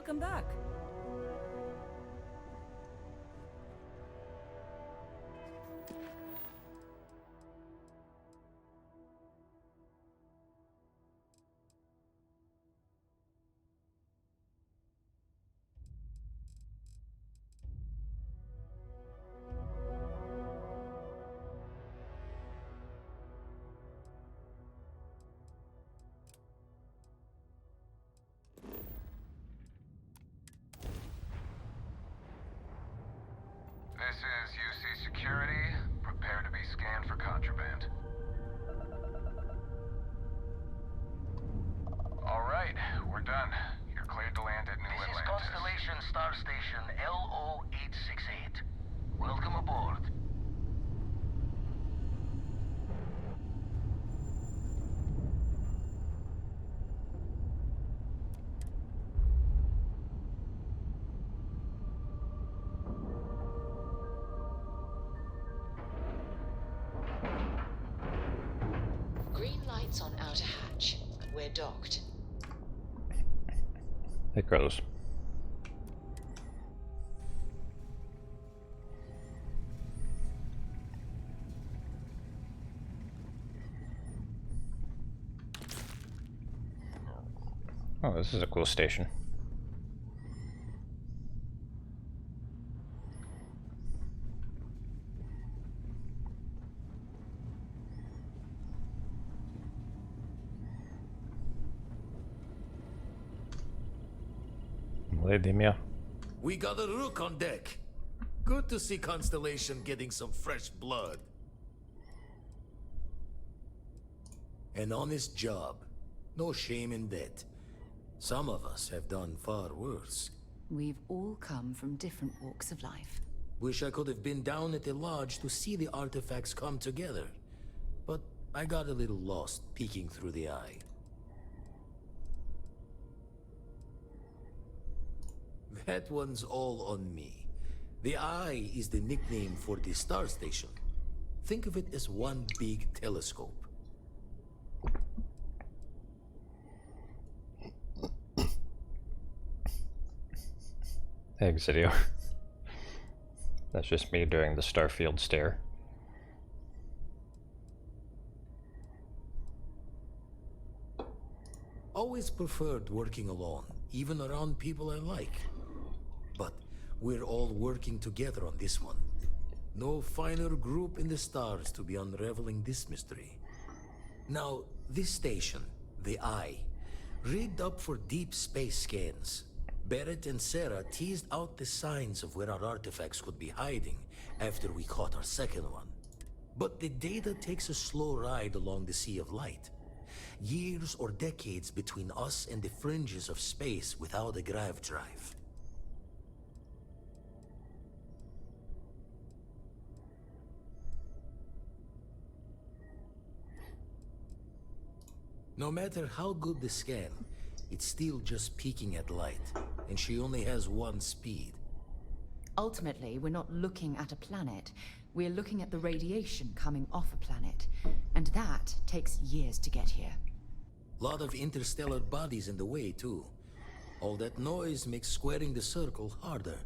Welcome back. This is UC Security. Prepare to be scanned for contraband. Alright, we're done. You're cleared to land at New This is Atlantis. Constellation Star Station LO-868. Welcome aboard. Green lights on outer hatch. We're docked. It goes. Oh, this is a cool station. Vladimir. We got a rook on deck. Good to see Constellation getting some fresh blood. An honest job. No shame in that. Some of us have done far worse. We've all come from different walks of life. Wish I could have been down at the lodge to see the artifacts come together. But I got a little lost peeking through the eye. That one's all on me. The Eye is the nickname for the star station. Think of it as one big telescope. Thanks, video. That's just me doing the Starfield stare. Always preferred working alone, even around people I like. But we're all working together on this one. No finer group in the stars to be unraveling this mystery. Now, this station, the Eye, rigged up for deep space scans. Barrett and Sarah teased out the signs of where our artifacts could be hiding after we caught our second one. But the data takes a slow ride along the Sea of Light. Years or decades between us and the fringes of space without a grav drive. No matter how good the scan, it's still just peeking at light, and she only has one speed. Ultimately, we're not looking at a planet. We're looking at the radiation coming off a planet. And that takes years to get here. Lot of interstellar bodies in the way, too. All that noise makes squaring the circle harder.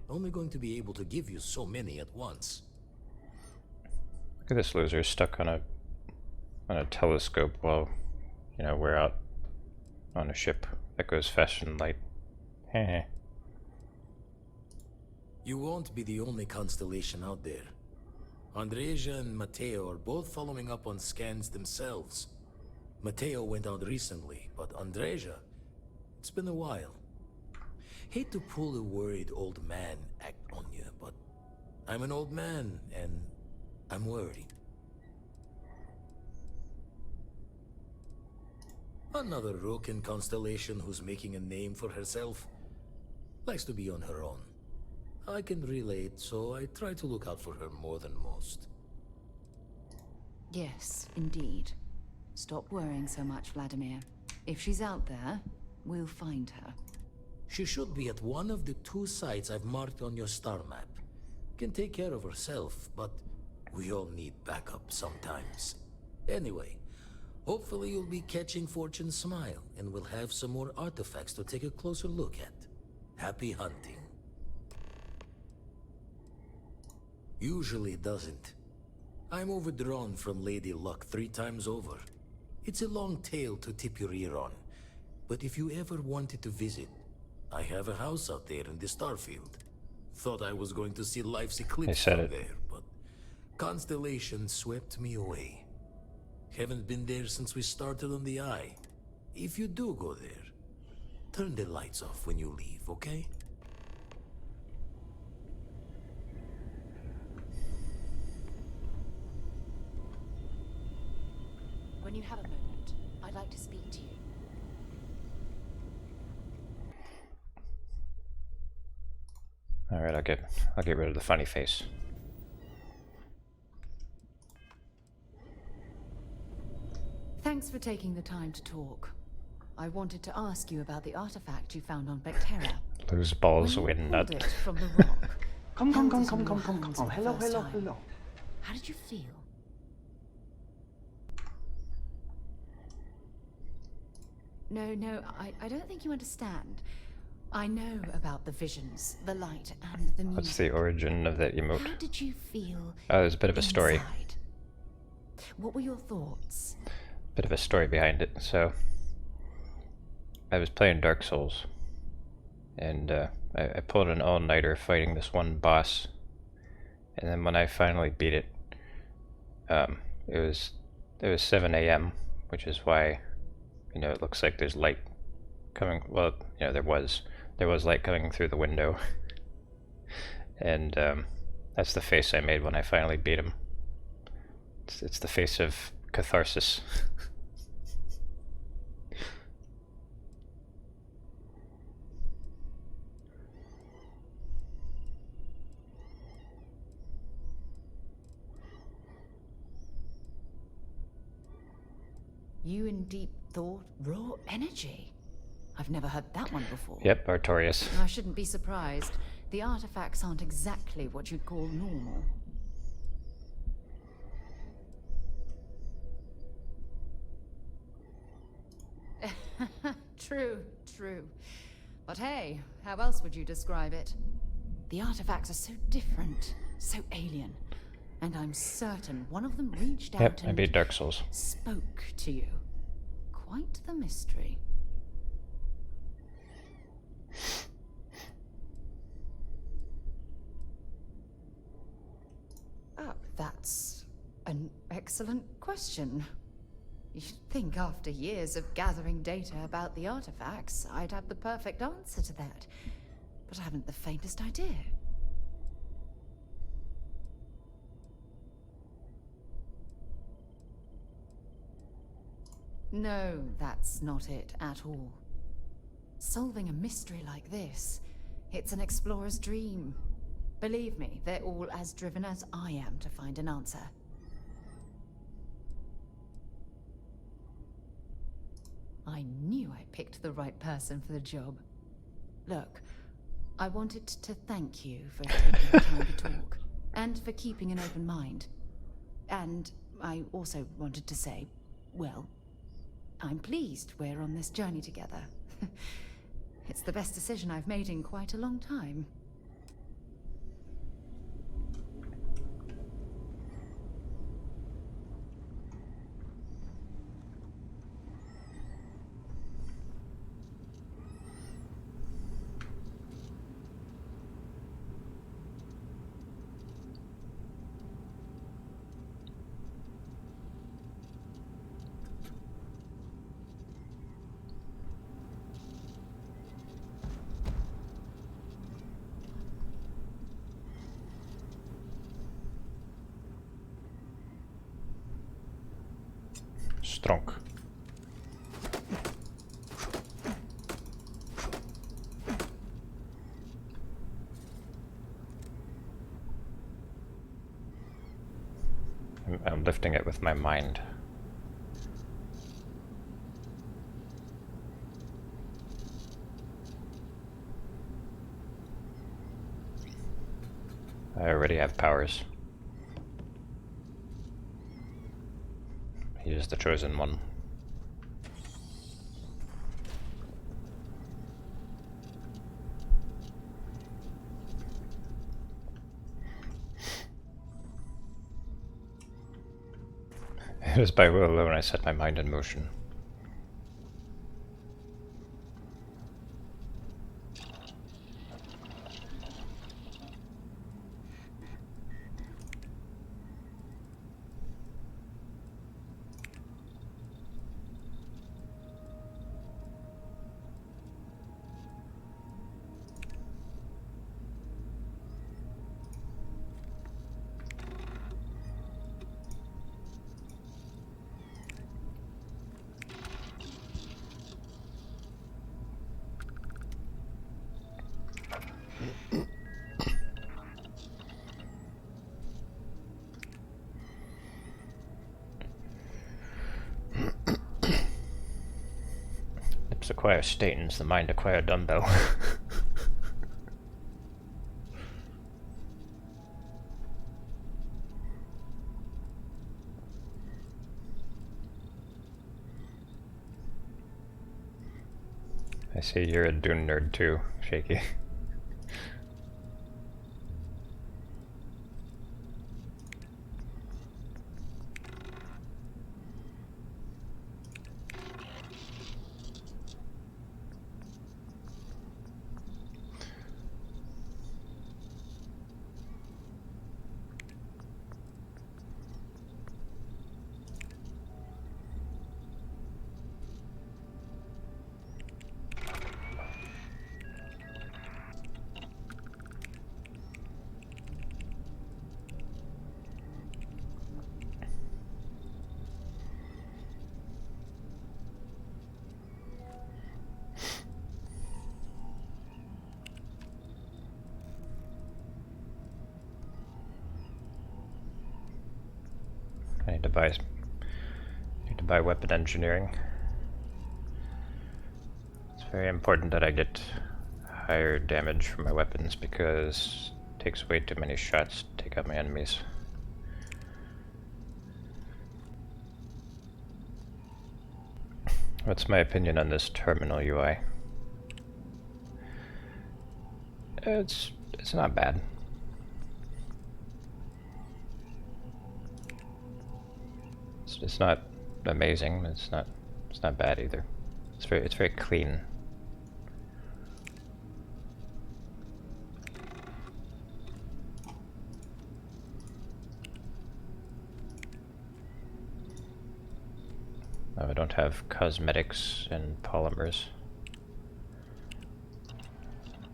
Only going to be able to give you so many at once. Look at this loser stuck on a telescope while, you know, we're out on a ship that goes faster than light. Heh. You won't be the only constellation out there. Andreja and Matteo are both following up on scans themselves. Matteo went out recently, but Andreja, it's been a while. Hate to pull a worried old man act on you, but I'm an old man, and I'm worried. Another rook in Constellation who's making a name for herself. Likes to be on her own. I can relate, so I try to look out for her more than most. Yes, indeed. Stop worrying so much, Vladimir. If she's out there, we'll find her. She should be at one of the 2 sites I've marked on your star map. Can take care of herself, but we all need backup sometimes. Anyway, Hopefully you'll be catching Fortune's smile, and we'll have some more artifacts to take a closer look at. Happy hunting. Usually it doesn't. I'm overdrawn from Lady Luck 3 times over. It's a long tale to tip your ear on. But if you ever wanted to visit, I have a house out there in the Starfield. Thought I was going to see life's eclipse said from it. there, but constellations swept me away. Haven't been there since we started on the Eye. If you do go there, turn the lights off when you leave, okay? When you have a moment, I'd like to speak to you. Alright, I'll get rid of the funny face. Thanks for taking the time to talk. I wanted to ask you about the artifact you found on Bacteria. Lose balls, When you win pulled nut. it from the rock, Come. held it in your hands for the Hello. first time, how did you feel? No, I don't think you understand. I know about the visions, the light, and the music. What's the origin of that emote? How did you feel? Oh, there's a bit of a story. Inside? What were your thoughts? Bit of a story behind it. So, I was playing Dark Souls, and I pulled an all-nighter fighting this one boss, and then when I finally beat it, it was 7 a.m., which is why, you know, it looks like there's light coming. Well, you know, there was light coming through the window, and that's the face I made when I finally beat him. It's the face of catharsis. You in deep thought, raw energy. I've never heard that one before. Yep, Artorias. I shouldn't be surprised. The artifacts aren't exactly what you'd call normal. True. But hey, how else would you describe it? The artifacts are so different, so alien. And I'm certain one of them reached out Yep, I and beat Dark Souls. spoke to you. Quite the mystery. That's an excellent question. You'd think after years of gathering data about the artifacts, I'd have the perfect answer to that. But I haven't the faintest idea. No, that's not it at all. Solving a mystery like this, it's an explorer's dream. Believe me, they're all as driven as I am to find an answer. I knew I picked the right person for the job. Look, I wanted to thank you for taking the time to talk, and for keeping an open mind. And I also wanted to say, well, I'm pleased we're on this journey together. It's the best decision I've made in quite a long time. Strong. I'm lifting it with my mind. I already have powers. He is the chosen one. It is by will alone I set my mind in motion. Lips acquire statins, the mind acquire dumbbell. I see you're a Dune nerd too, Shaky. I need to buy weapon engineering. It's very important that I get higher damage from my weapons because it takes way too many shots to take out my enemies. What's my opinion on this terminal UI? It's not bad. It's not amazing, but it's not bad either. It's very clean. Oh, I don't have cosmetics and polymers.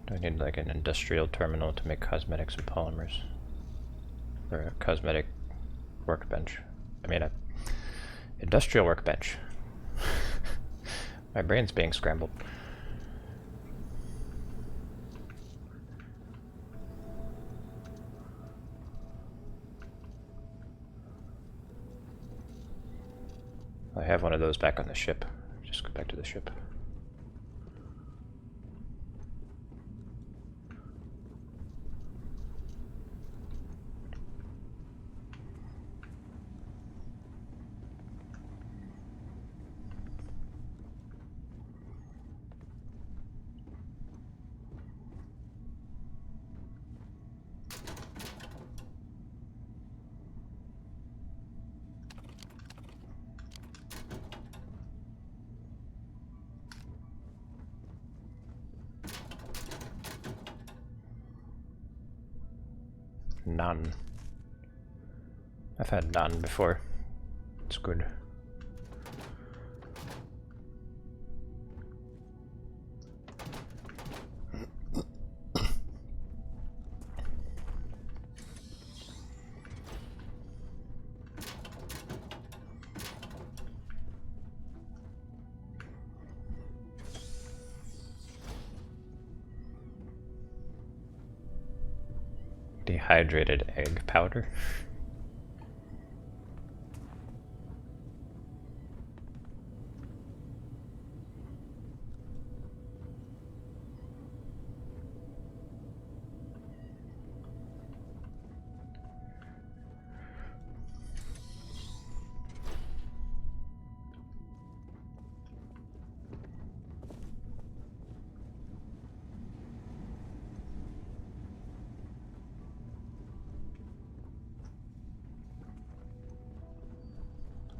Do I need like an industrial terminal to make cosmetics and polymers? Or a cosmetic workbench? I mean a industrial workbench. My brain's being scrambled. I have one of those back on the ship. Just go back to the ship. Naan. I've had naan before. It's good. Dehydrated egg powder.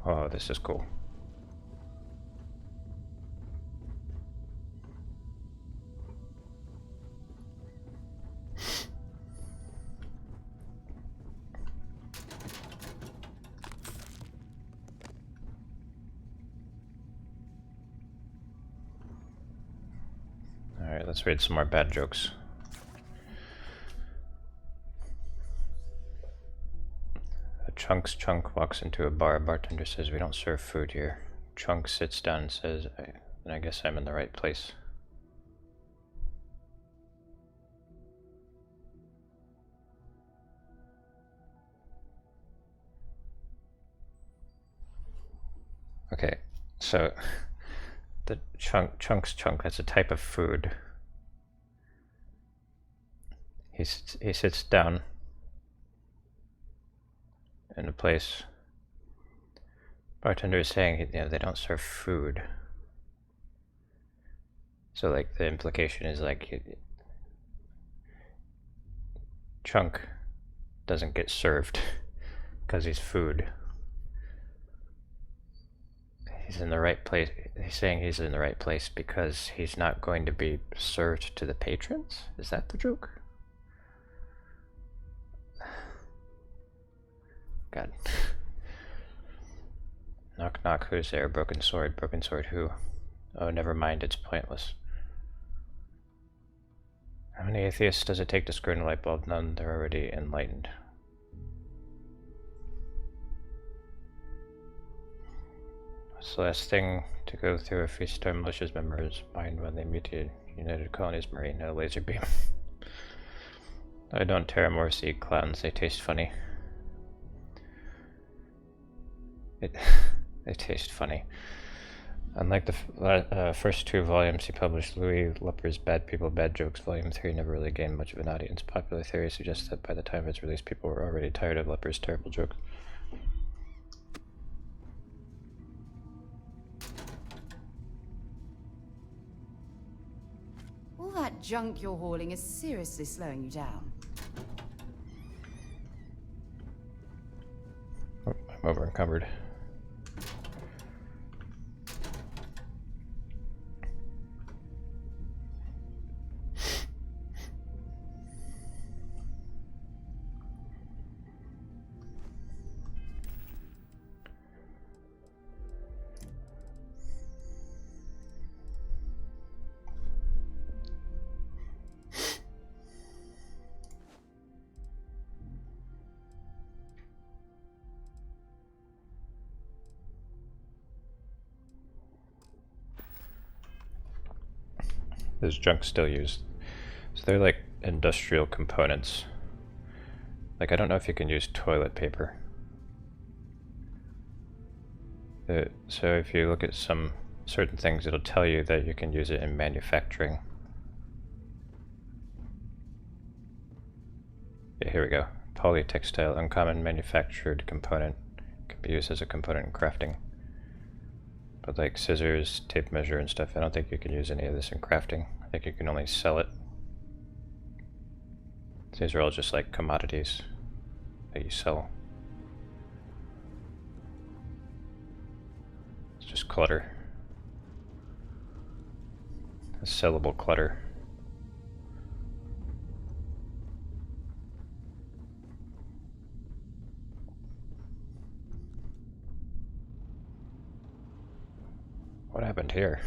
Oh, this is cool. Alright, let's read some more bad jokes. Chunk's Chunk walks into a bar. Bartender says, "We don't serve food here." Chunk sits down and says, I guess I'm in the right place. Okay, so the Chunk's Chunk, that's a type of food. He sits down in a place. Bartender is saying, they don't serve food. So like the implication is like Chunk doesn't get served because he's food. He's in the right place. He's saying he's in the right place because he's not going to be served to the patrons? Is that the joke? God. Knock knock, who's there? Broken sword who? Oh, never mind, it's pointless. How many atheists does it take to screw in a light bulb? None, they're already enlightened. What's the last thing to go through a Freestar militia's members' mind when they mutilated United Colonies Marine? A laser beam. I don't Terramorphs eat clowns, they taste funny. They taste funny. Unlike the first 2 volumes he published, Louis Lupper's Bad People, Bad Jokes, Volume 3 never really gained much of an audience. Popular theory suggests that by the time of its release, people were already tired of Lupper's terrible jokes. All that junk you're hauling is seriously slowing you down. Oh, I'm over encumbered. There's junk still used. So they're like industrial components. Like, I don't know if you can use toilet paper. So if you look at some certain things, it'll tell you that you can use it in manufacturing. Yeah, here we go. Polytextile, uncommon manufactured component. Can be used as a component in crafting. But like scissors, tape measure and stuff, I don't think you can use any of this in crafting. I think you can only sell it. These are all just like commodities that you sell. It's just clutter. It's sellable clutter. What happened here?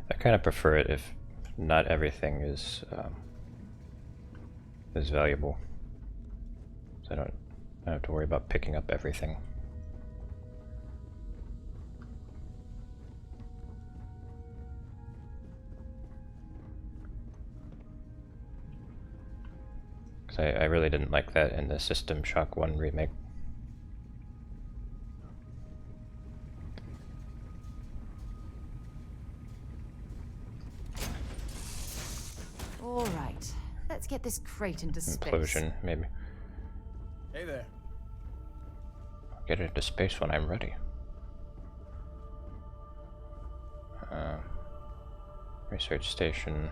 I kind of prefer it if not everything is valuable. So I don't have to worry about picking up everything. I really didn't like that in the System Shock 1 remake. All right, let's get this crate into space. Implosion, maybe. Hey there. I'll get it into space when I'm ready. Research station.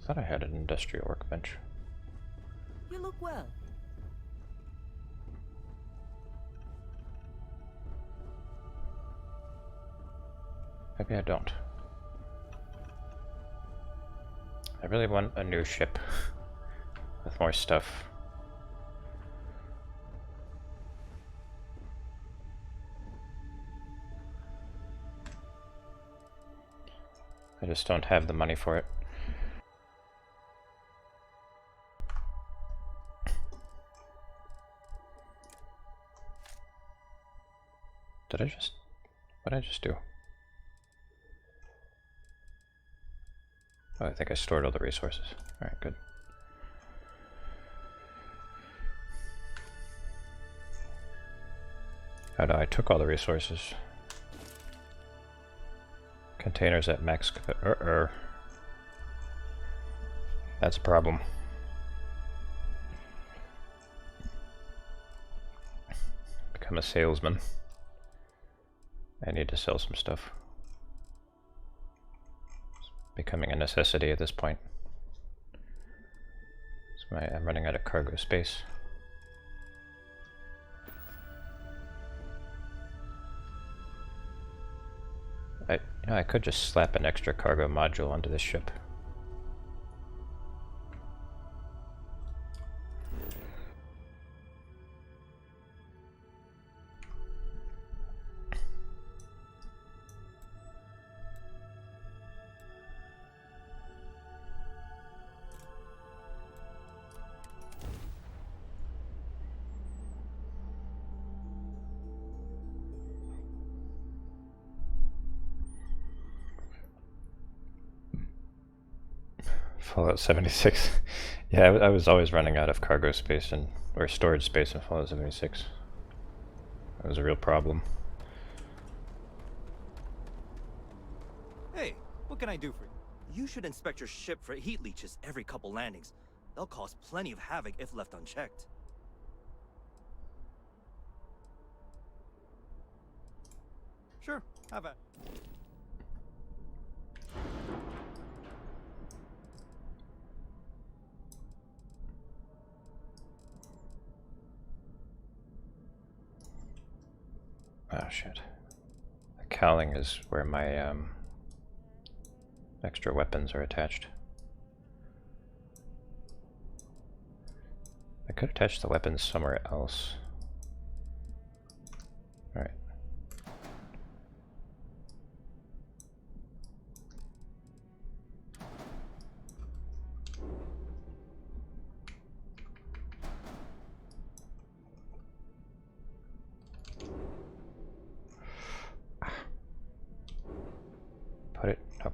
Thought I had an industrial workbench. You look well. Maybe I don't. I really want a new ship with more stuff. I just don't have the money for it. What did I just do? Oh, I think I stored all the resources. Alright, good. Oh no, I took all the resources. Containers at max That's a problem. Become a salesman. I need to sell some stuff. It's becoming a necessity at this point. So I'm running out of cargo space. I could just slap an extra cargo module onto this ship. Fallout 76. Yeah, I was always running out of cargo space or storage space in Fallout 76. That was a real problem. Hey, what can I do for you? You should inspect your ship for heat leeches every couple landings. They'll cause plenty of havoc if left unchecked. Sure, have at. Oh shit. The cowling is where my extra weapons are attached. I could attach the weapons somewhere else. Alright.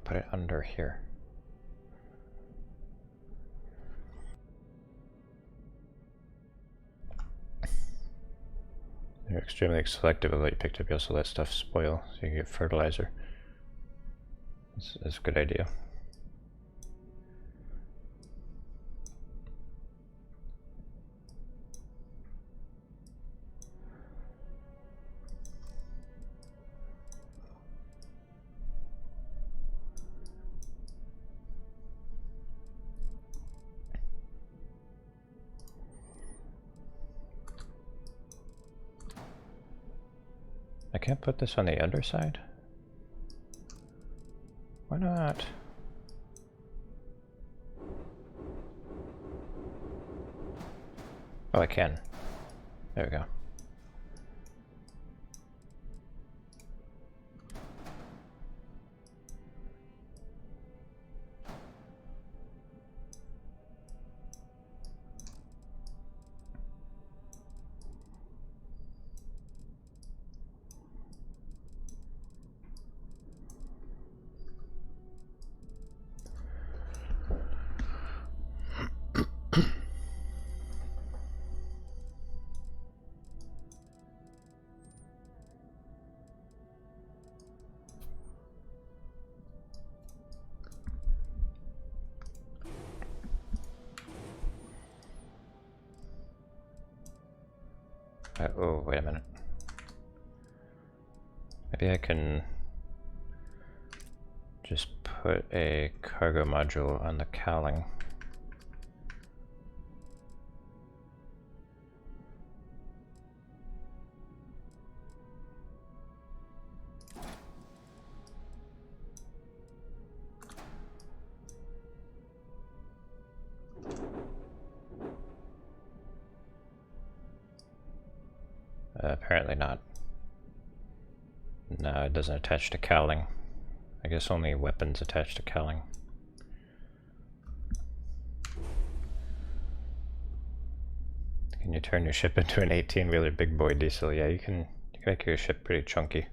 Put it under here. You're extremely selective of what you picked up. You also let stuff spoil, so you can get fertilizer. That's a good idea. I can't put this on the underside? Why not? Oh, I can. There we go. Oh, wait a minute. Maybe I can just put a cargo module on the cowling. Apparently not. No, it doesn't attach to cowling. I guess only weapons attach to cowling. Can you turn your ship into an 18-wheeler big boy diesel? Yeah, you can make your ship pretty chunky.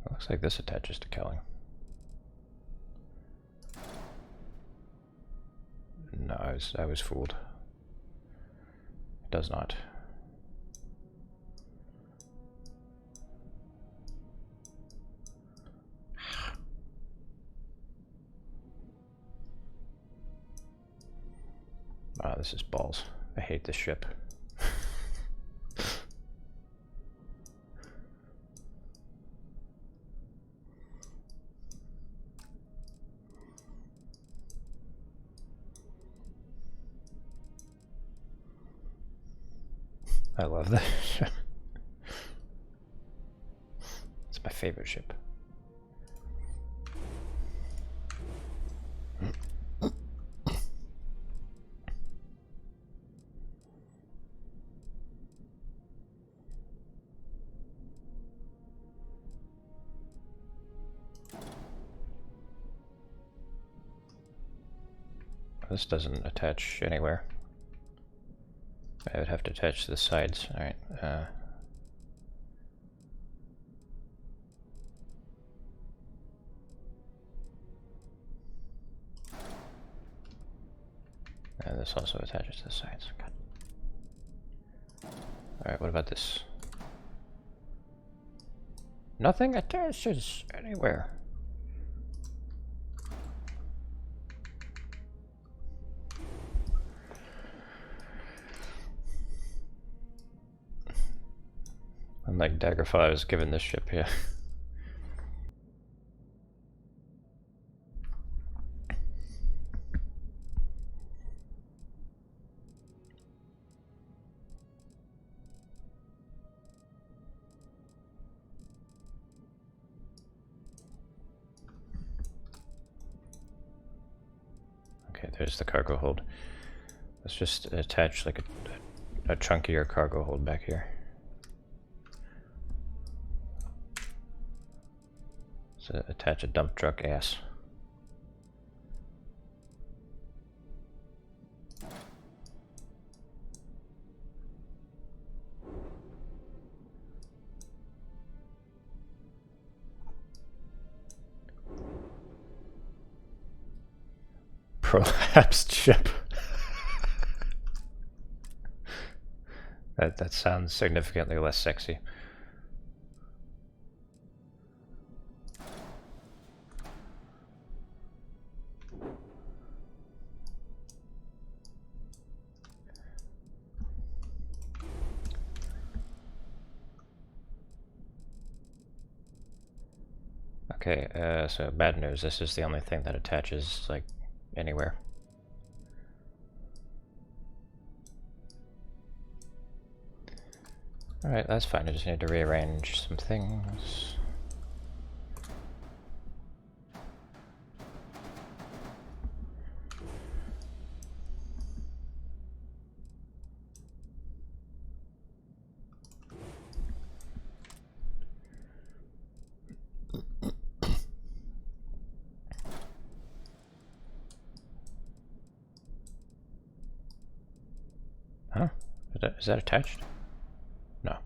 Looks like this attaches to cowling. No, I was fooled. It does not. Wow, this is balls. I hate this ship. I love this ship. It's my favorite ship. This doesn't attach anywhere. I would have to attach to the sides. Alright. And this also attaches to the sides. Alright, what about this? Nothing attaches anywhere. Unlike Daggerfall, I was given this ship here. Okay, there's the cargo hold. Let's just attach like a chunkier cargo hold back here. So attach a dump truck ass. Prolapsed ship. That sounds significantly less sexy. Okay, so bad news, this is the only thing that attaches, like, anywhere. Alright, that's fine, I just need to rearrange some things. Huh? Is that attached? No.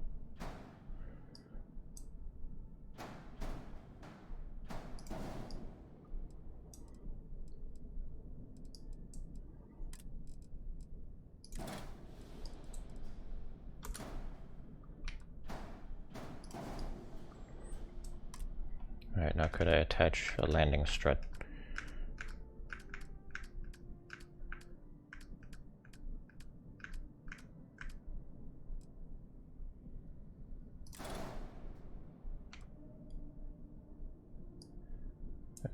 Alright, now could I attach a landing strut?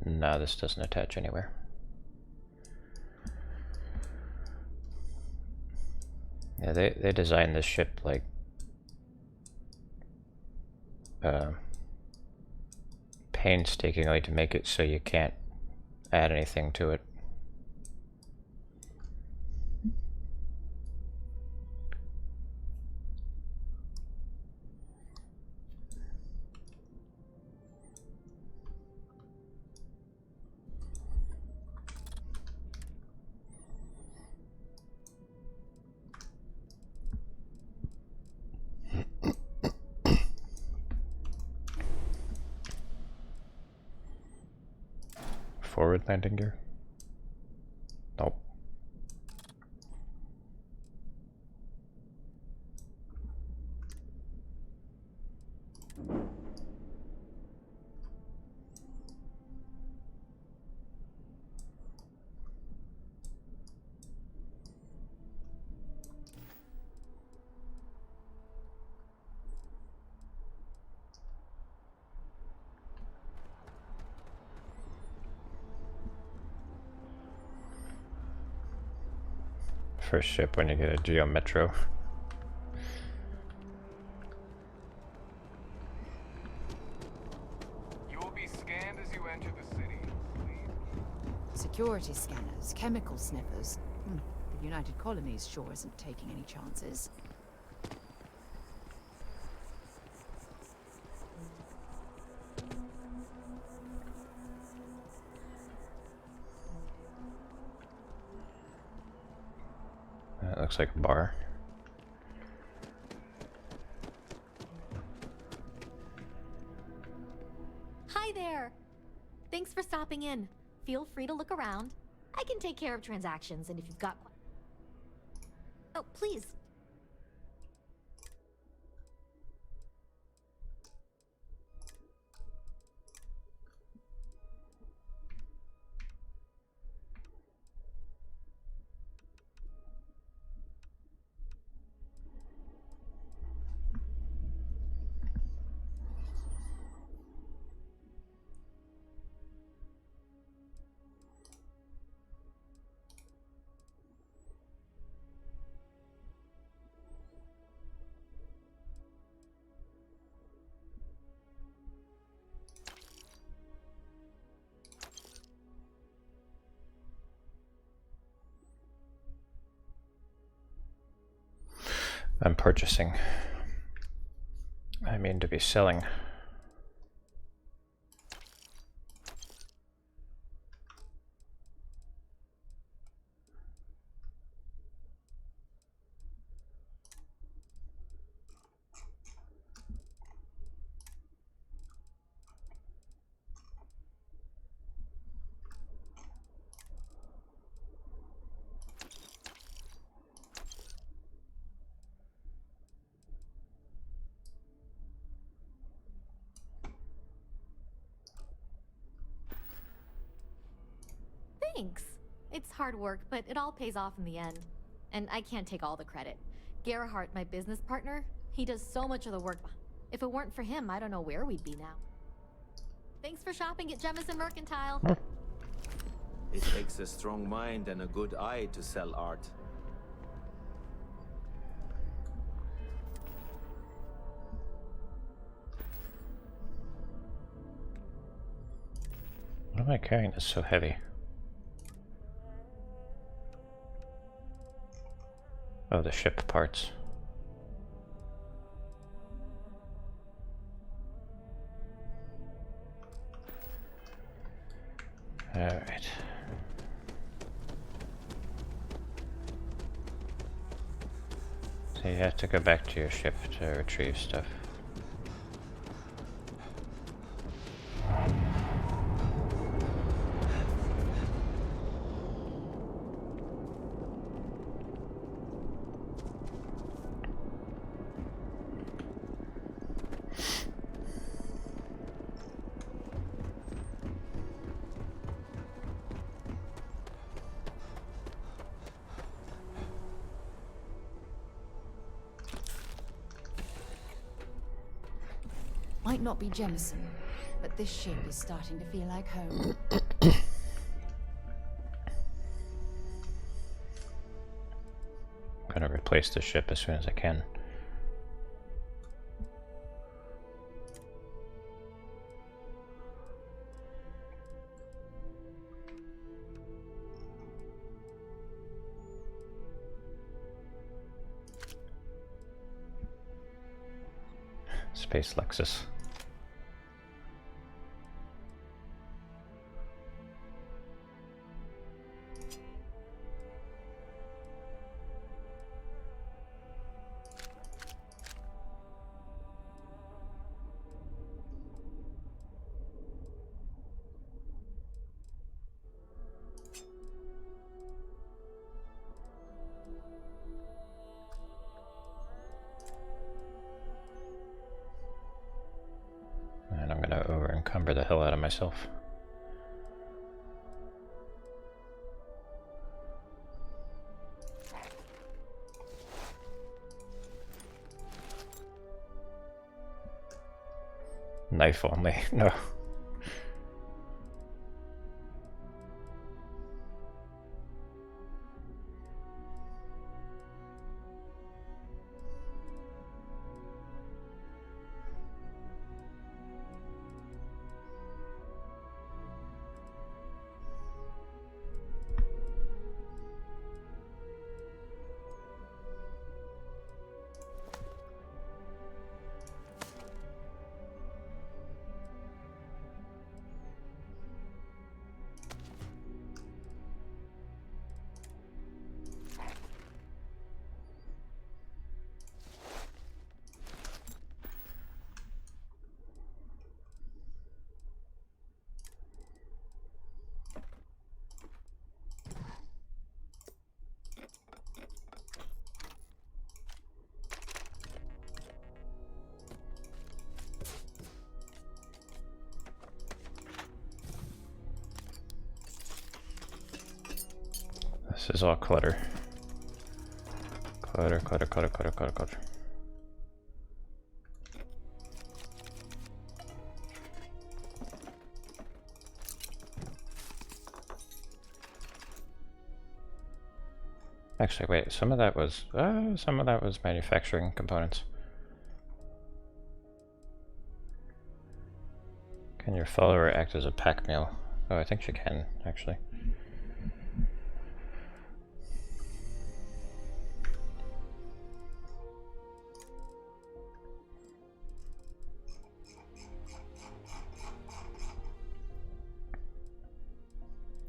No, this doesn't attach anywhere. Yeah, they designed this ship like painstakingly to make it so you can't add anything to it. Forward landing gear? Nope. First ship when you get a Geo Metro. You will be scanned as you enter the city. Please. Security scanners, chemical sniffers. The United Colonies sure isn't taking any chances. That looks like a bar. Hi there! Thanks for stopping in. Feel free to look around. I can take care of transactions, and if you've got... Oh, please. I'm purchasing. I mean to be selling. Thanks. It's hard work, but it all pays off in the end. And I can't take all the credit. Gerhardt, my business partner, he does so much of the work. If it weren't for him, I don't know where we'd be now. Thanks for shopping at Jemison Mercantile. It takes a strong mind and a good eye to sell art. What am I carrying that's so heavy? Oh, the ship parts. Alright. So you have to go back to your ship to retrieve stuff. Might not be Jemison, but this ship is starting to feel like home. I'm gonna replace the ship as soon as I can. Space Lexus. And I'm gonna over encumber the hell out of myself. Knife only, no. This is all clutter. Clutter, clutter, clutter, clutter, clutter, clutter. Actually, wait, some of that was manufacturing components. Can your follower act as a pack mule? Oh, I think she can, actually.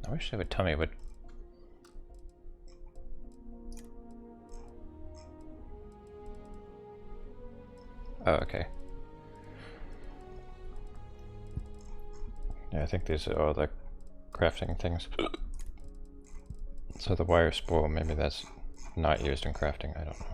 I wish they would tell me what... Oh, okay. Yeah, I think these are all the crafting things. So the wire spool, maybe that's not used in crafting, I don't know.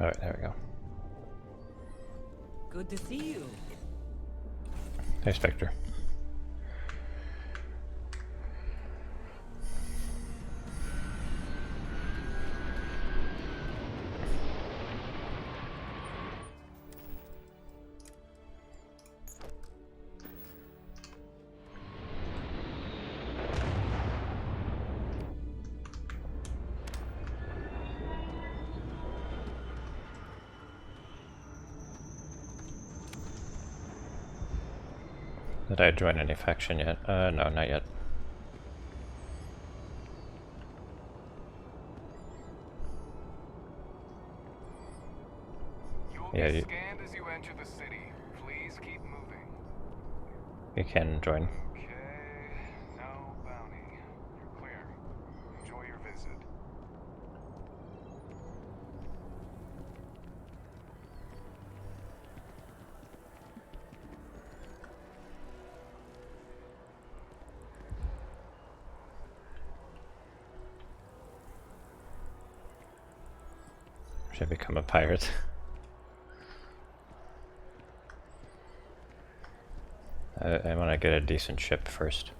Alright, there we go. Good to see you. Hey, Spectre. Did I join any faction yet? No, not yet. You'll Yeah, you, Scanned as you enter the city. Please keep moving. you can join. Okay, no bounty. You're clear. Enjoy your visit. Should become a pirate. I want to get a decent ship first.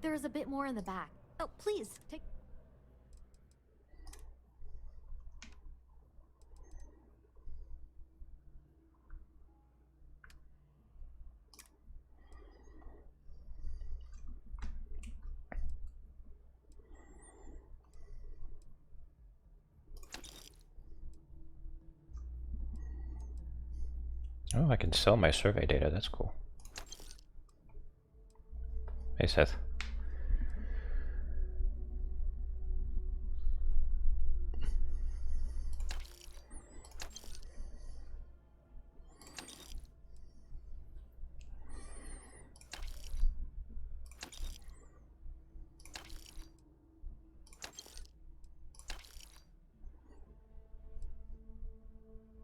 There's a bit more in the back. Oh, please, take... Oh, I can sell my survey data. That's cool. Hey, Seth.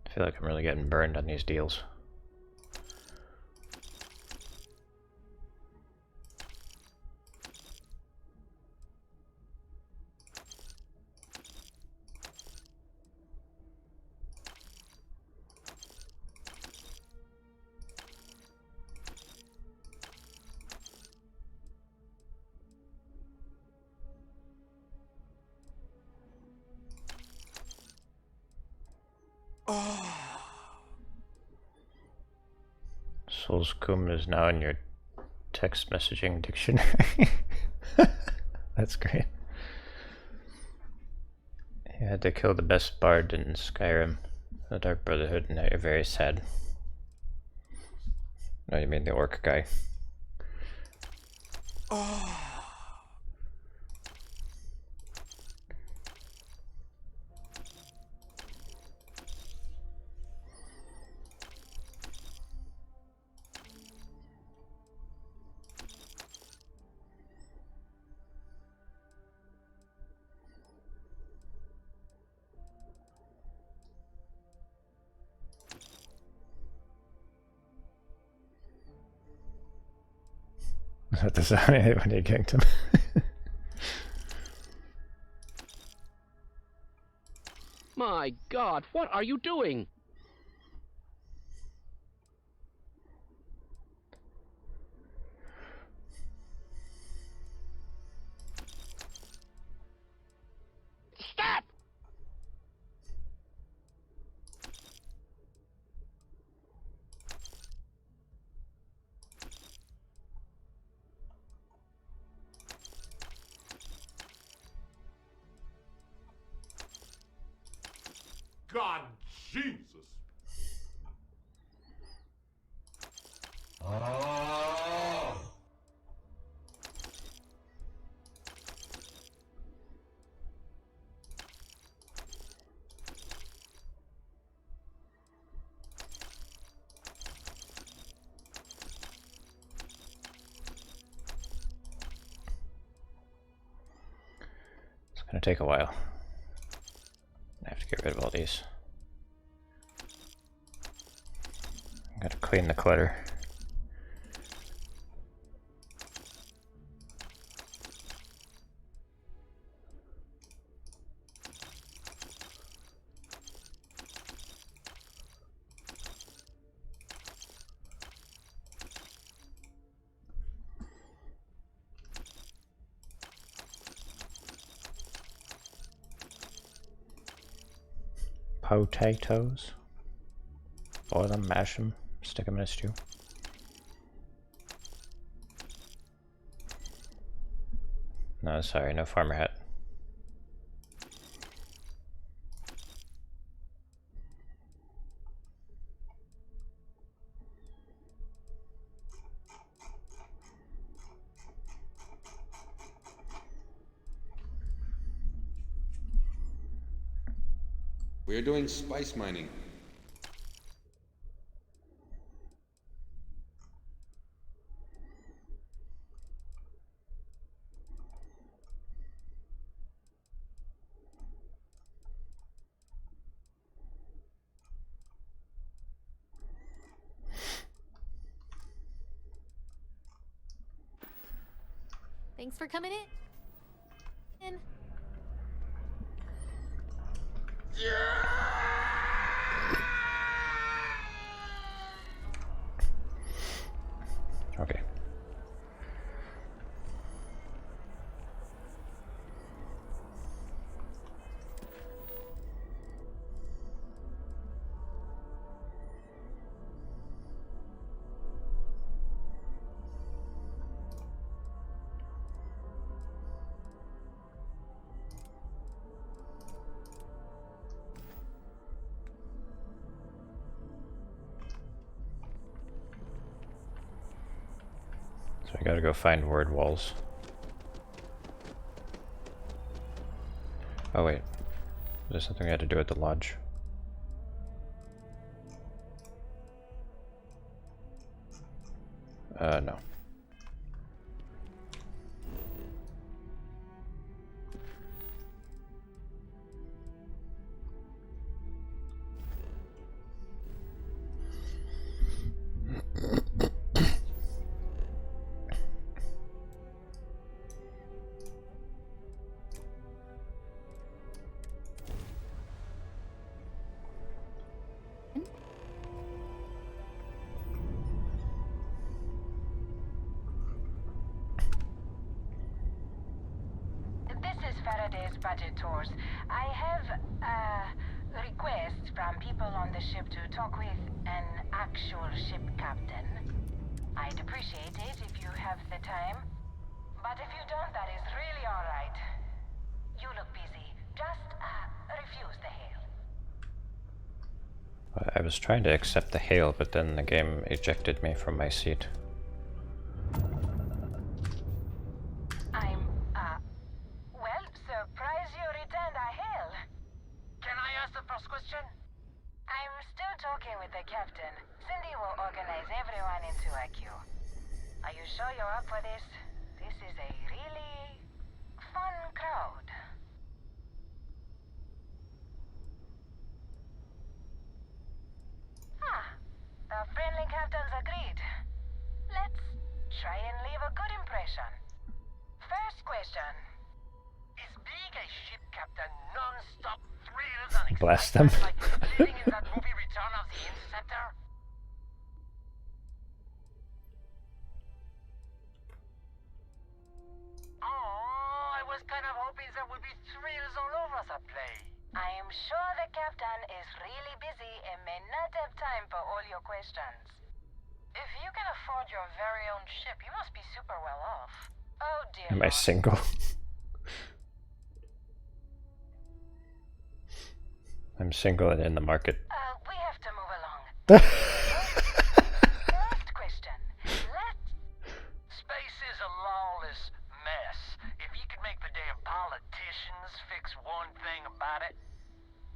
I feel like I'm really getting burned on these deals. Souls cum is now in your text messaging dictionary. That's great. You had to kill the best bard in Skyrim, the Dark Brotherhood, and now you're very sad. No, you mean the orc guy. Is that the sound I hit when you kicked him? My God, what are you doing? Stop! God, Jesus! It's gonna take a while. I have to get rid of all these. Gotta clean the clutter. Potatoes. Boil them, mash them, stick them in a stew. No, sorry, no farmer hat. We're doing spice mining. Thanks for coming in. Okay. So I gotta go find word walls. Oh wait, is there something I had to do at the lodge? No. Budget tours. I have requests from people on the ship to talk with an actual ship captain. I'd appreciate it if you have the time. But if you don't, that is really alright. You look busy. Just refuse the hail. I was trying to accept the hail, but then the game ejected me from my seat. Captain, Cindy will organize everyone into a queue. Are you sure you're up for this? This is a really fun crowd. The friendly captains agreed. Let's try and leave a good impression. First question. Is being a ship captain non-stop thrills and Blast them. like living in that movie Return of the Interceptor? Oh, I was kind of hoping there would be thrills all over the place. I am sure the captain is really busy and may not have time for all your questions. If you can afford your very own ship, you must be super well off. Oh dear. Am I single? I'm single and in the market. We have to move along. First question. Space is a lawless mess. If you could make the damn politicians fix one thing about it,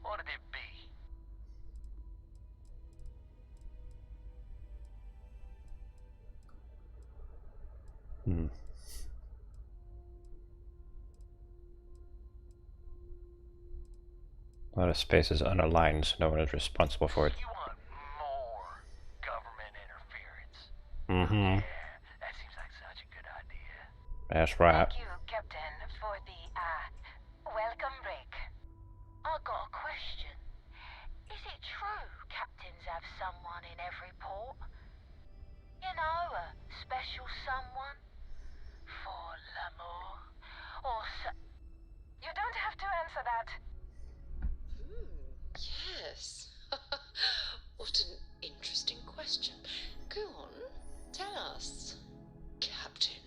what'd it be? A lot of space is unaligned, so no one is responsible for it. You want more government interference? Mm-hmm. Yeah, that seems like such a good idea. That's right. Thank you, Captain, for the, welcome break. I got a question. Is it true captains have someone in every port? You know, a special someone? For l'amour? Or You don't have to answer that. Yes. What an interesting question. Go on, tell us, Captain.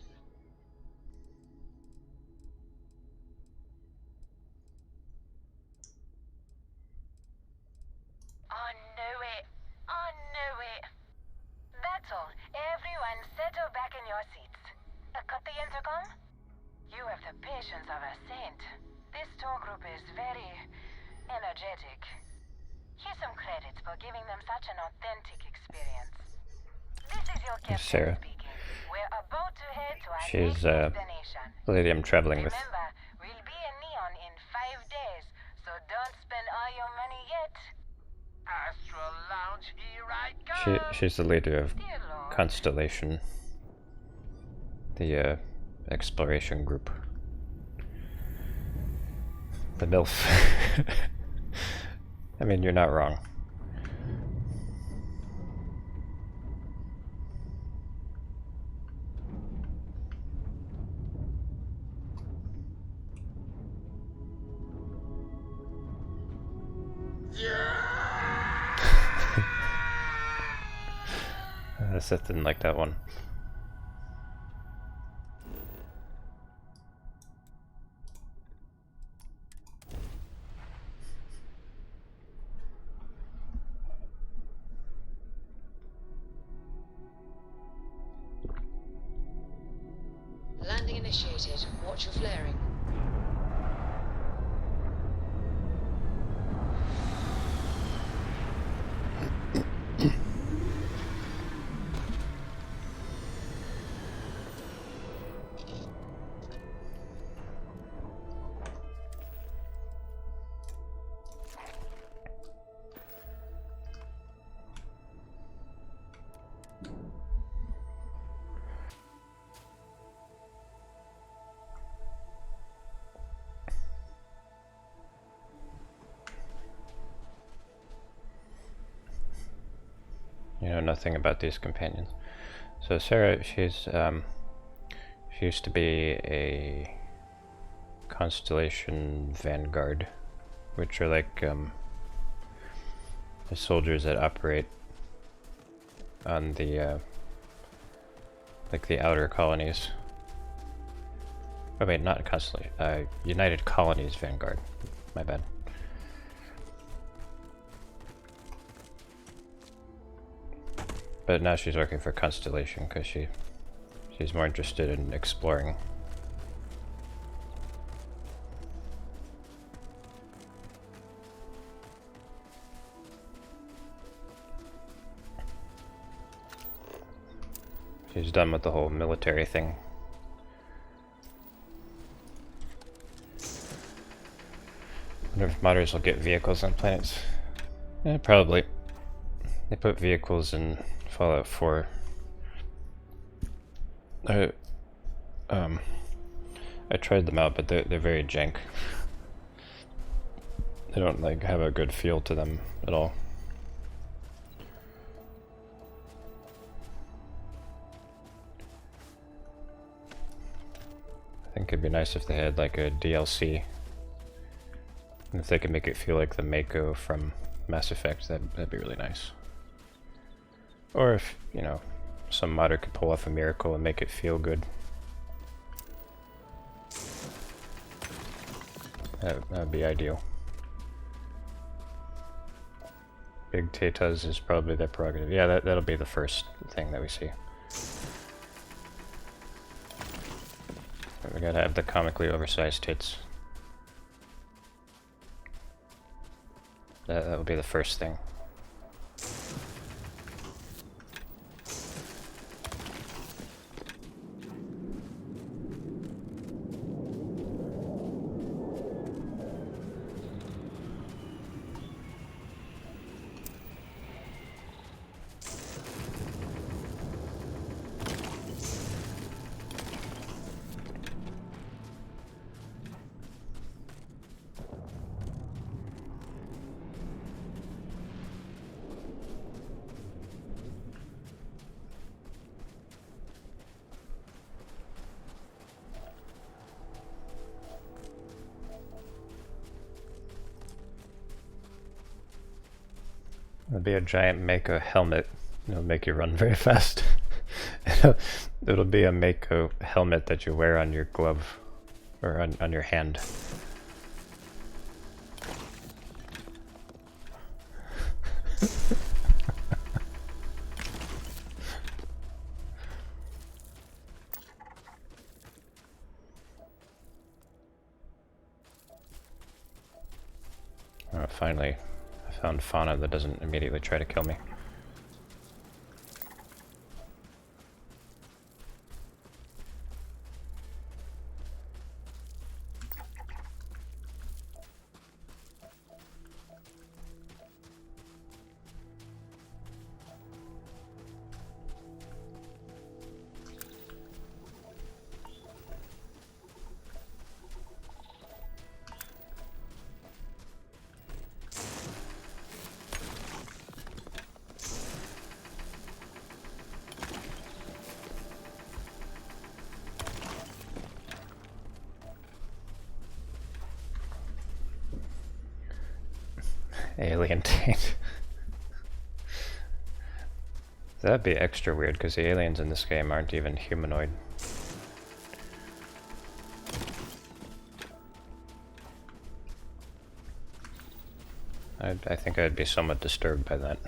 I knew it. I knew it. That's all. Everyone settle back in your seats. Cut the intercom? You have the patience of a saint. This tour group is very energetic. you some credit for giving them such an authentic experience. This is your captain Sarah. speaking. We're about to head to our She's next destination. the lady I'm traveling with. Remember, we'll be in Neon in 5 days, so don't spend all your money yet. Astral Lounge, here I come. She's the leader of Constellation, the exploration group. The MILF. I mean, you're not wrong. Seth didn't like that one. Landing initiated. Watch your flaring. You know nothing about these companions. So Sarah, she used to be a Constellation Vanguard, which are like the soldiers that operate on the like the outer colonies. Oh wait, not Constellation. United Colonies Vanguard. My bad. But now she's working for Constellation because she's more interested in exploring. She's done with the whole military thing. I wonder if modders will get vehicles on planets. Yeah, probably. They put vehicles in Fallout 4. I tried them out, but they're very jank. They don't like have a good feel to them at all. I think it'd be nice if they had like a DLC. And if they could make it feel like the Mako from Mass Effect, that'd be really nice. Or if, you know, some modder could pull off a miracle and make it feel good. That would be ideal. Big Tatas is probably their prerogative. Yeah, that'll be the first thing that we see. But we gotta have the comically oversized tits. That'll be the first thing. It'll be a giant Mako helmet. It'll make you run very fast. It'll be a Mako helmet that you wear on your glove, or on your hand. Finally, I found fauna that doesn't immediately try to kill me. Alien taint. That'd be extra weird because the aliens in this game aren't even humanoid. I think I'd be somewhat disturbed by that.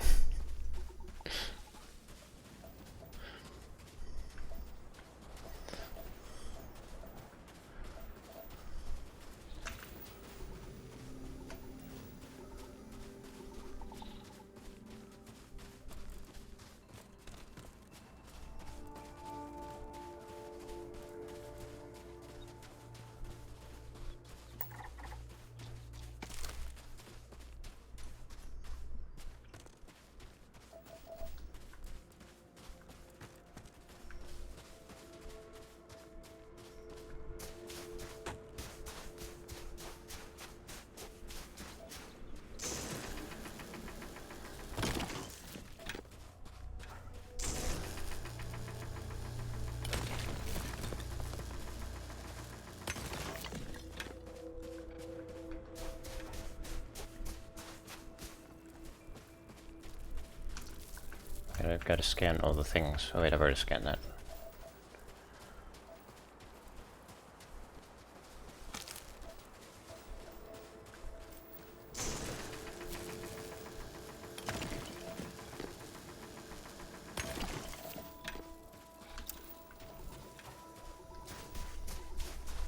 I've got to scan all the things. Oh wait, I've already scanned that.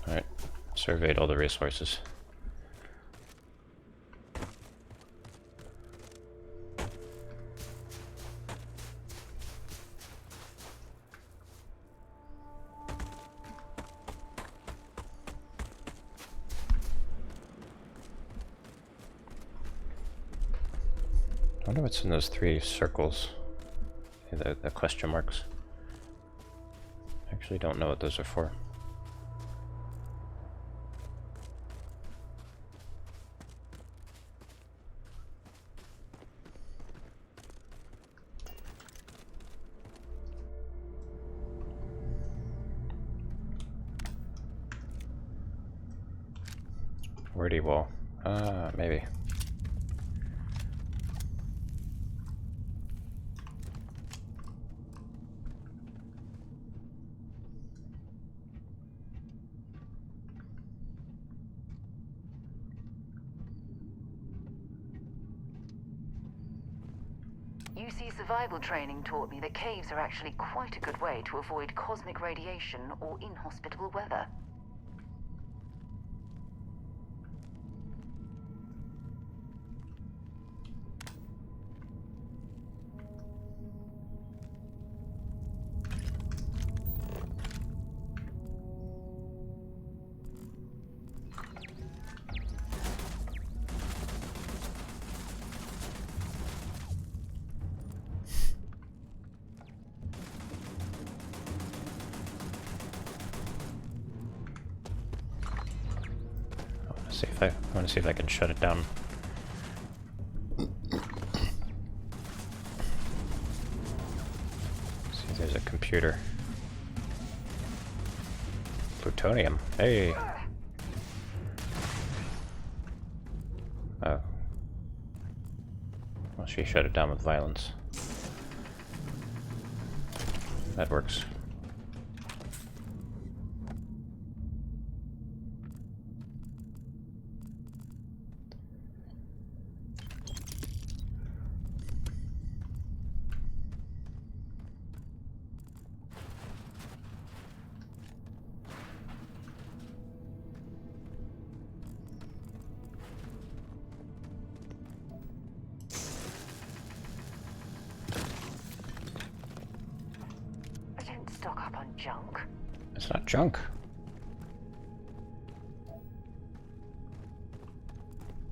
Alright, surveyed all the resources. I wonder what's in those 3 circles. The question marks. I actually don't know what those are for. Wordy wall. Maybe. UC survival training taught me that caves are actually quite a good way to avoid cosmic radiation or inhospitable weather. I want to see if I can shut it down. See if there's a computer. Plutonium. Hey. Oh. Well, she shut it down with violence. That works. junk. It's not junk.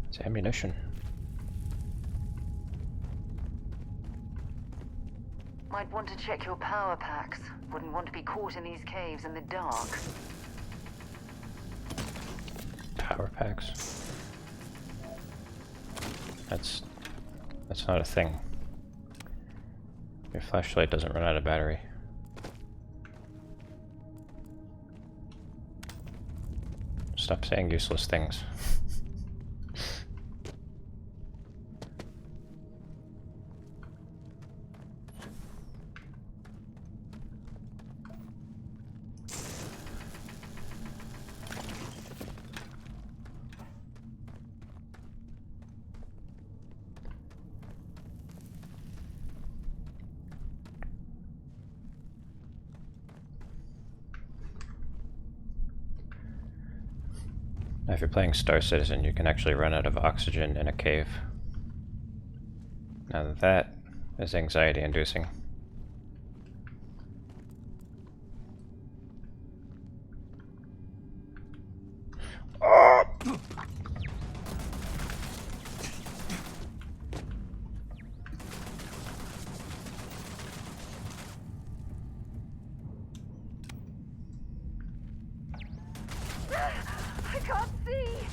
It's ammunition. Might want to check your power packs. Wouldn't want to be caught in these caves in the dark. Power packs. That's not a thing. Your flashlight doesn't run out of battery. Stop saying useless things. Now, if you're playing Star Citizen, you can actually run out of oxygen in a cave. Now that is anxiety-inducing. I can't see!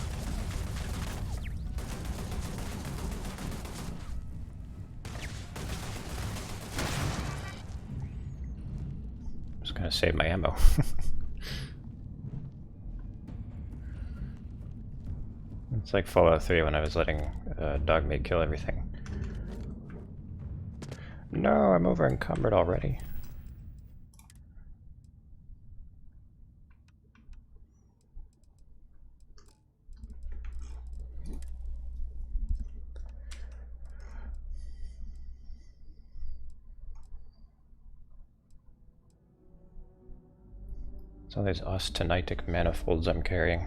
Just gonna save my ammo. It's like Fallout 3 when I was letting Dogmeat kill everything. No, I'm over encumbered already. It's all these austenitic manifolds I'm carrying.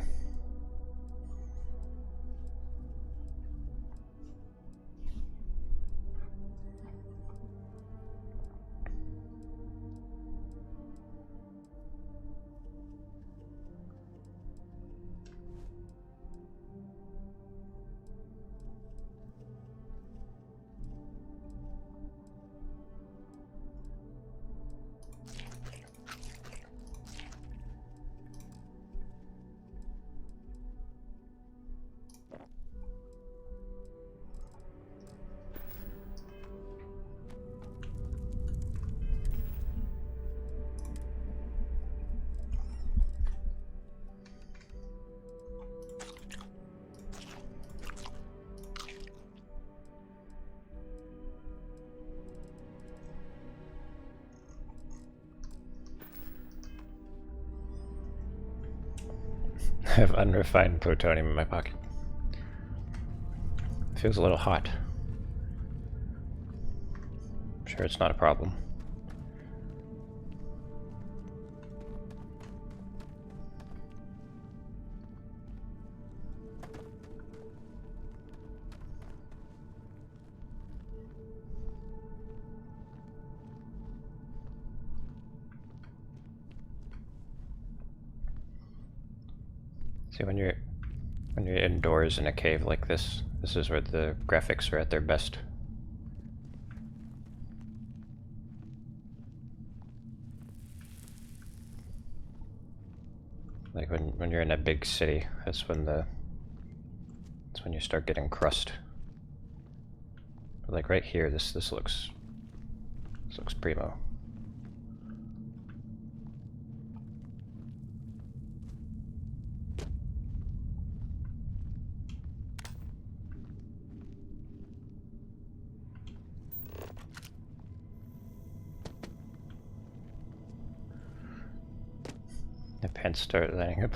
I have unrefined plutonium in my pocket. It feels a little hot. I'm sure it's not a problem. See, when you're indoors in a cave like this, this is where the graphics are at their best. Like when you're in a big city, that's when you start getting crust. But like right here, this looks primo. The pants start lighting up.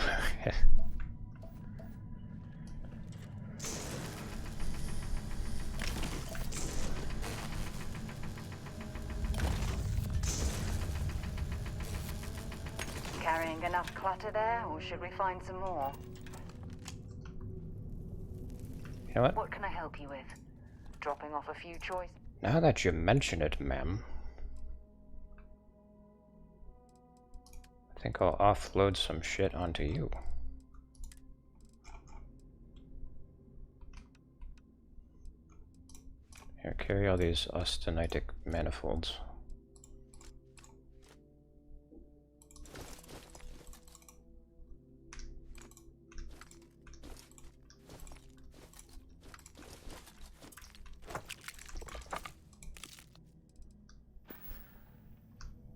Carrying enough clutter there, or should we find some more? You know what? What can I help you with? Dropping off a few choice? Now that you mention it, ma'am. think I'll offload some shit onto you. Here, carry all these austenitic manifolds.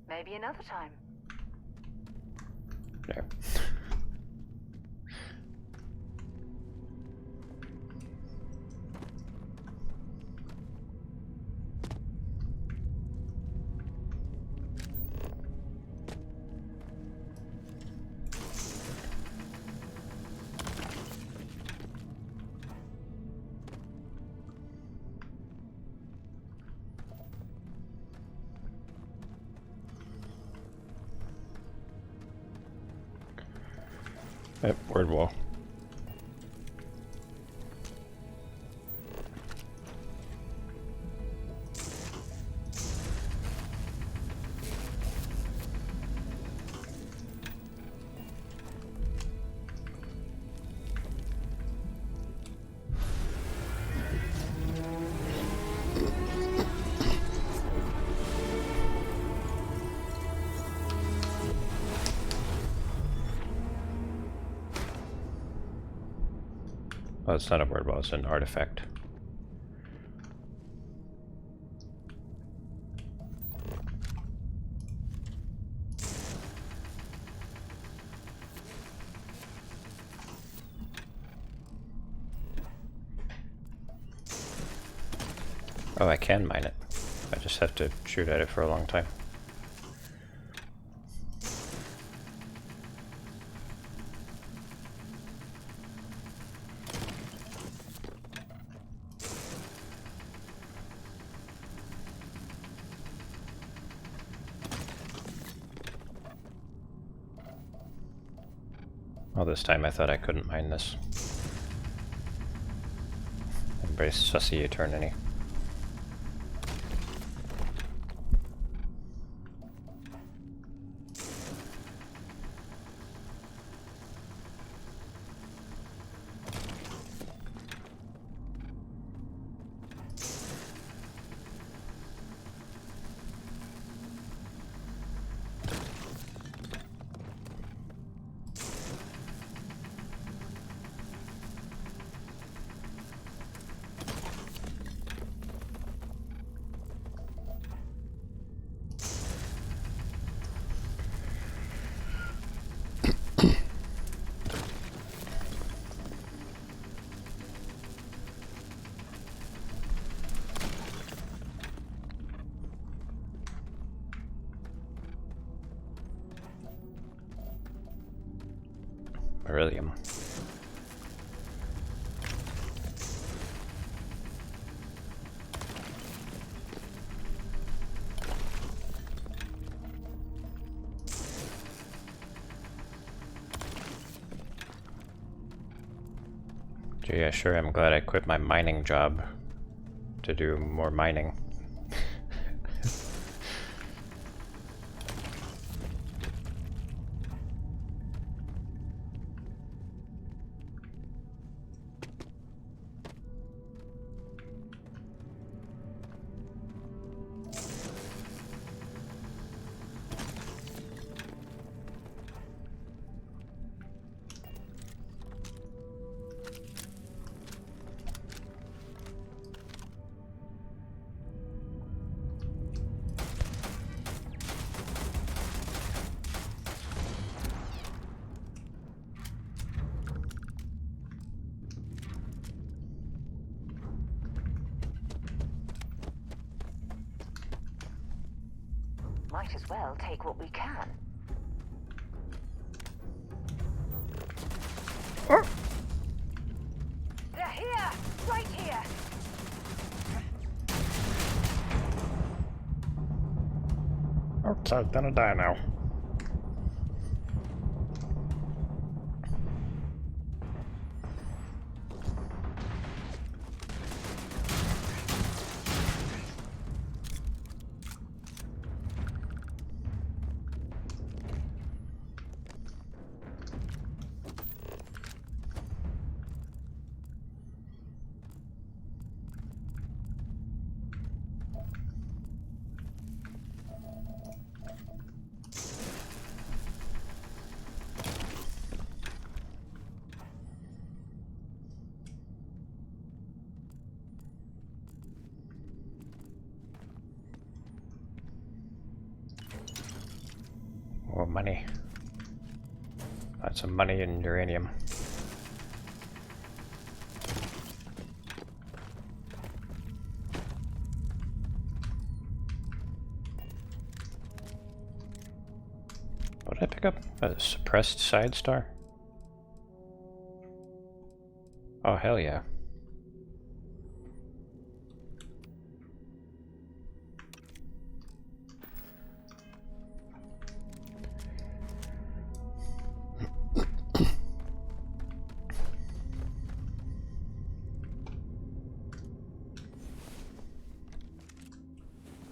Maybe another time. There. Yep, word wall. Oh, it's not a word wall, it's an artifact. Oh, I can mine it. I just have to shoot at it for a long time. All this time I thought I couldn't mine this. Everybody's sussy eternity. Beryllium. Gee, yeah, sure, I'm glad I quit my mining job to do more mining. Might as well take what we can. They're here! Right here! Okay, gonna die now. More money. Lots of money and uranium. What did I pick up? A suppressed side star? Oh, hell yeah.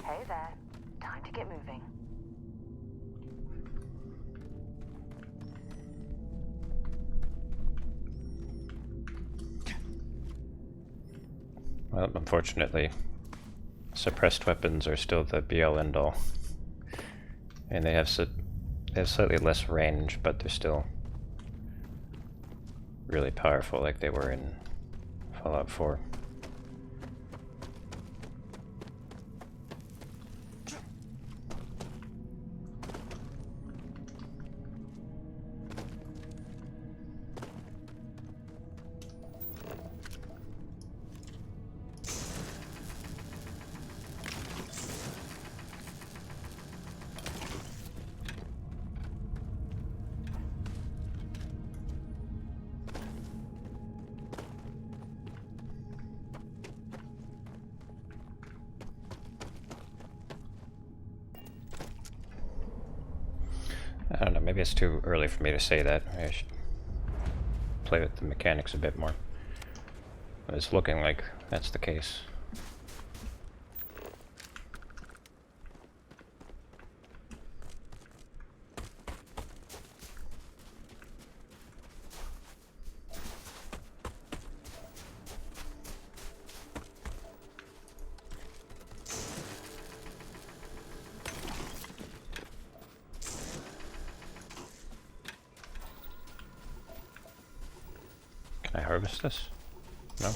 Hey there. Time to get moving. Well, unfortunately, suppressed weapons are still the be-all end-all. And they have slightly less range, but they're still really powerful like they were in Fallout 4. I don't know, maybe it's too early for me to say that. I should play with the mechanics a bit more. But it's looking like that's the case. Can I harvest this? No?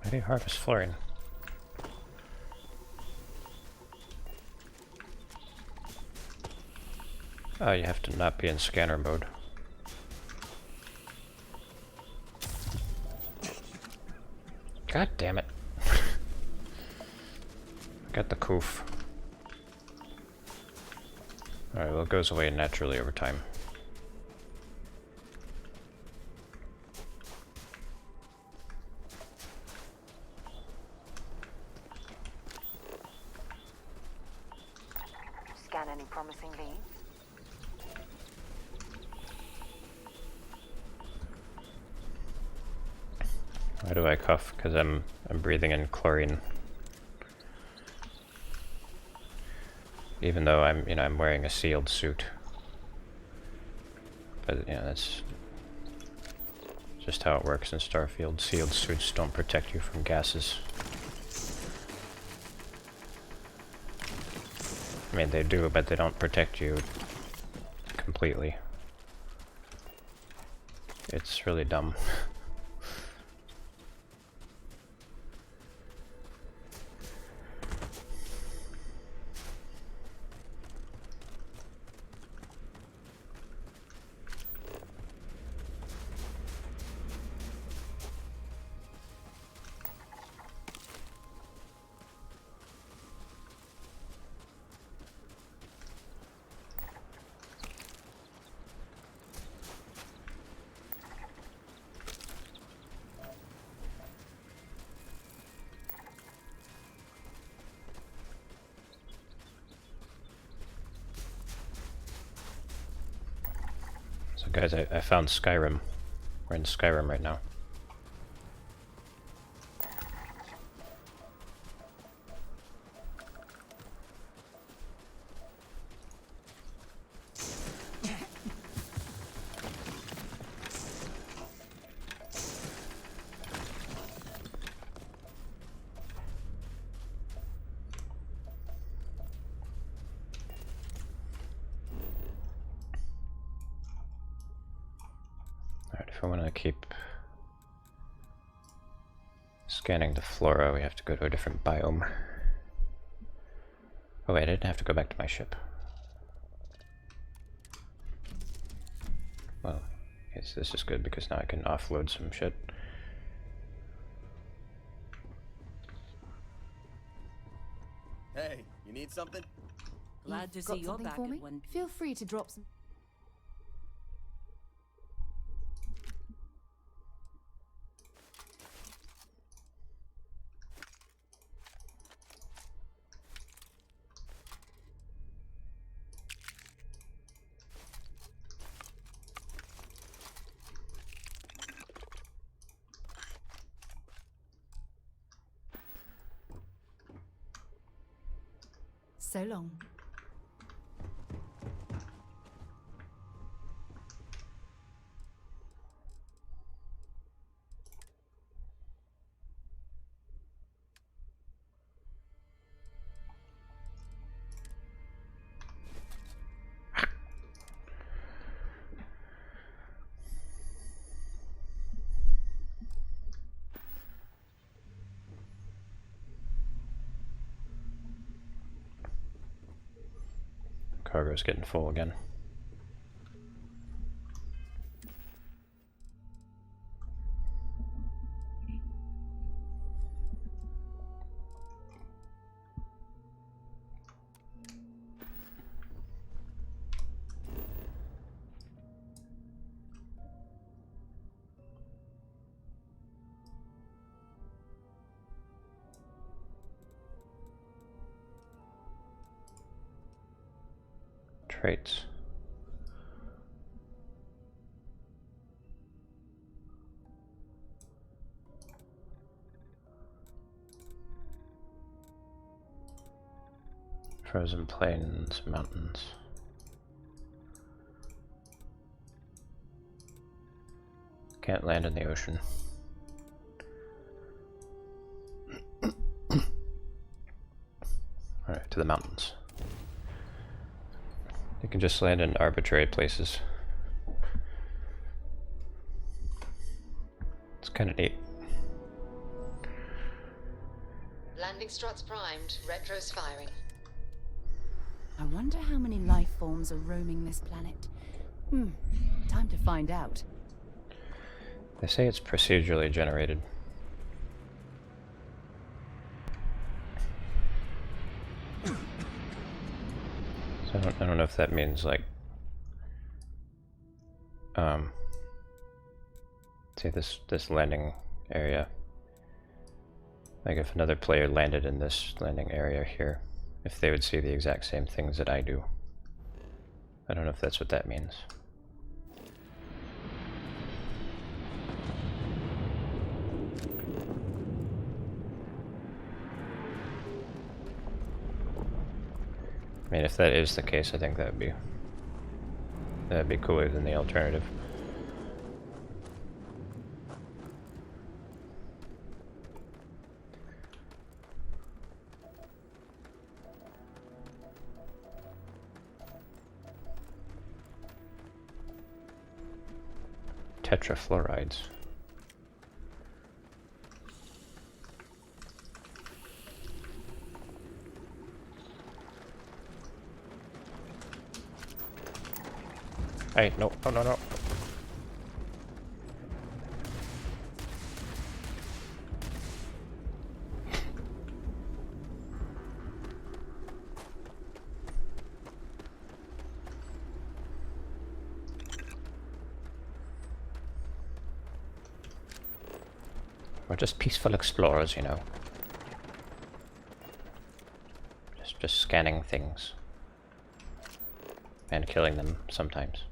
Why do you harvest fluorine? Oh, you have to not be in scanner mode. God damn it. Got the coof. Alright, well it goes away naturally over time. Scan any promising leads? Why do I cough? Because I'm breathing in chlorine. Even though I'm wearing a sealed suit. But that's just how it works in Starfield. Sealed suits don't protect you from gases. I mean, they do, but they don't protect you completely. It's really dumb. So guys, I found Skyrim. We're in Skyrim right now. I want to keep scanning the flora, we have to go to a different biome. Oh wait, I didn't have to go back to my ship. Well, I guess this is good because now I can offload some shit. Hey, you need something? Glad to You've see got you're something back for at me? one. Feel free to drop some. So long. Cargo's getting full again. Traits. Frozen plains, mountains. Can't land in the ocean. Alright, to the mountains. You can just land in arbitrary places. It's kind of neat. Landing struts primed. Retro's firing. I wonder how many life forms are roaming this planet. Time to find out. They say it's procedurally generated. So I don't know if that means like say this landing area, like if another player landed in this landing area here, if they would see the exact same things that I do. I don't know if that's what that means. I mean, if that is the case, I think that'd be cooler than the alternative. Tetrafluorides. Hey, no, no. We're just peaceful explorers, you know. Just scanning things. And killing them sometimes.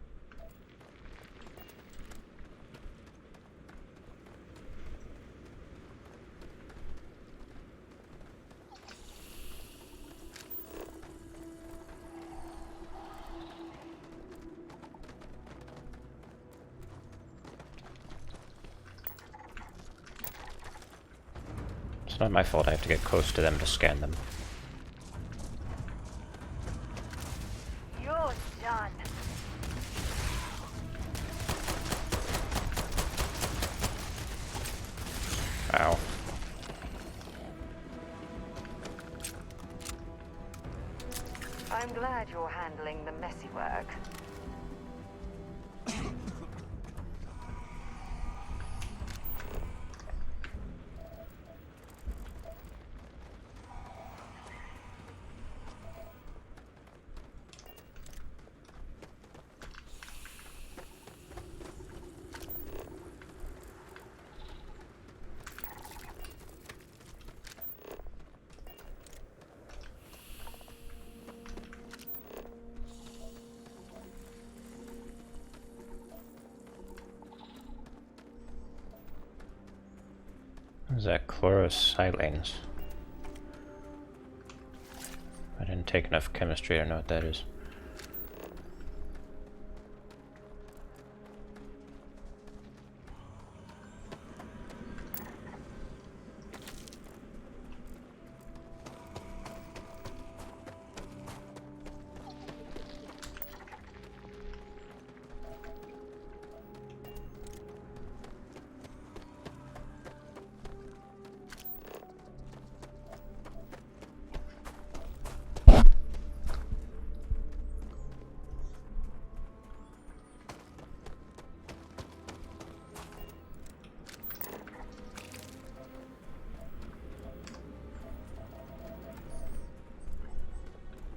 It's not my fault I have to get close to them to scan them. You're done. glad you're handling the messy work. Is that chlorosilane? I didn't take enough chemistry, I don't know what that is.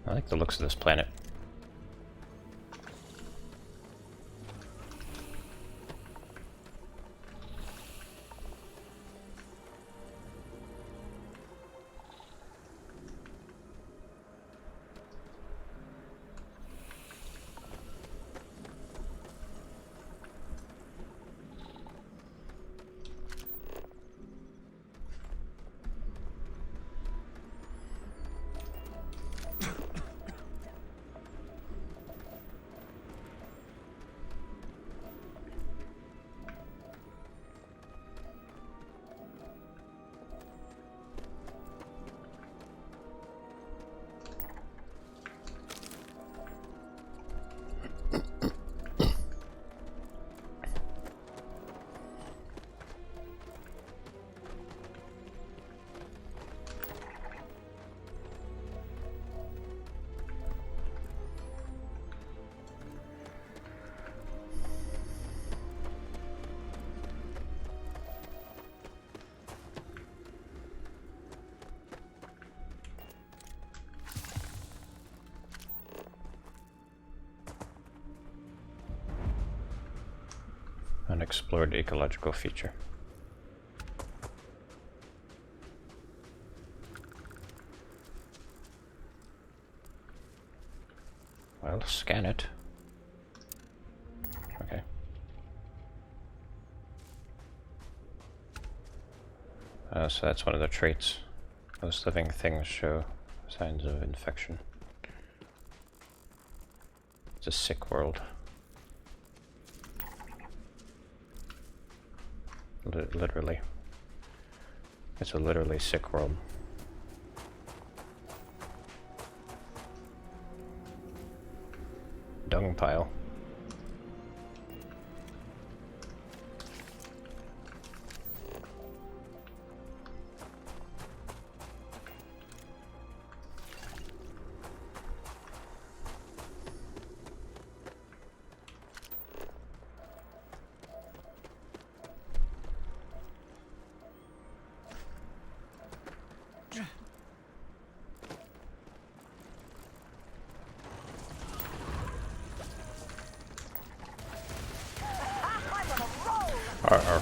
I like the looks of this planet. Unexplored ecological feature. Well, scan it. Okay. So that's one of the traits. Most living things show signs of infection. It's a sick world. Literally. It's a literally sick world. Dung pile. Uh-oh.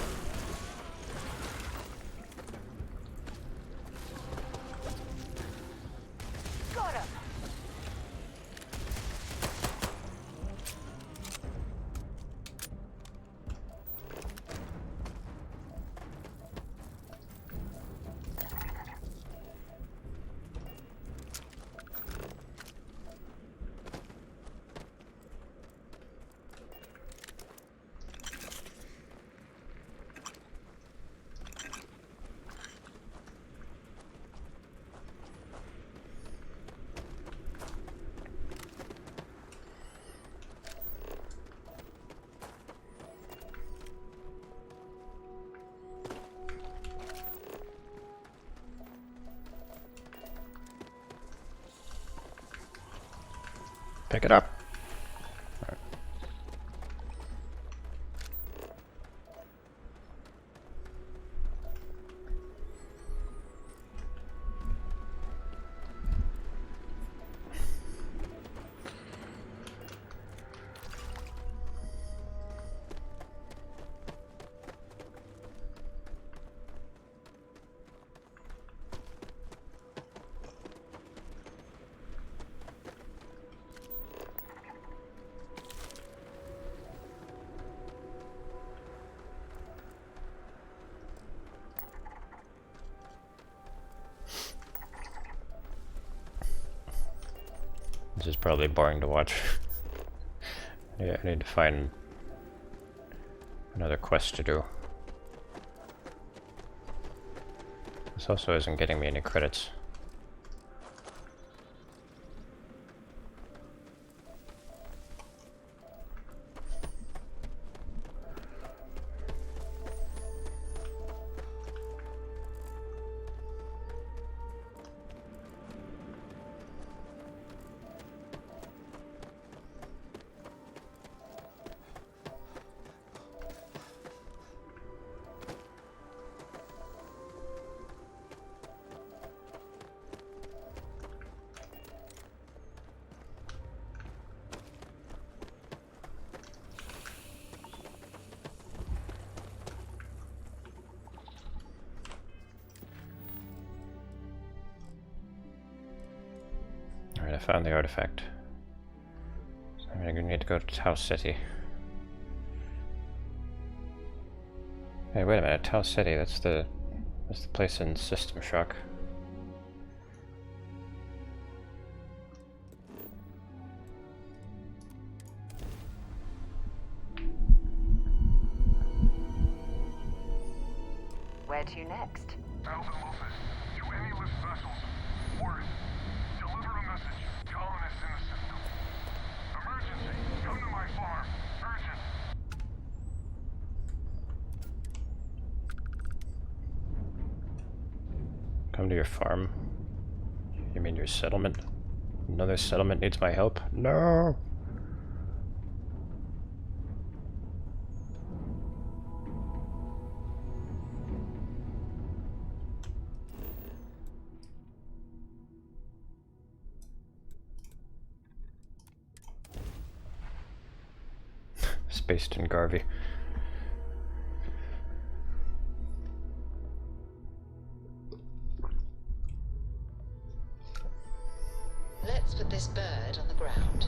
Pick it up. This is probably boring to watch. Yeah, I need to find another quest to do. This also isn't getting me any credits. Alright, I found the artifact. So I'm gonna need to go to Tau City. Hey, wait a minute, Tau City, that's the place in System Shock. Where to next? Alpha Lopez, to any lift vessels. Word. Deliver a message. Colonists in the system. Emergency. Come to my farm. Urgent. Come to your farm? You mean your settlement? Another settlement needs my help? No! Spaced in Garvey. Let's put this bird on the ground.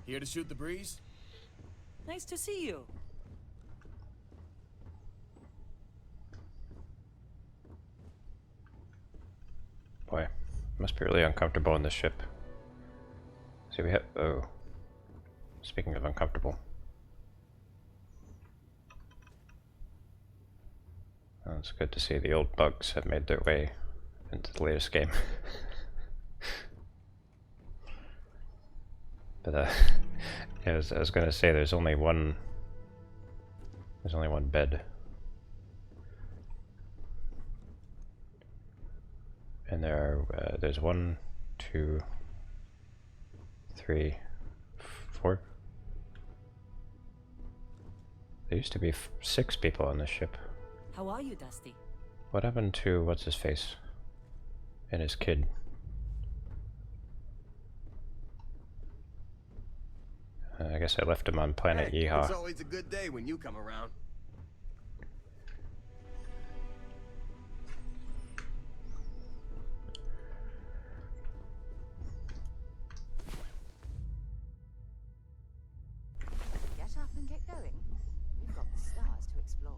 Here to shoot the breeze? Nice to see you. Boy, must be really uncomfortable in this ship. See, we have. Oh. Speaking of uncomfortable. Oh, it's good to see the old bugs have made their way into the latest game. But yeah, I was gonna say there's only one bed. And there's 1, 2, 3, 4. There used to be 6 people on this ship. How are you, Dusty? What happened to what's his face and his kid? I guess I left him on planet Hey, Yeehaw. it's always a good day when you come around. Get up and get going. We've got the stars to explore.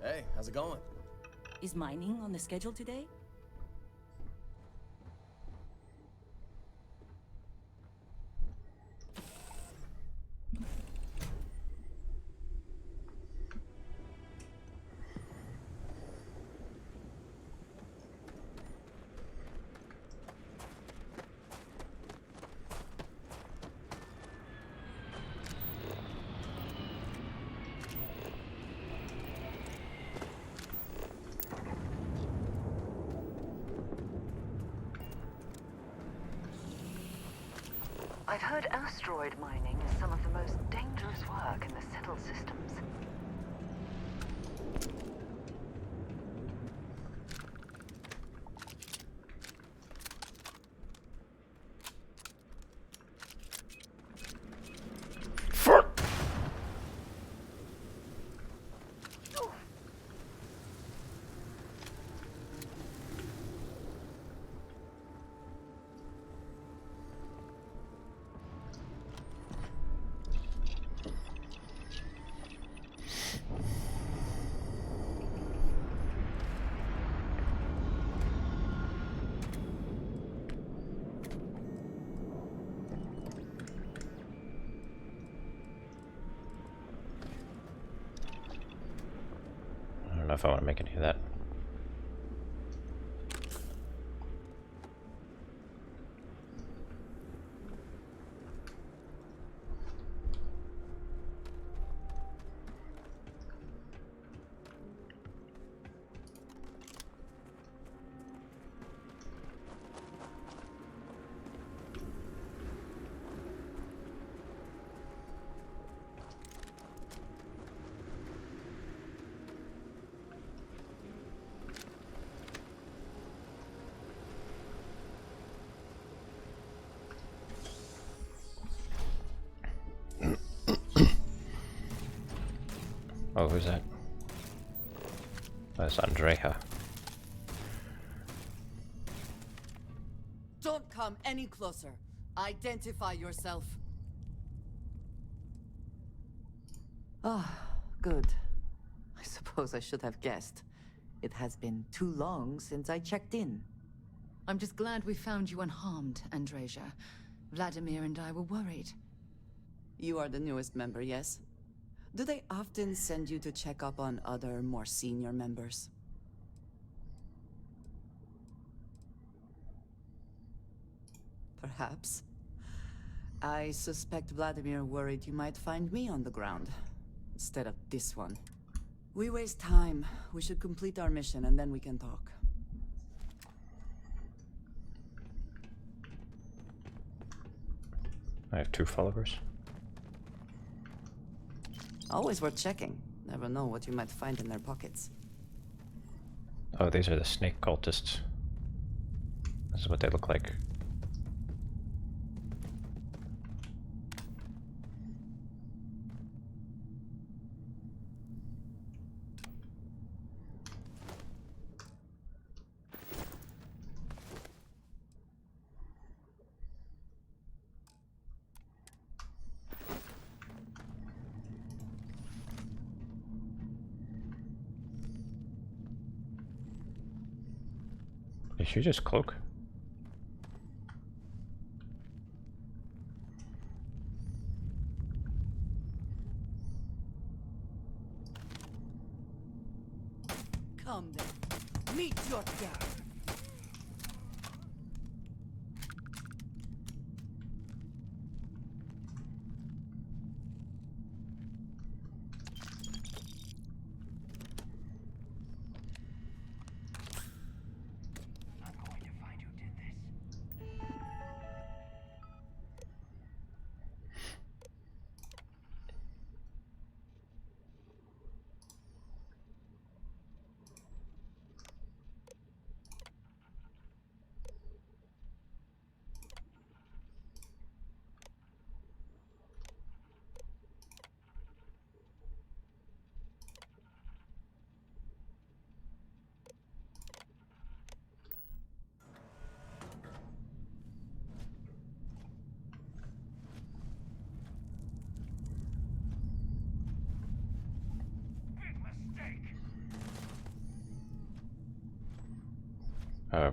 Hey, how's it going? Is mining on the schedule today? I've heard asteroid mining is some of the most dangerous work in the settled systems. I don't know if I want to make any of that. Oh, who's that? That's Andrea. Don't come any closer. Identify yourself. Ah, good. I suppose I should have guessed. It has been too long since I checked in. I'm just glad we found you unharmed, Andreja. Vladimir and I were worried. You are the newest member, yes? Do they often send you to check up on other, more senior members? Perhaps. I suspect Vladimir worried you might find me on the ground, instead of this one. We waste time. We should complete our mission and then we can talk. I have 2 followers. Always worth checking. Never know what you might find in their pockets. Oh, these are the snake cultists. This is what they look like. Did she just cloak? Come then. Meet your death.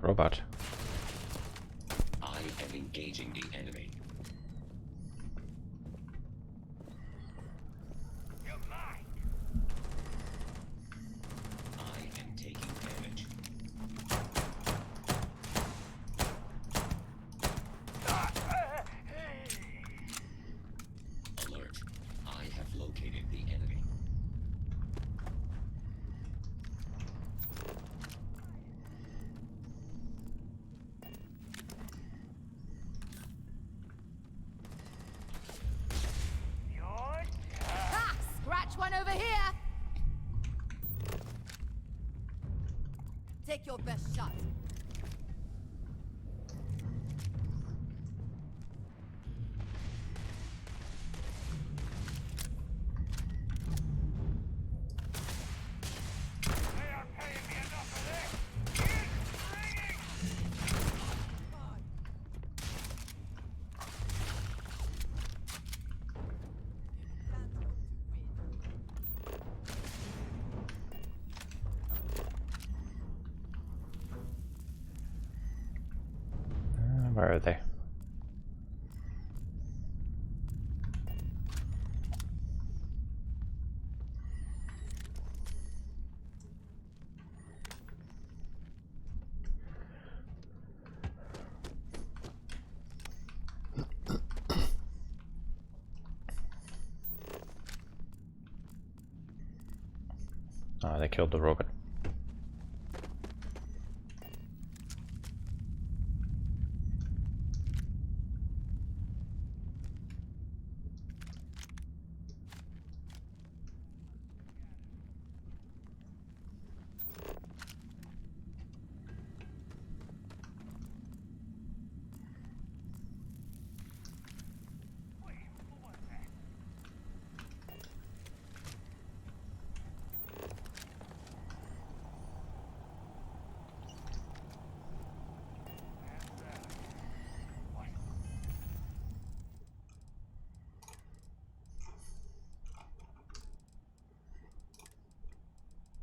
Robot. I am engaging the enemy. I am taking damage. Alert. I have located the enemy. Take your best shot. Where are they? Oh, they killed the robot.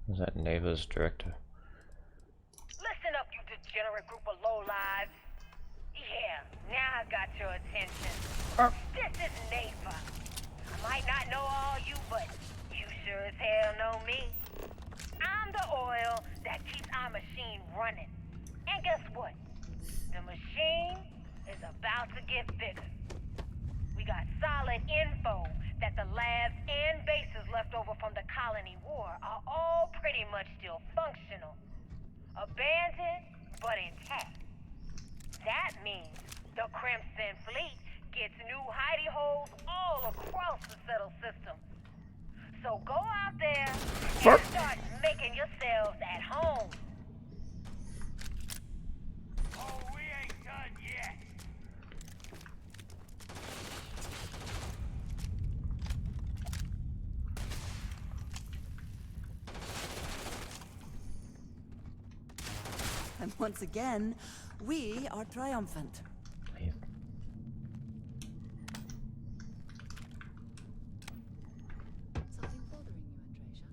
Is that Neva's director? Listen up, you degenerate group of lowlives. Yeah, now I got your attention. This is Neva. I might not know all you, but you sure as hell know me. I'm the oil that keeps our machine running. And guess what? The machine is about to get bigger. We got solid info that the labs and bases left over from the colony war are all pretty much still functional. Abandoned, but intact. That means the Crimson Fleet gets new hidey holes all across the settled system. So go out there and start making yourselves at home. Oh, we ain't done yet. And once again, we are triumphant. Something bothering you, Andreja?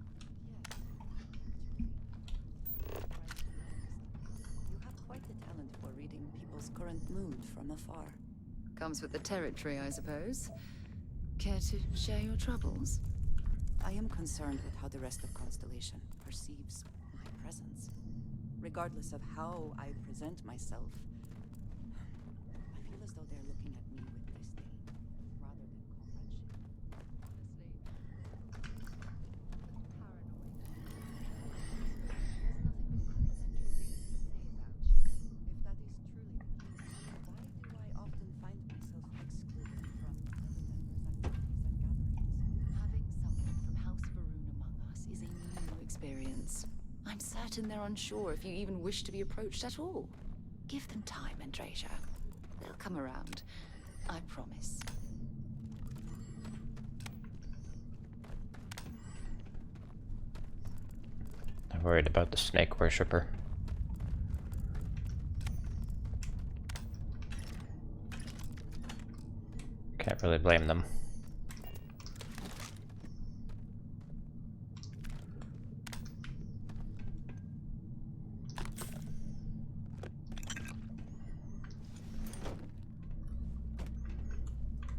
You have quite the talent for reading people's current mood from afar. Comes with the territory, I suppose. Care to share your troubles? I am concerned with how the rest of Constellation perceives my presence. Regardless of how I present myself, I feel as though they're looking at me with disdain, rather than comradeship. If that is truly the case, why do I often find myself excluded from other members' activities and gatherings? Having someone from House Varun among us is a new experience. I'm certain they're unsure if you even wish to be approached at all. Give them time, Andreja. They'll come around. I promise. I'm worried about the snake worshipper. Can't really blame them.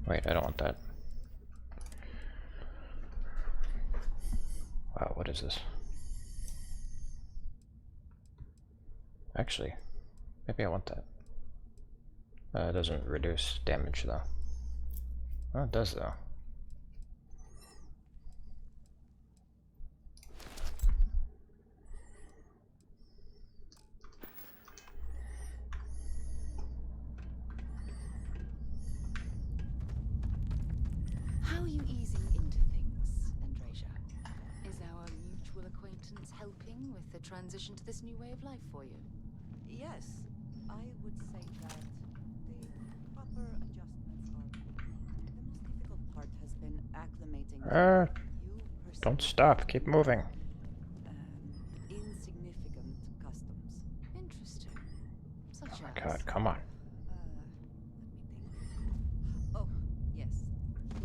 Wait, I don't want that. Wow, what is this? Actually, maybe I want that. It doesn't reduce damage though. Oh, it does though. How are you easing into things, Andreja? Is our mutual acquaintance helping with the transition to this new way of life for you? Yes, I would say that the proper adjustments are. The most difficult part has been acclimating to you Don't stop. Keep moving. insignificant customs. Interesting. Such Oh my god, come on. Oh, yes.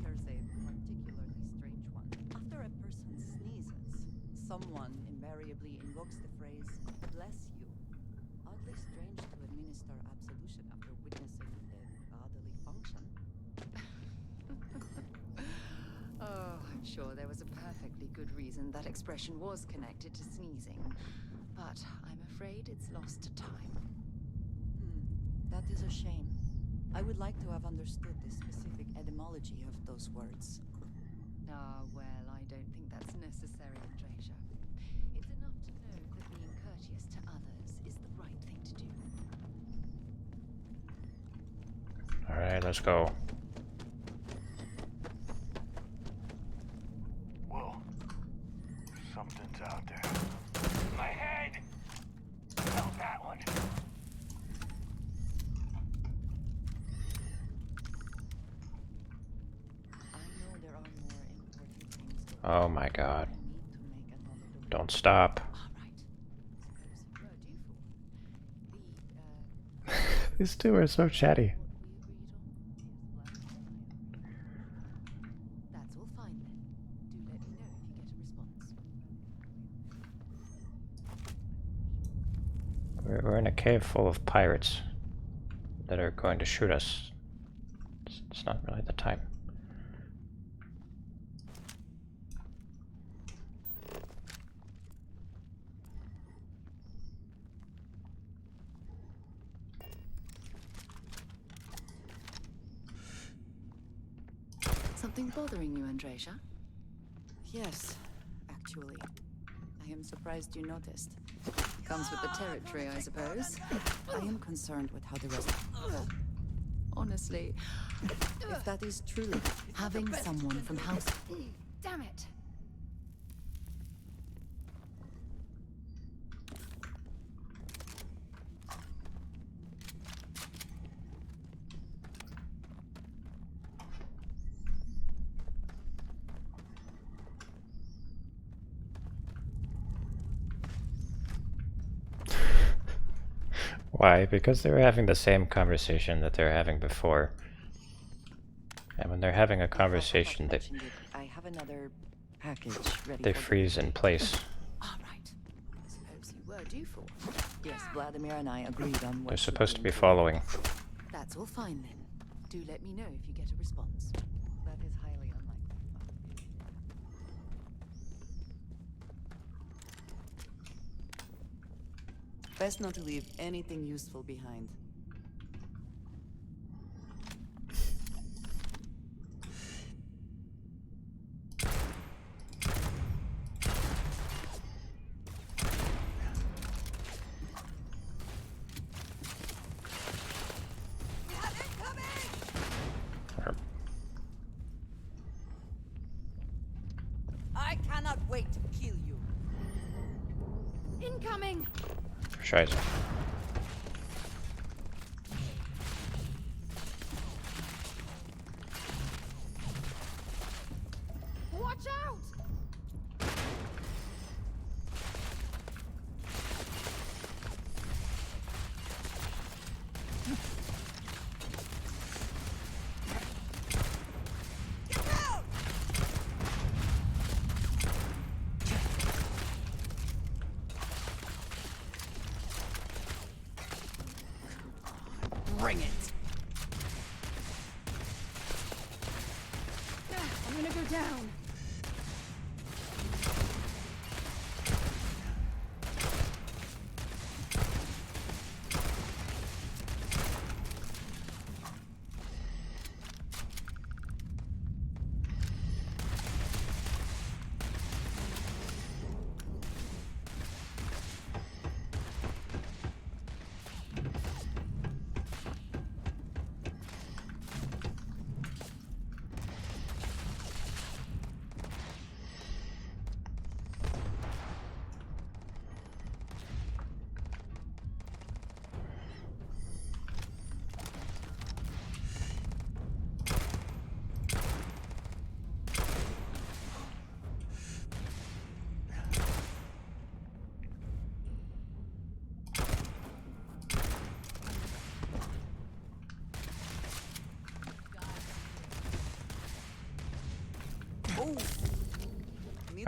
Here's a particularly strange one. After a person sneezes, someone invariably invokes the phrase, "bless you." Oddly strange to administer absolution after witnessing the bodily function. Oh, I'm sure there was a perfectly good reason that expression was connected to sneezing, but I'm afraid it's lost to time. That is a shame. I would like to have understood the specific etymology of those words. Ah, well, I don't think that's necessary, Andreja. It's enough to know that being courteous to others is the right thing to do. Alright, let's go. Whoa. Something's out there. My head! Felt that one. Oh my god. Don't stop. These two are so chatty. That's all fine then. Do let me know if you get a response. We're in a cave full of pirates that are going to shoot us. It's not really the time. Something bothering you, Andreja? Yes, actually. I am surprised you noticed. Comes with the territory, I suppose. I am concerned with how the rest. Honestly, if that is truly having someone from house. Damn it! Why? Because they were having the same conversation that they were having before. And when they're having a conversation, I have another package ready. They freeze in place. All right. Suppose you were due for. Yes, Vladimir and I agreed on what. They're supposed to be following. That's all fine then. Do let me know if you get a response. That is highly unlikely. Best not to leave anything useful behind. I cannot wait to kill you. Incoming! Scheiße. Watch out!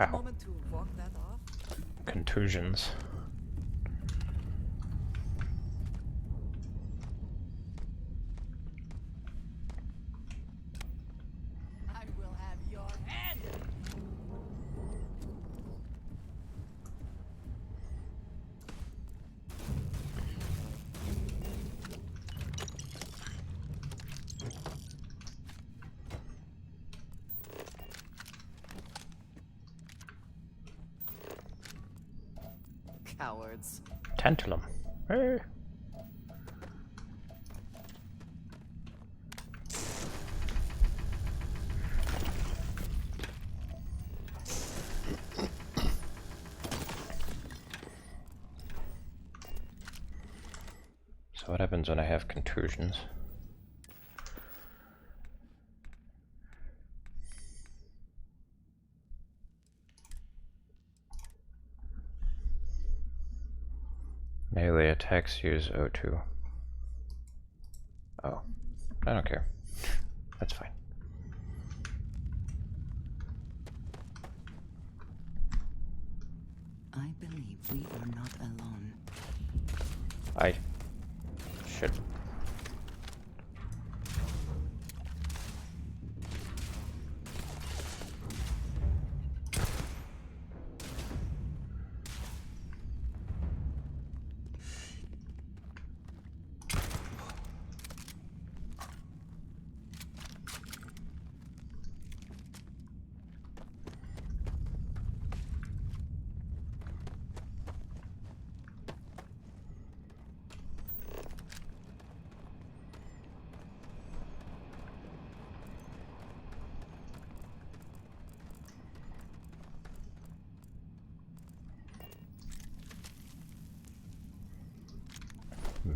a moment to walk that off? Contusions. I will have your head! Cowards. Tantalum. Hey. So what happens when I have contusions? Melee attacks use O2. Oh, I don't care. That's fine. I believe we are not alone. I should.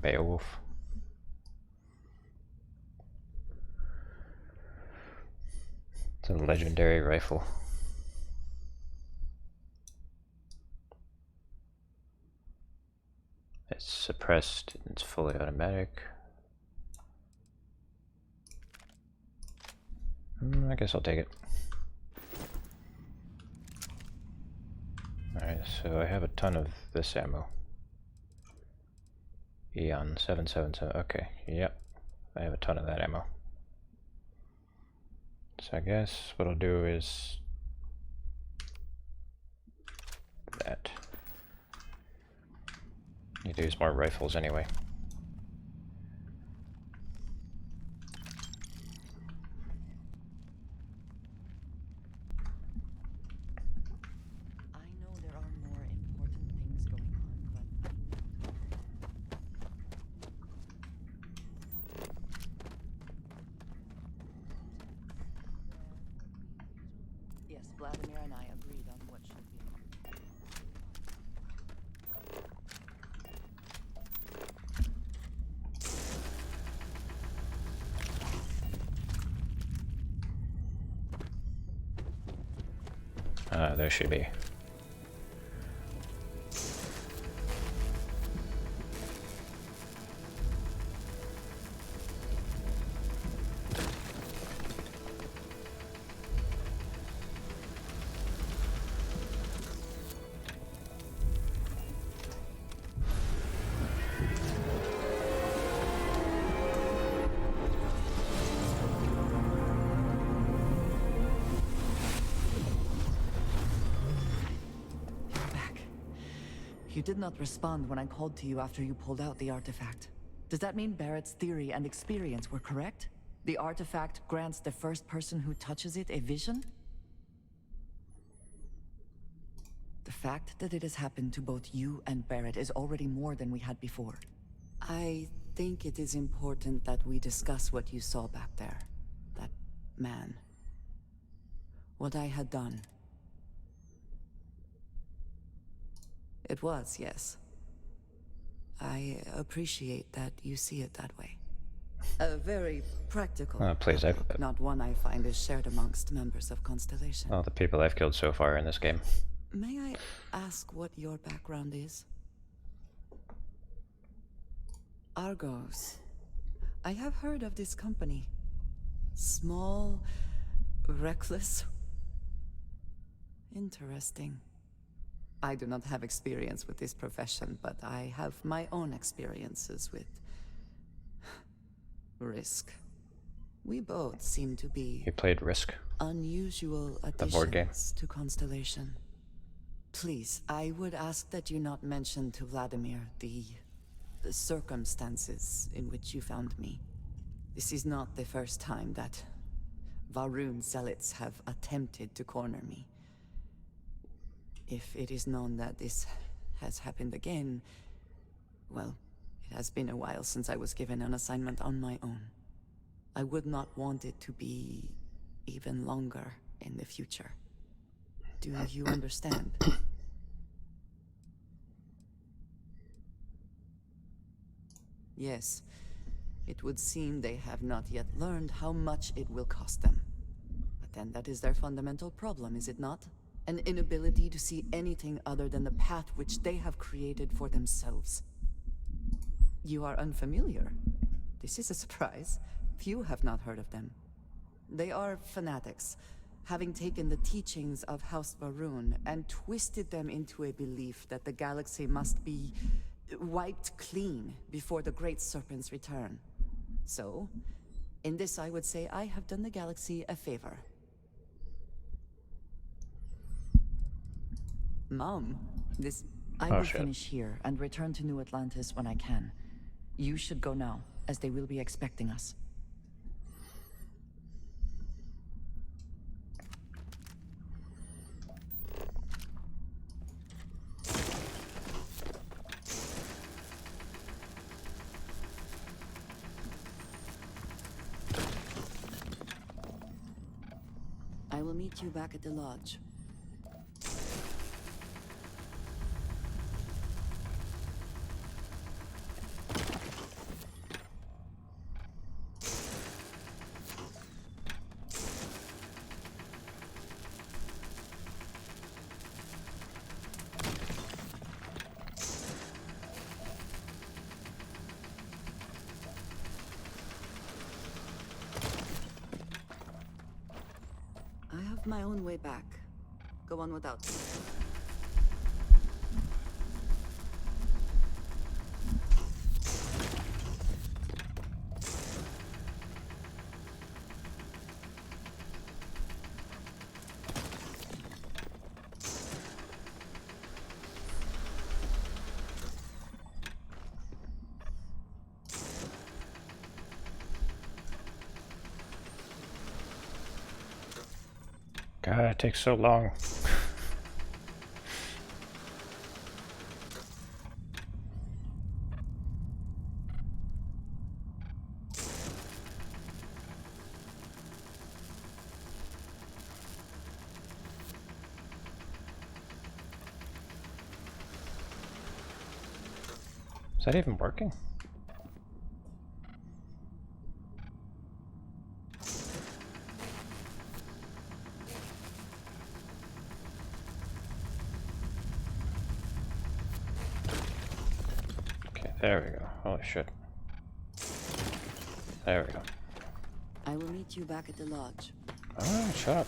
Beowulf. It's a legendary rifle. It's suppressed, it's fully automatic. I guess I'll take it. Alright, so I have a ton of this ammo. Eon 777, okay, yep. I have a ton of that ammo. So I guess what I'll do is that. Need to use more rifles anyway. I know there are more important things going on, but yes, Vladimir and I agreed on what should be. There should be. You did not respond when I called to you after you pulled out the artifact. Does that mean Barrett's theory and experience were correct? The artifact grants the first person who touches it a vision? The fact that it has happened to both you and Barrett is already more than we had before. I think it is important that we discuss what you saw back there. That man. What I had done. It was, yes. I appreciate that you see it that way. A very practical Please, topic, not one I find is shared amongst members of Constellation. All the people I've killed so far in this game. May I ask what your background is? Argos. I have heard of this company. Small, reckless. Interesting. I do not have experience with this profession, but I have my own experiences with Risk. We both seem to be You played Risk, unusual the board game. additions to Constellation. Please, I would ask that you not mention to Vladimir the circumstances in which you found me. This is not the first time that Varun zealots have attempted to corner me. If it is known that this has happened again, well, it has been a while since I was given an assignment on my own. I would not want it to be even longer in the future. Do you understand? Yes. It would seem they have not yet learned how much it will cost them. But then that is their fundamental problem, is it not? An inability to see anything other than the path which they have created for themselves. You are unfamiliar. This is a surprise. Few have not heard of them. They are fanatics, having taken the teachings of House Varun and twisted them into a belief that the galaxy must be wiped clean before the Great Serpent's return. So, in this I would say I have done the galaxy a favor. Mom, I will finish here and return to New Atlantis when I can. You should go now, as they will be expecting us. I will meet you back at the lodge. I have my own way back. Go on without me. God, it takes so long. Is that even working? There we go. Holy shit. There we go. I will meet you back at the lodge. Oh, shut up.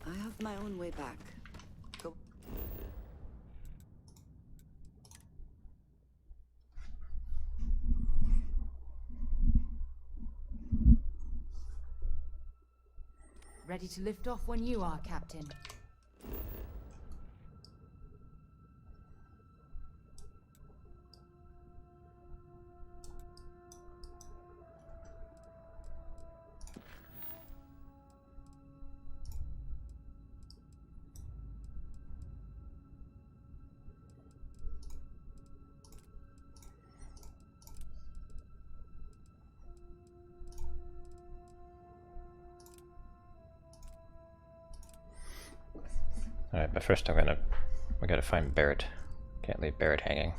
I have my own way back. Go. Ready to lift off when you are, Captain. Alright, but first we gotta find Barrett. Can't leave Barrett hanging.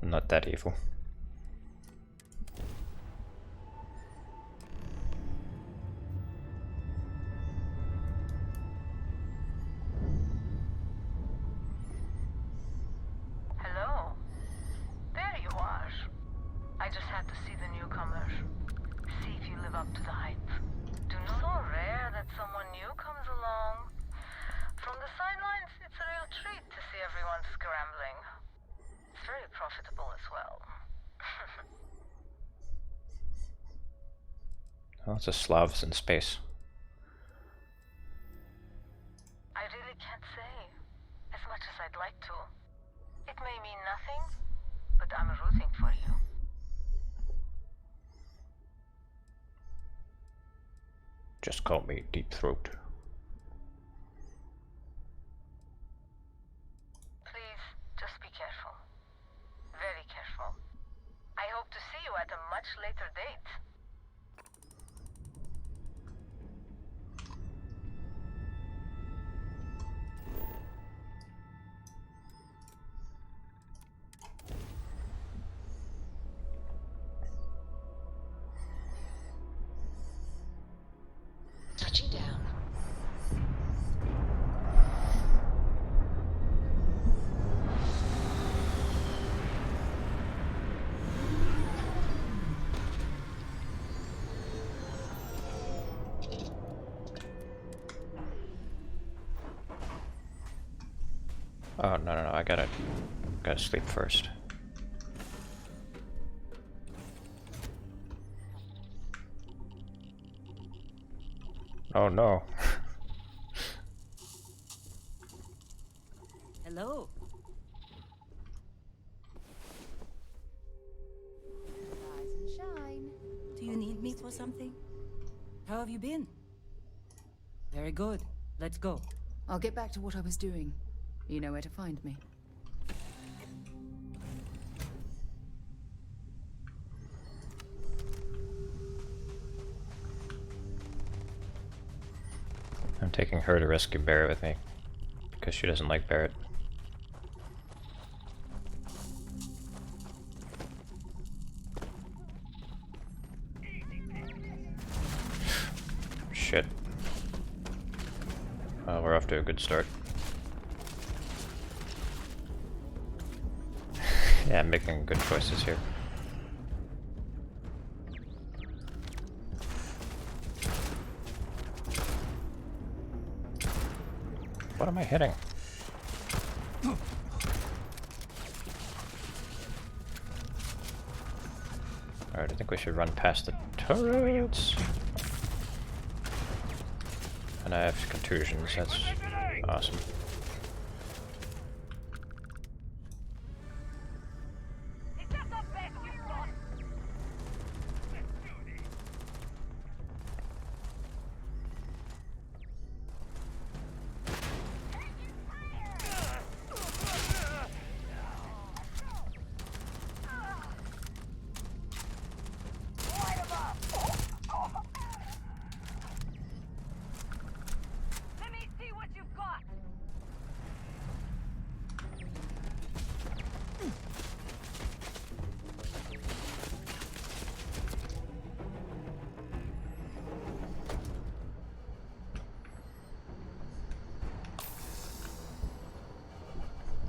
I'm not that evil. Hello. There you are. I just had to see the newcomer. See if you live up to the hype. So rare that someone new comes along. From the sidelines, it's a real treat to see everyone scrambling. It's very profitable as well. Lots of Slavs in space. I really can't say. As much as I'd like to. It may mean nothing, but I'm rooting for you. Just call me Deep Throat. Please, just be careful. Very careful. I hope to see you at a much later date. Touching down. Oh no, I gotta sleep first. Oh no. Hello. Rise and shine. Do you need me for something? How have you been? Very good. Let's go. I'll get back to what I was doing. You know where to find me. I'm taking her to rescue Barrett with me, because she doesn't like Barrett. Shit. Well, we're off to a good start. Yeah, I'm making good choices here. What am I hitting? Alright, I think we should run past the turrets. And I have contusions, that's awesome.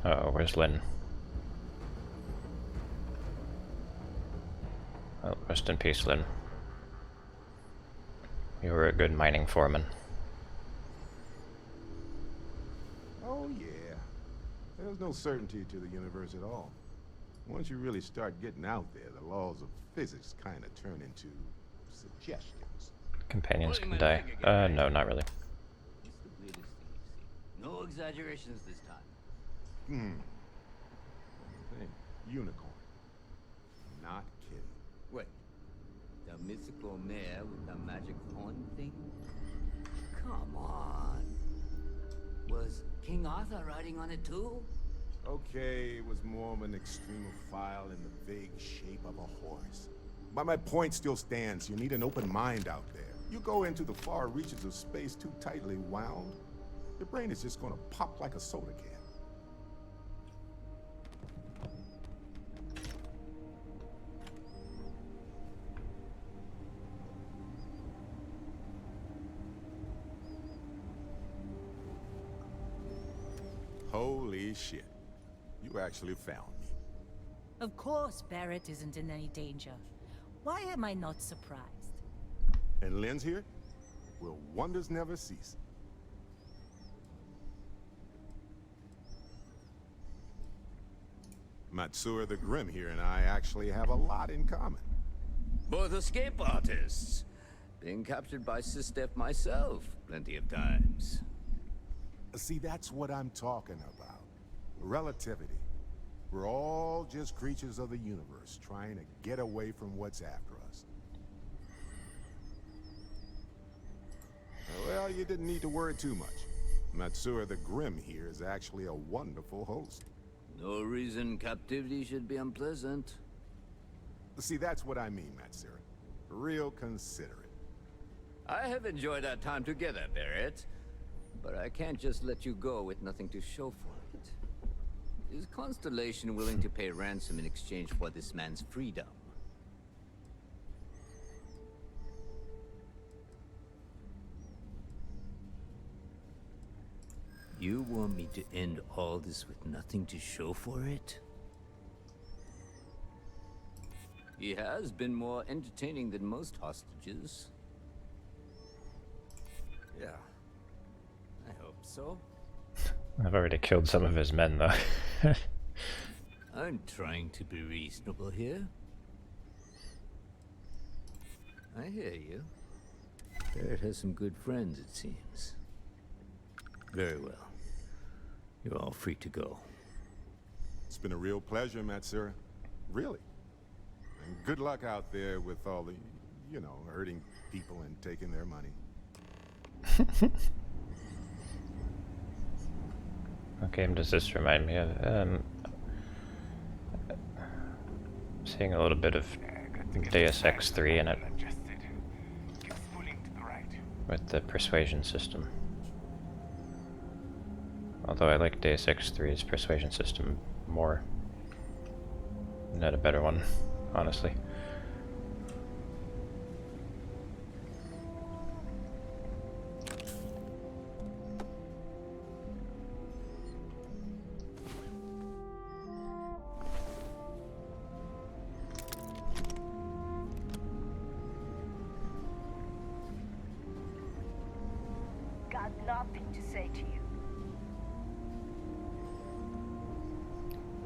Uh-oh, where's Lynn? Oh, rest in peace, Lynn. You were a good mining foreman. Oh, yeah. There's no certainty to the universe at all. Once you really start getting out there, the laws of physics kind of turn into suggestions. Companions can die. No, not really. It's the weirdest thing you've seen. No exaggerations this time. Thing. Unicorn. Not kidding. Wait. The mythical mare with the magic horn thing? Come on. Was King Arthur riding on it too? Okay, it was more of an extremophile in the vague shape of a horse. But my point still stands. You need an open mind out there. You go into the far reaches of space too tightly wound, your brain is just gonna pop like a soda can. Holy shit. You actually found me. Of course Barrett isn't in any danger. Why am I not surprised? And Lynn's here? Will wonders never cease? Matsura the Grim here and I actually have a lot in common. Both escape artists. Being captured by Sistef myself plenty of times. See, that's what I'm talking about. Relativity. We're all just creatures of the universe, trying to get away from what's after us. Well, you didn't need to worry too much. Matsura the Grim here is actually a wonderful host. No reason captivity should be unpleasant. See, that's what I mean, Matsura. Real considerate. I have enjoyed our time together, Barrett. But I can't just let you go with nothing to show for it. Is Constellation willing to pay ransom in exchange for this man's freedom? You want me to end all this with nothing to show for it? He has been more entertaining than most hostages. Yeah. I hope so. I've already killed some of his men, though. I'm trying to be reasonable here. I hear you. Barrett has some good friends, it seems. Very well. You're all free to go. It's been a real pleasure, Matsura. Really. And good luck out there with all the, you know, hurting people and taking their money. What game does this remind me of? Seeing a little bit of Deus Ex 3 in it. With the persuasion system. Although I like Deus Ex 3's persuasion system more. Not a better one, honestly. Got nothing to say to you.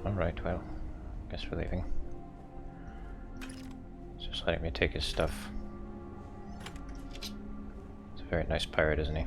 Alright, well, guess we're leaving. He's just letting me take his stuff. He's a very nice pirate, isn't he?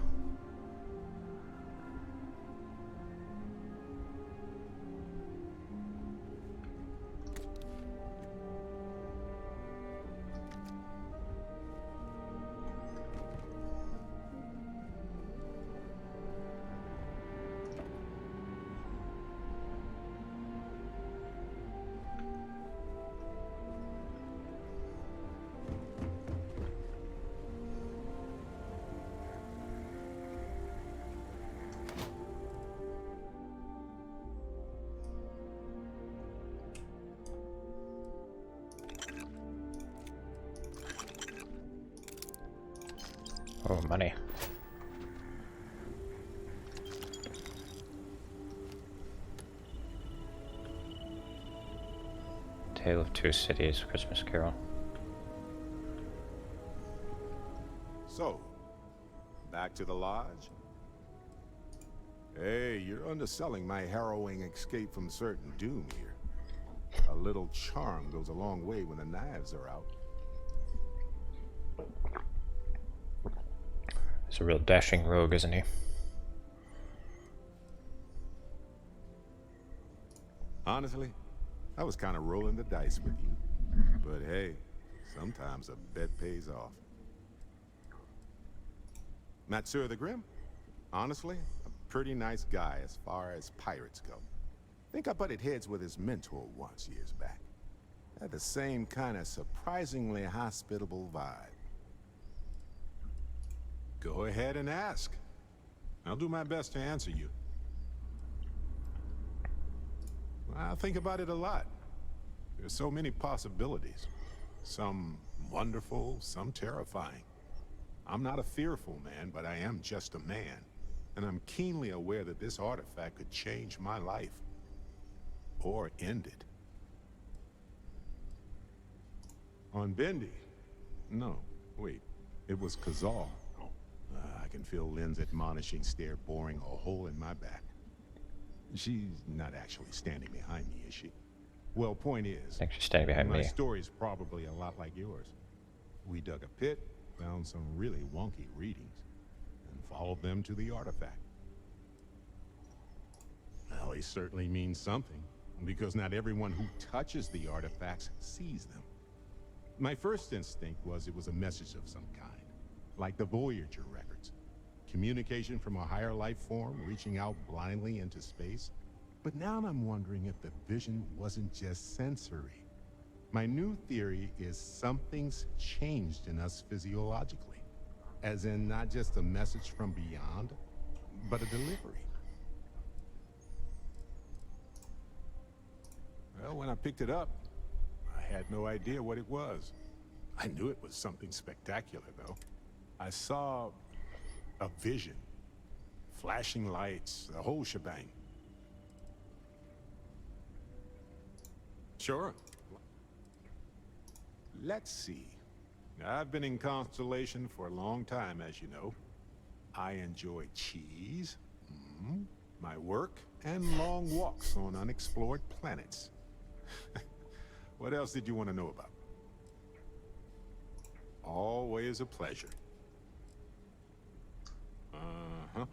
Oh, money. Tale of Two Cities, Christmas Carol. So, back to the lodge? Hey, you're underselling my harrowing escape from certain doom here. A little charm goes a long way when the knives are out. He's a real dashing rogue, isn't he? Honestly, I was kind of rolling the dice with you. But hey, sometimes a bet pays off. Matsura the Grim? Honestly, a pretty nice guy as far as pirates go. Think I butted heads with his mentor once years back. Had the same kind of surprisingly hospitable vibe. Go ahead and ask. I'll do my best to answer you. I think about it a lot. There's so many possibilities. Some wonderful, some terrifying. I'm not a fearful man, but I am just a man. And I'm keenly aware that this artifact could change my life. Or end it. On Bendy? No, wait. It was Kazal. I can feel Lynn's admonishing stare boring a hole in my back. She's not actually standing behind me, is she? Well, point is, I think she's standing behind my me. story's probably a lot like yours. We dug a pit, found some really wonky readings, and followed them to the artifact. Well, they certainly mean something, because not everyone who touches the artifacts sees them. My first instinct was it was a message of some kind, like the Voyager records. Communication from a higher life form reaching out blindly into space. But now I'm wondering if the vision wasn't just sensory. My new theory is something's changed in us physiologically. As in not just a message from beyond, but a delivery. Well, when I picked it up, I had no idea what it was. I knew it was something spectacular, though. I saw a vision. Flashing lights, the whole shebang. Sure. Let's see. I've been in Constellation for a long time, as you know. I enjoy cheese, my work, and long walks on unexplored planets. What else did you want to know about? Always a pleasure. Uh-huh.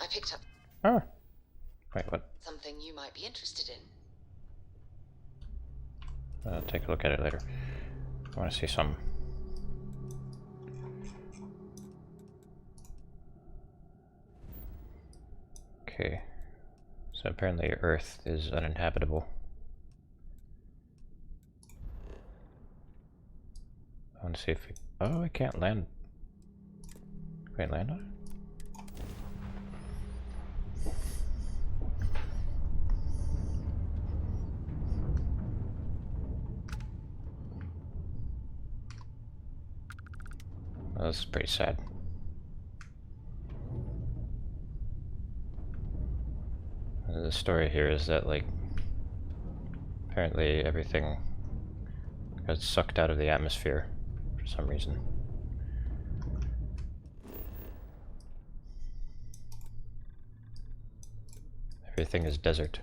I picked up Oh. Wait, what? something you might be interested in. I'll take a look at it later. I want to see some. Okay. So apparently Earth is uninhabitable. I want to see if we... Oh, I can't land. Can I land on it? Well, this is pretty sad. The story here is that, like, apparently everything got sucked out of the atmosphere for some reason. Everything is desert.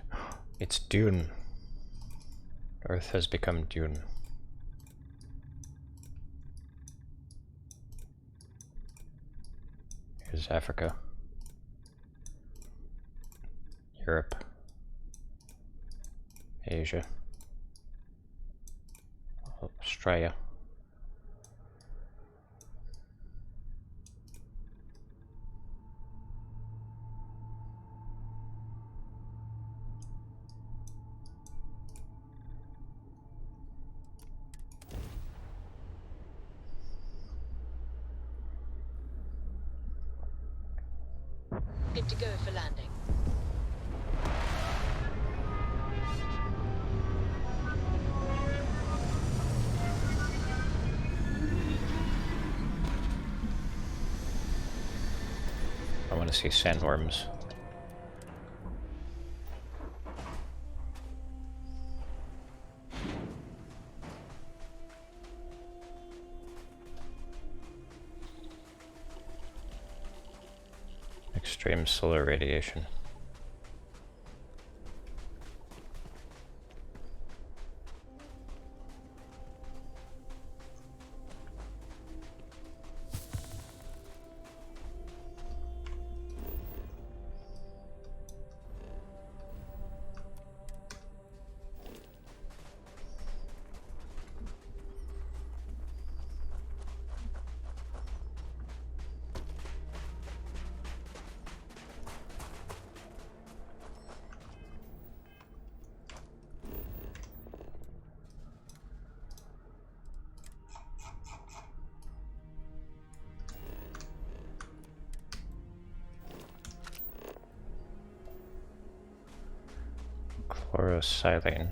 It's Dune. Earth has become Dune. Here's Africa. Europe. Asia. Australia. Good to go for landing. I want to see sandworms. Extreme solar radiation. Chlorosilane.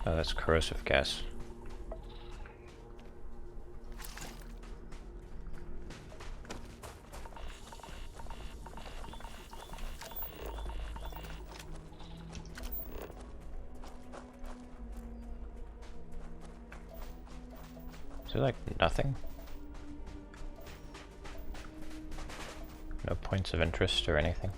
Oh, that's corrosive gas. Is there like nothing? No points of interest or anything?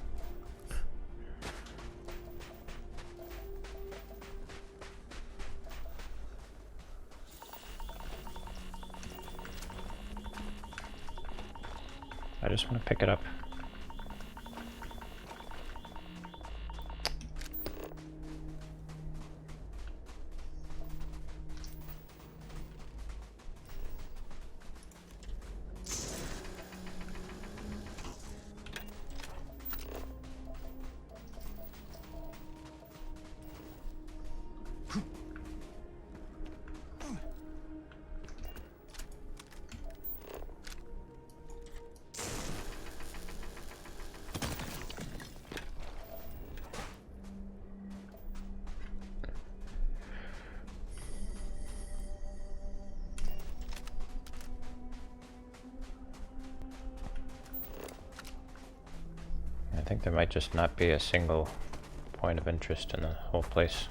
I just want to pick it up. I think there might just not be a single point of interest in the whole place.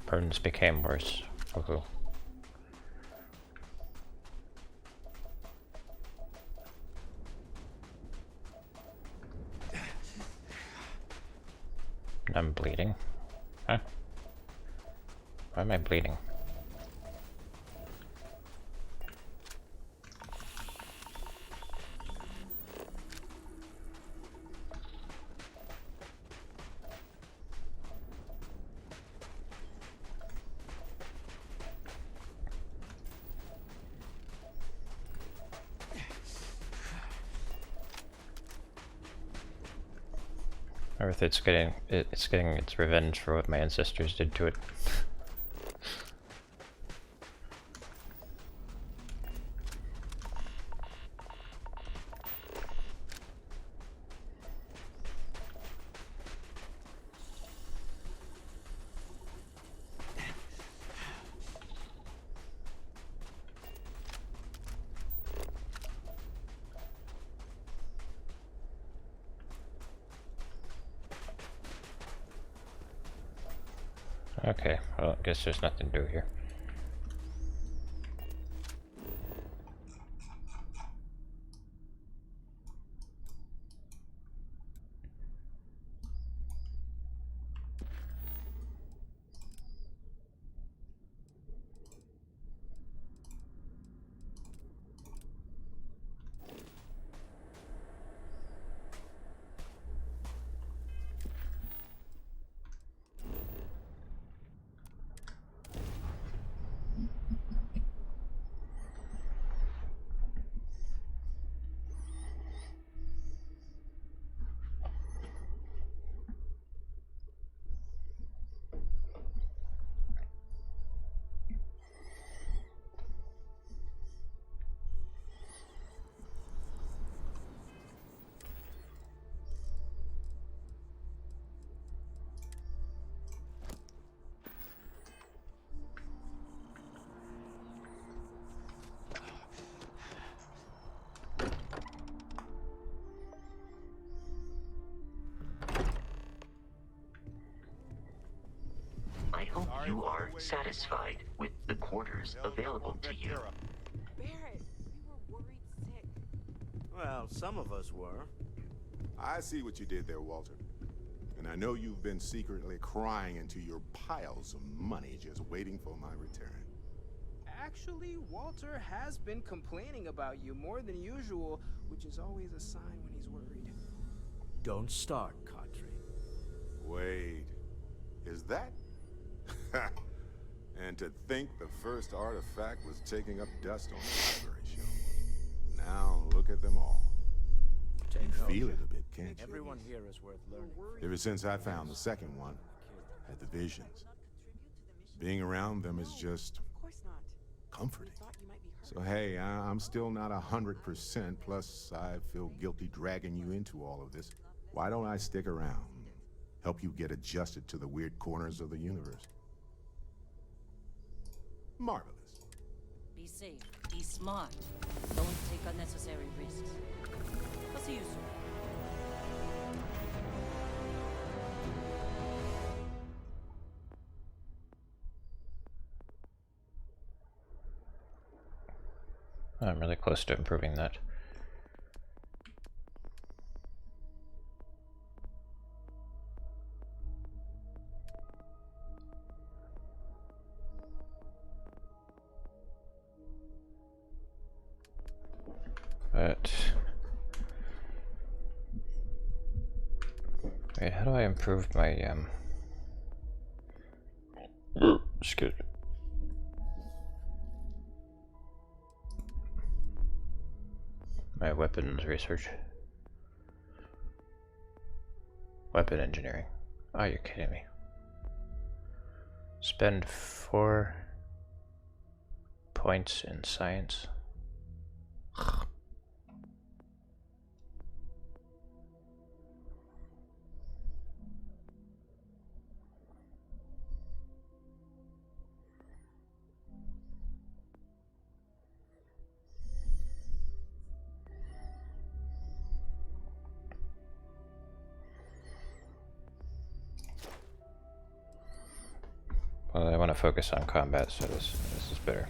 Burns became worse. Woohoo. I'm bleeding. Huh? Why am I bleeding? Earth, it's getting its revenge for what my ancestors did to it. Okay, well, I guess there's nothing to do here. You are satisfied with the quarters available to you. Barrett, we were worried sick. Well, some of us were. I see what you did there, Walter. And I know you've been secretly crying into your piles of money just waiting for my return. Actually, Walter has been complaining about you more than usual, which is always a sign when he's worried. Don't start, Cadre. Wait, is that? And to think the first artifact was taking up dust on the library shelf. Now look at them all. You feel it a bit, can't you? Everyone here is worth learning. Ever since I found the second one, had the visions. Being around them is just comforting. So hey, I'm still not 100%, plus I feel guilty dragging you into all of this. Why don't I stick around? Help you get adjusted to the weird corners of the universe. Marvelous. Be safe, be smart. Don't take unnecessary risks. I'll see you soon. I'm really close to improving that. But wait, how do I improve my excuse me. My weapons research. Weapon engineering. Oh, you're kidding me. Spend 4 points in science. Well, I want to focus on combat, so this is better.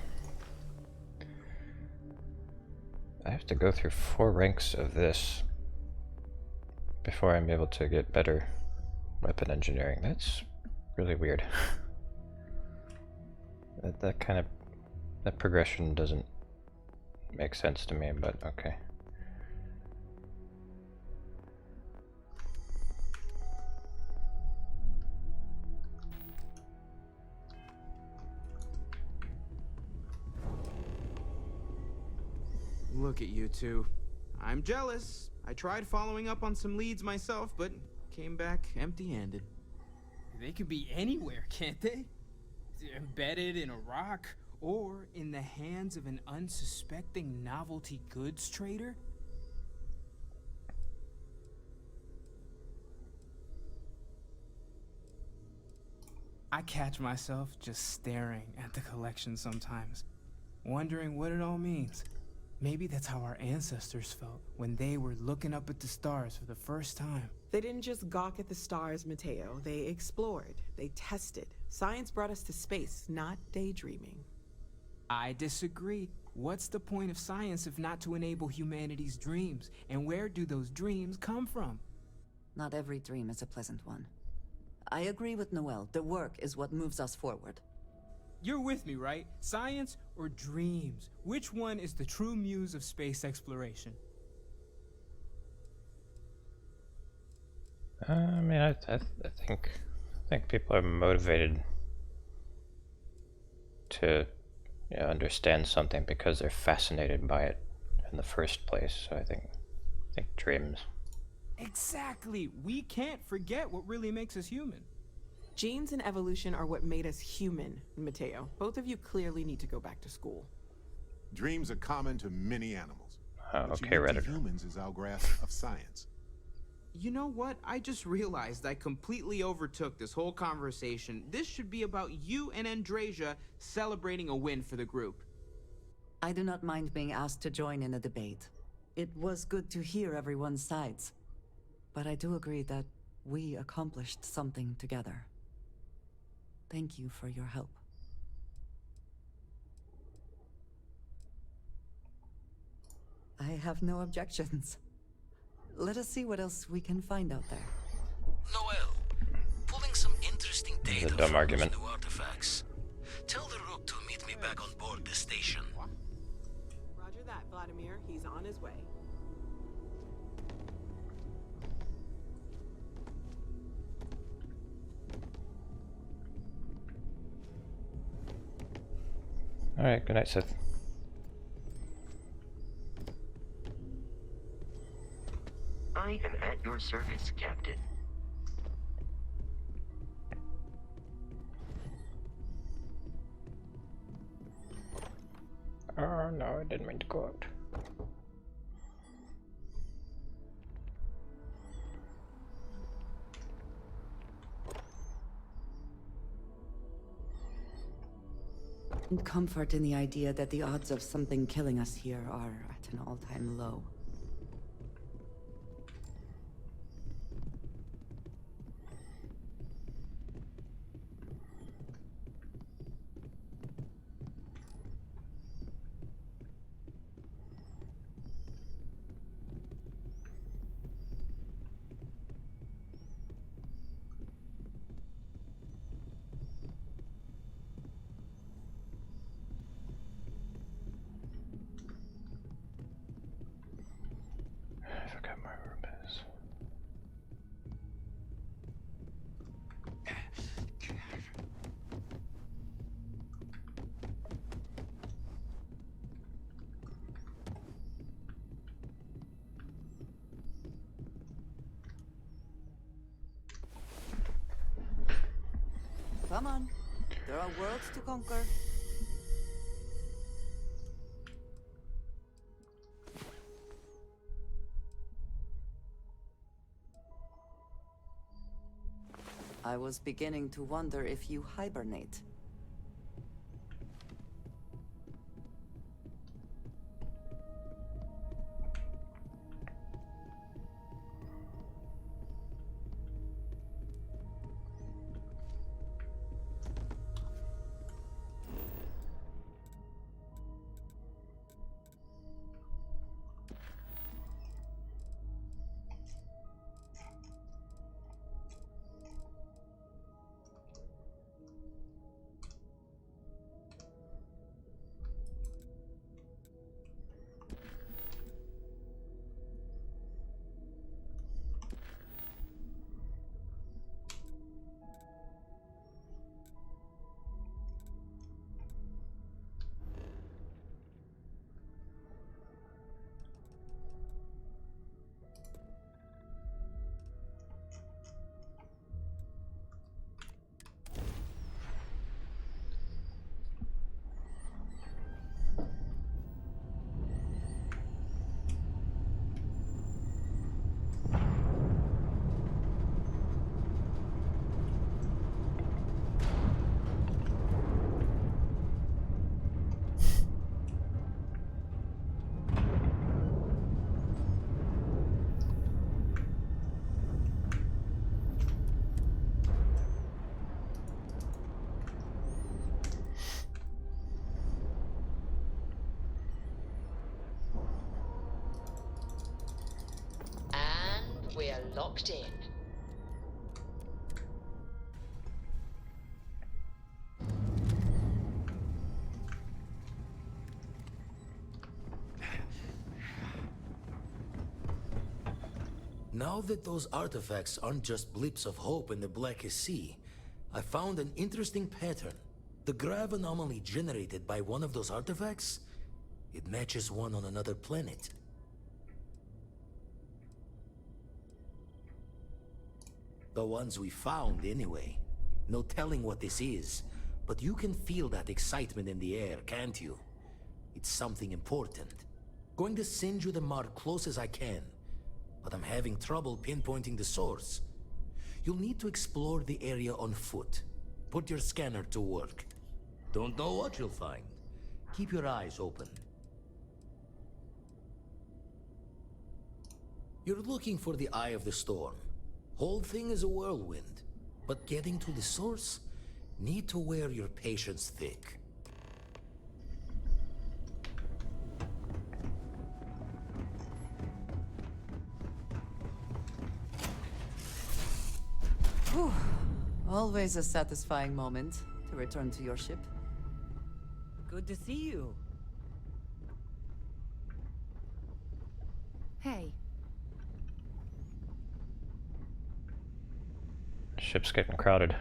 I have to go through 4 ranks of this before I'm able to get better weapon engineering. That's really weird. that progression doesn't make sense to me, but okay. Look at you two. I'm jealous. I tried following up on some leads myself, but came back empty-handed. They could be anywhere, can't they? Embedded in a rock, or in the hands of an unsuspecting novelty goods trader? I catch myself just staring at the collection sometimes, wondering what it all means. Maybe that's how our ancestors felt when they were looking up at the stars for the first time. They didn't just gawk at the stars, Mateo. They explored. They tested. Science brought us to space, not daydreaming. I disagree. What's the point of science if not to enable humanity's dreams? And where do those dreams come from? Not every dream is a pleasant one. I agree with Noel. The work is what moves us forward. You're with me, right? Science or dreams? Which one is the true muse of space exploration? I mean, I think people are motivated to understand something because they're fascinated by it in the first place. So I think dreams. Exactly. We can't forget what really makes us human. Genes and evolution are what made us human, Mateo. Both of you clearly need to go back to school. Dreams are common to many animals. Okay, Redditor. Humans is our grasp of science. You know what? I just realized I completely overtook this whole conversation. This should be about you and Andrasia celebrating a win for the group. I do not mind being asked to join in a debate. It was good to hear everyone's sides. But I do agree that we accomplished something together. Thank you for your help. I have no objections. Let us see what else we can find out there. Noel, pulling some interesting data It's a dumb from argument. those new artifacts. Tell the Rook to meet me back on board the station. Roger that, Vladimir. He's on his way. Alright, good night, Sith. I am at your service, Captain. Oh no, I didn't mean to go out. And comfort in the idea that the odds of something killing us here are at an all-time low. I forgot my room is. Come on. There are worlds to conquer. I was beginning to wonder if you hibernate. We're locked in. Now that those artifacts aren't just blips of hope in the Blackest Sea, I found an interesting pattern. The grav anomaly generated by one of those artifacts, it matches one on another planet. The ones we found, anyway. No telling what this is, but you can feel that excitement in the air, can't you? It's something important. Going to send you the mark close as I can, but I'm having trouble pinpointing the source. You'll need to explore the area on foot. Put your scanner to work. Don't know what you'll find. Keep your eyes open. You're looking for the eye of the storm. Whole thing is a whirlwind, but getting to the source, Need to wear your patience thick. Whew. Always a satisfying moment to return to your ship. Good to see you. Hey. Ship's getting crowded.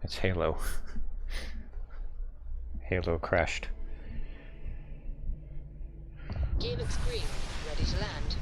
It's Halo. Halo crashed. Gear looks green. Ready to land.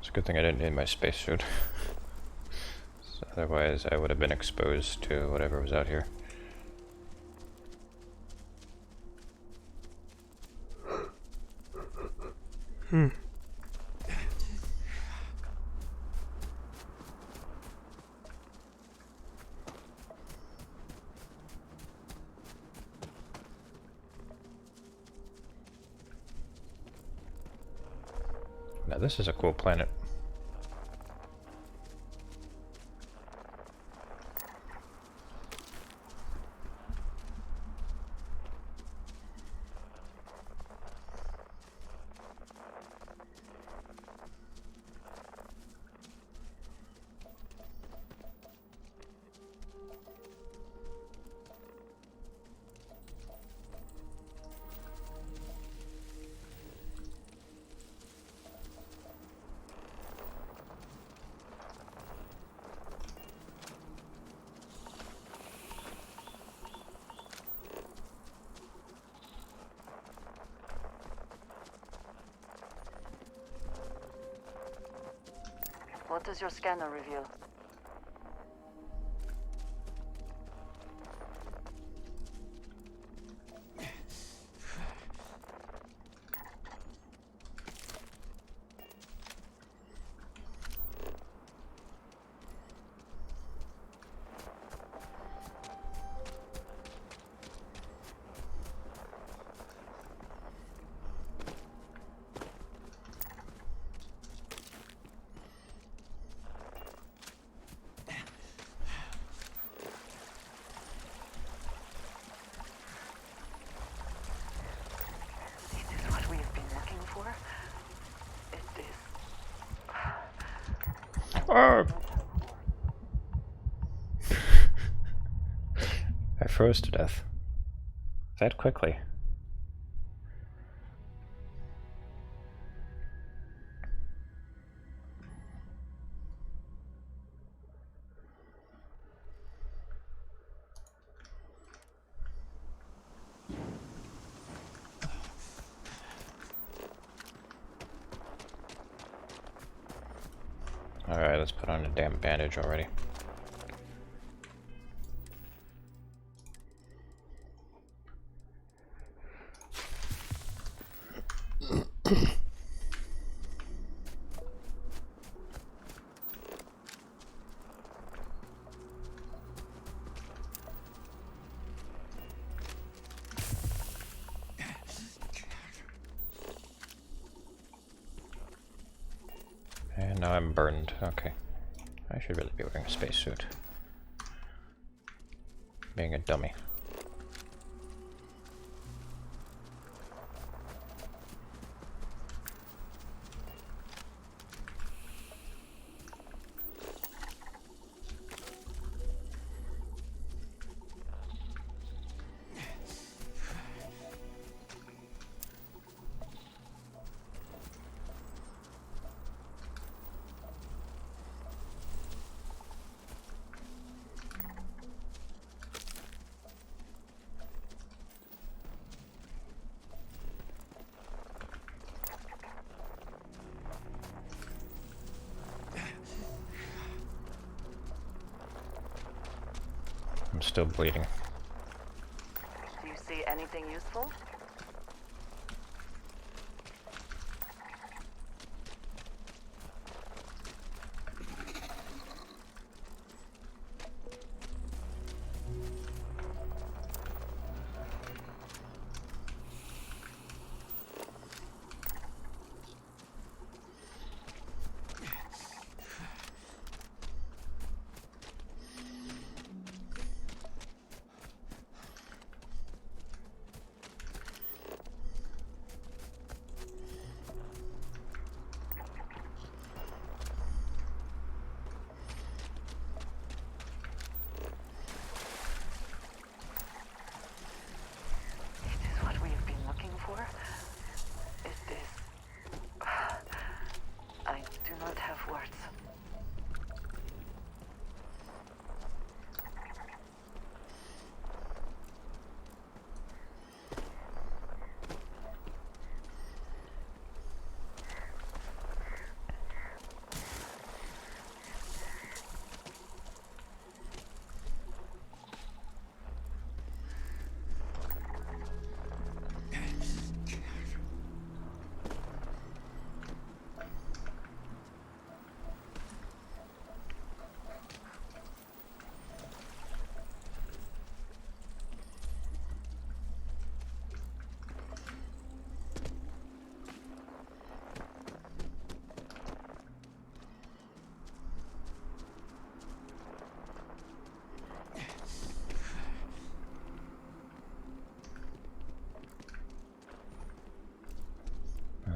It's a good thing I didn't need my spacesuit. So otherwise I would have been exposed to whatever was out here. Now this is a cool planet. What does your scanner reveal? Oh. I froze to death. That quickly. Alright, let's put on a damn bandage already. And now I'm burned. Okay. I should really be wearing a spacesuit. Being a dummy. still bleeding. Do you see anything useful? I do not have words.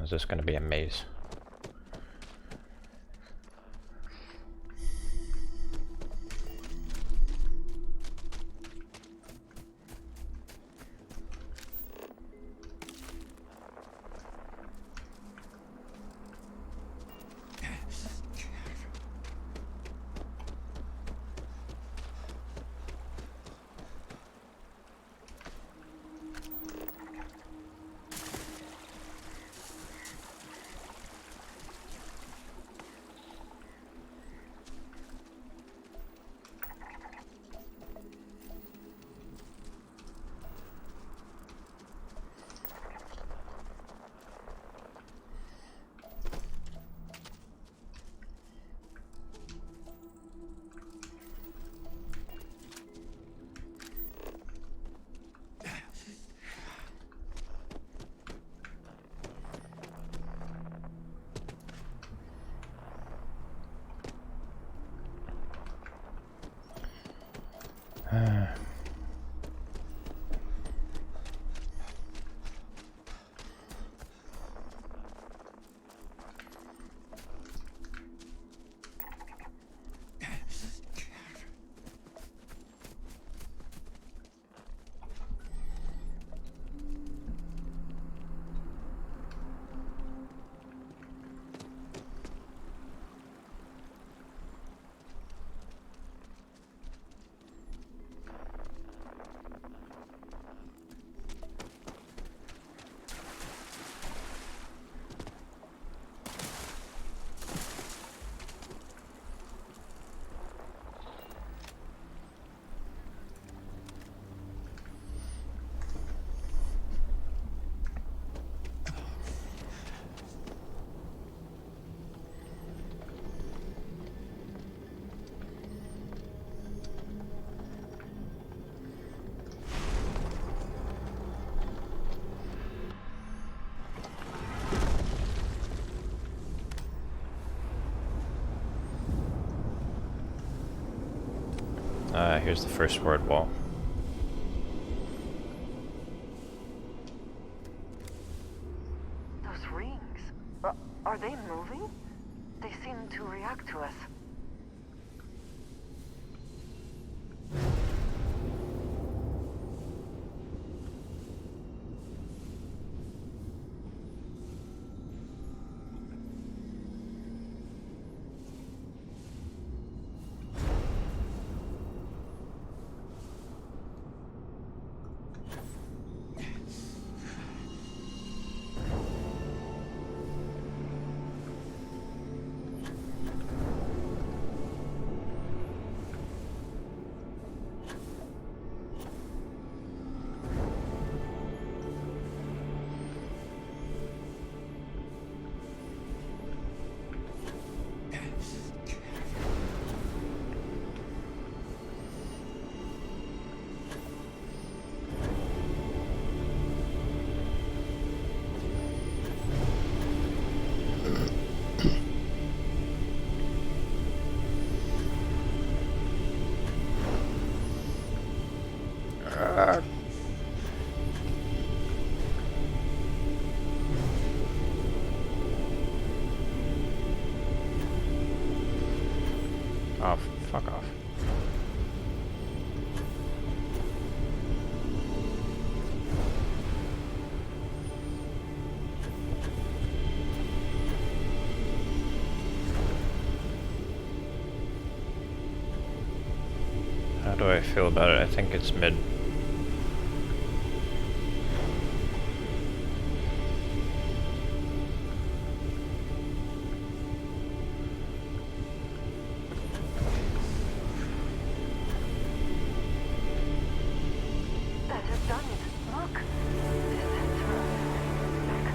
Is this going to be a maze? Here's the first word wall. Those rings, are they moving? They seem to react to us. Oh, fuck off. How do I feel about it? I think it's mid. That has done it. Look. This sensor back.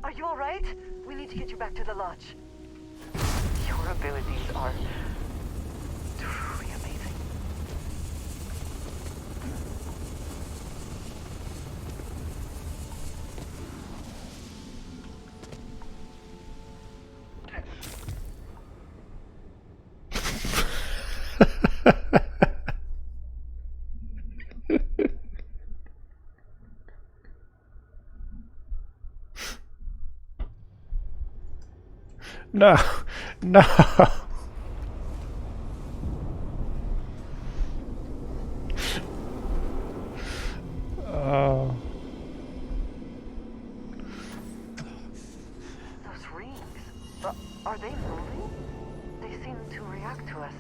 Are you alright? We need to get you back to the lodge. Your abilities are truly amazing. No, no. Oh. Those rings. Are they moving? They seem to react to us.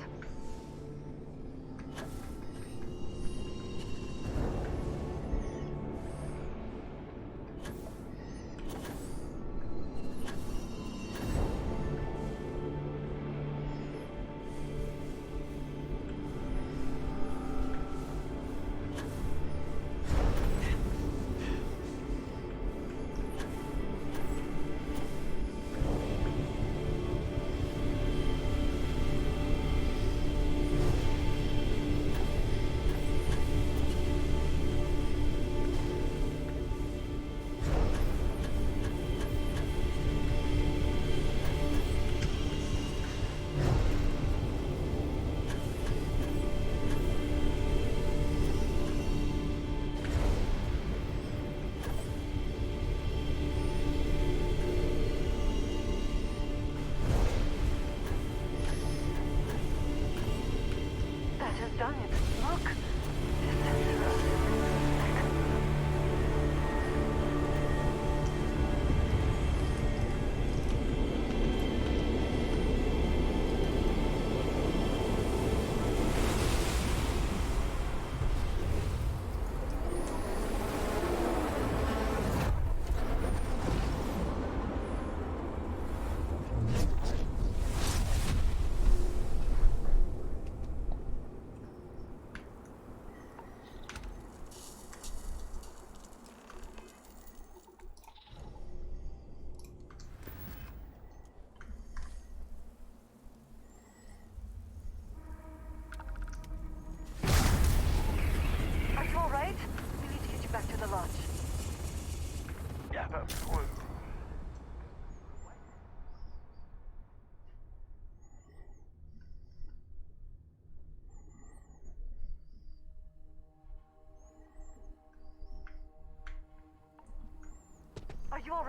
That has done it. Look. This sensor.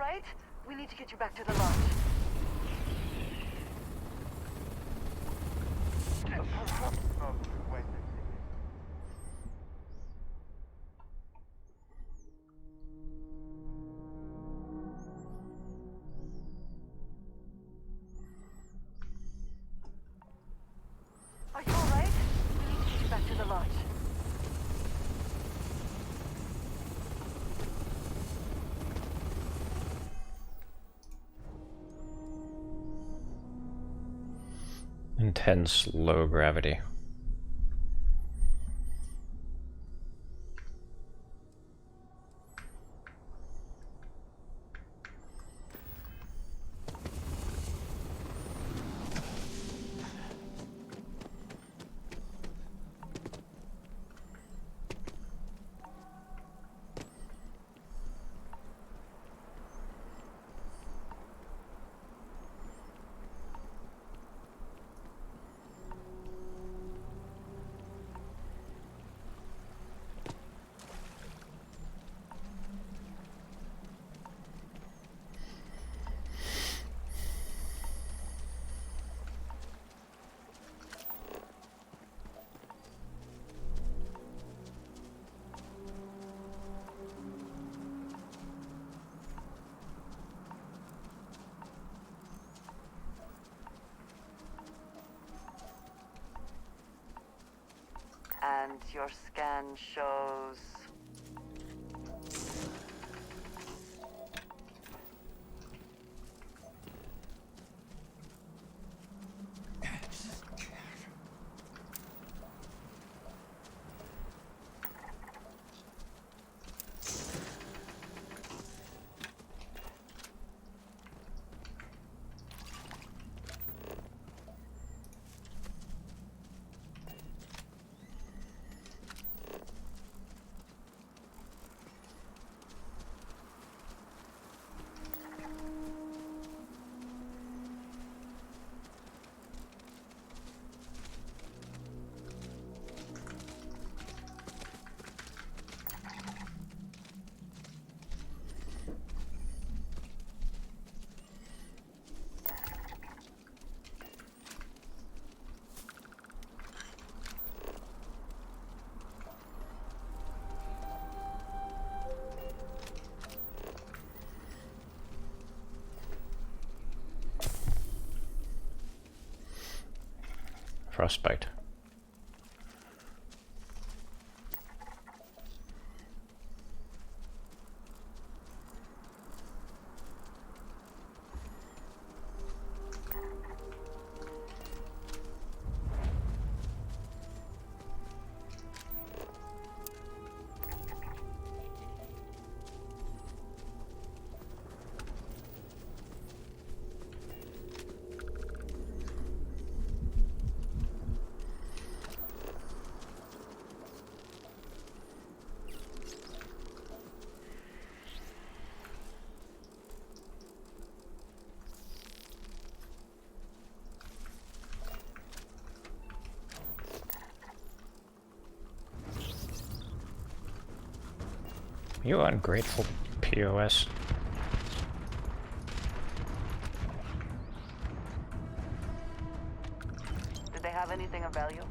right? We need to get you back to the lodge. Wait. Are you alright? We need to get you back to the lodge. Intense low gravity. And your scan shows... Frostbite. You ungrateful POS. Did they have anything of value?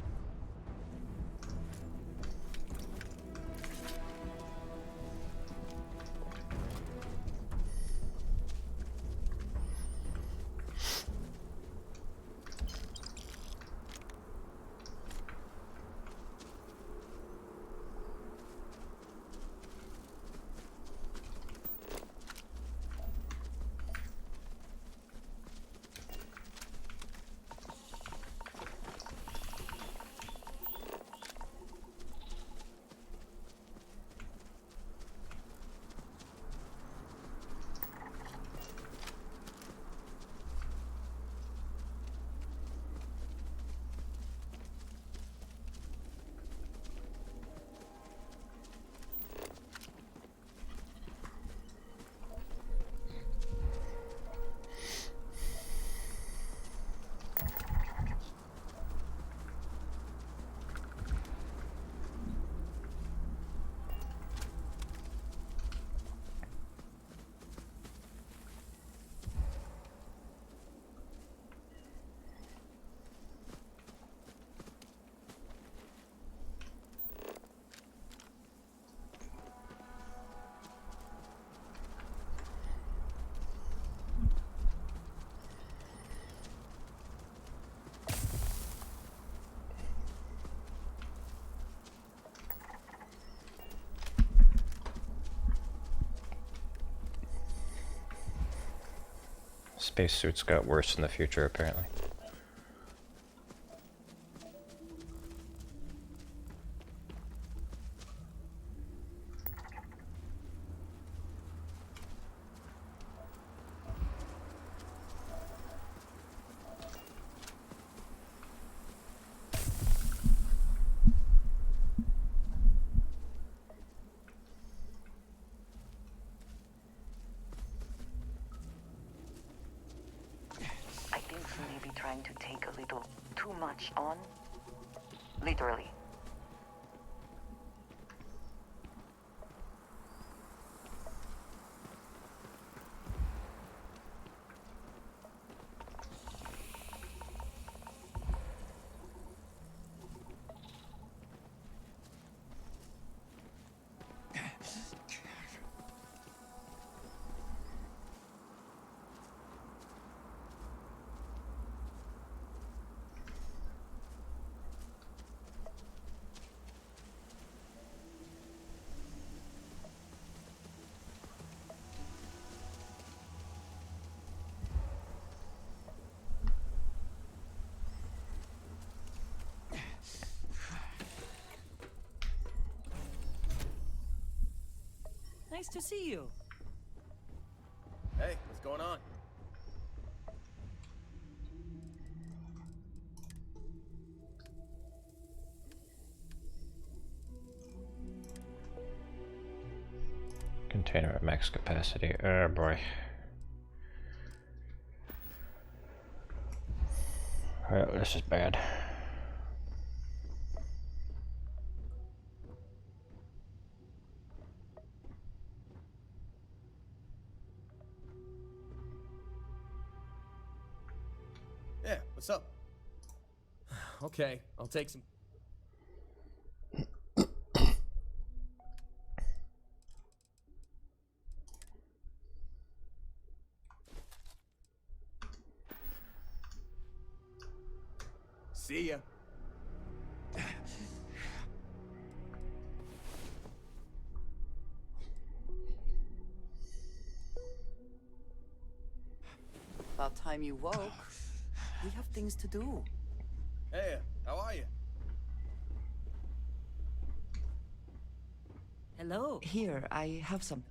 Spacesuits got worse in the future, apparently. I think you may be trying to take a little too much on. Literally. Nice to see you. Hey, what's going on? Container at max capacity. Oh boy. Alright, this is bad. Yeah, what's up? Okay, I'll take some. See ya. About time you woke. We have things to do. Hey, how are you? Hello. Here, I have some.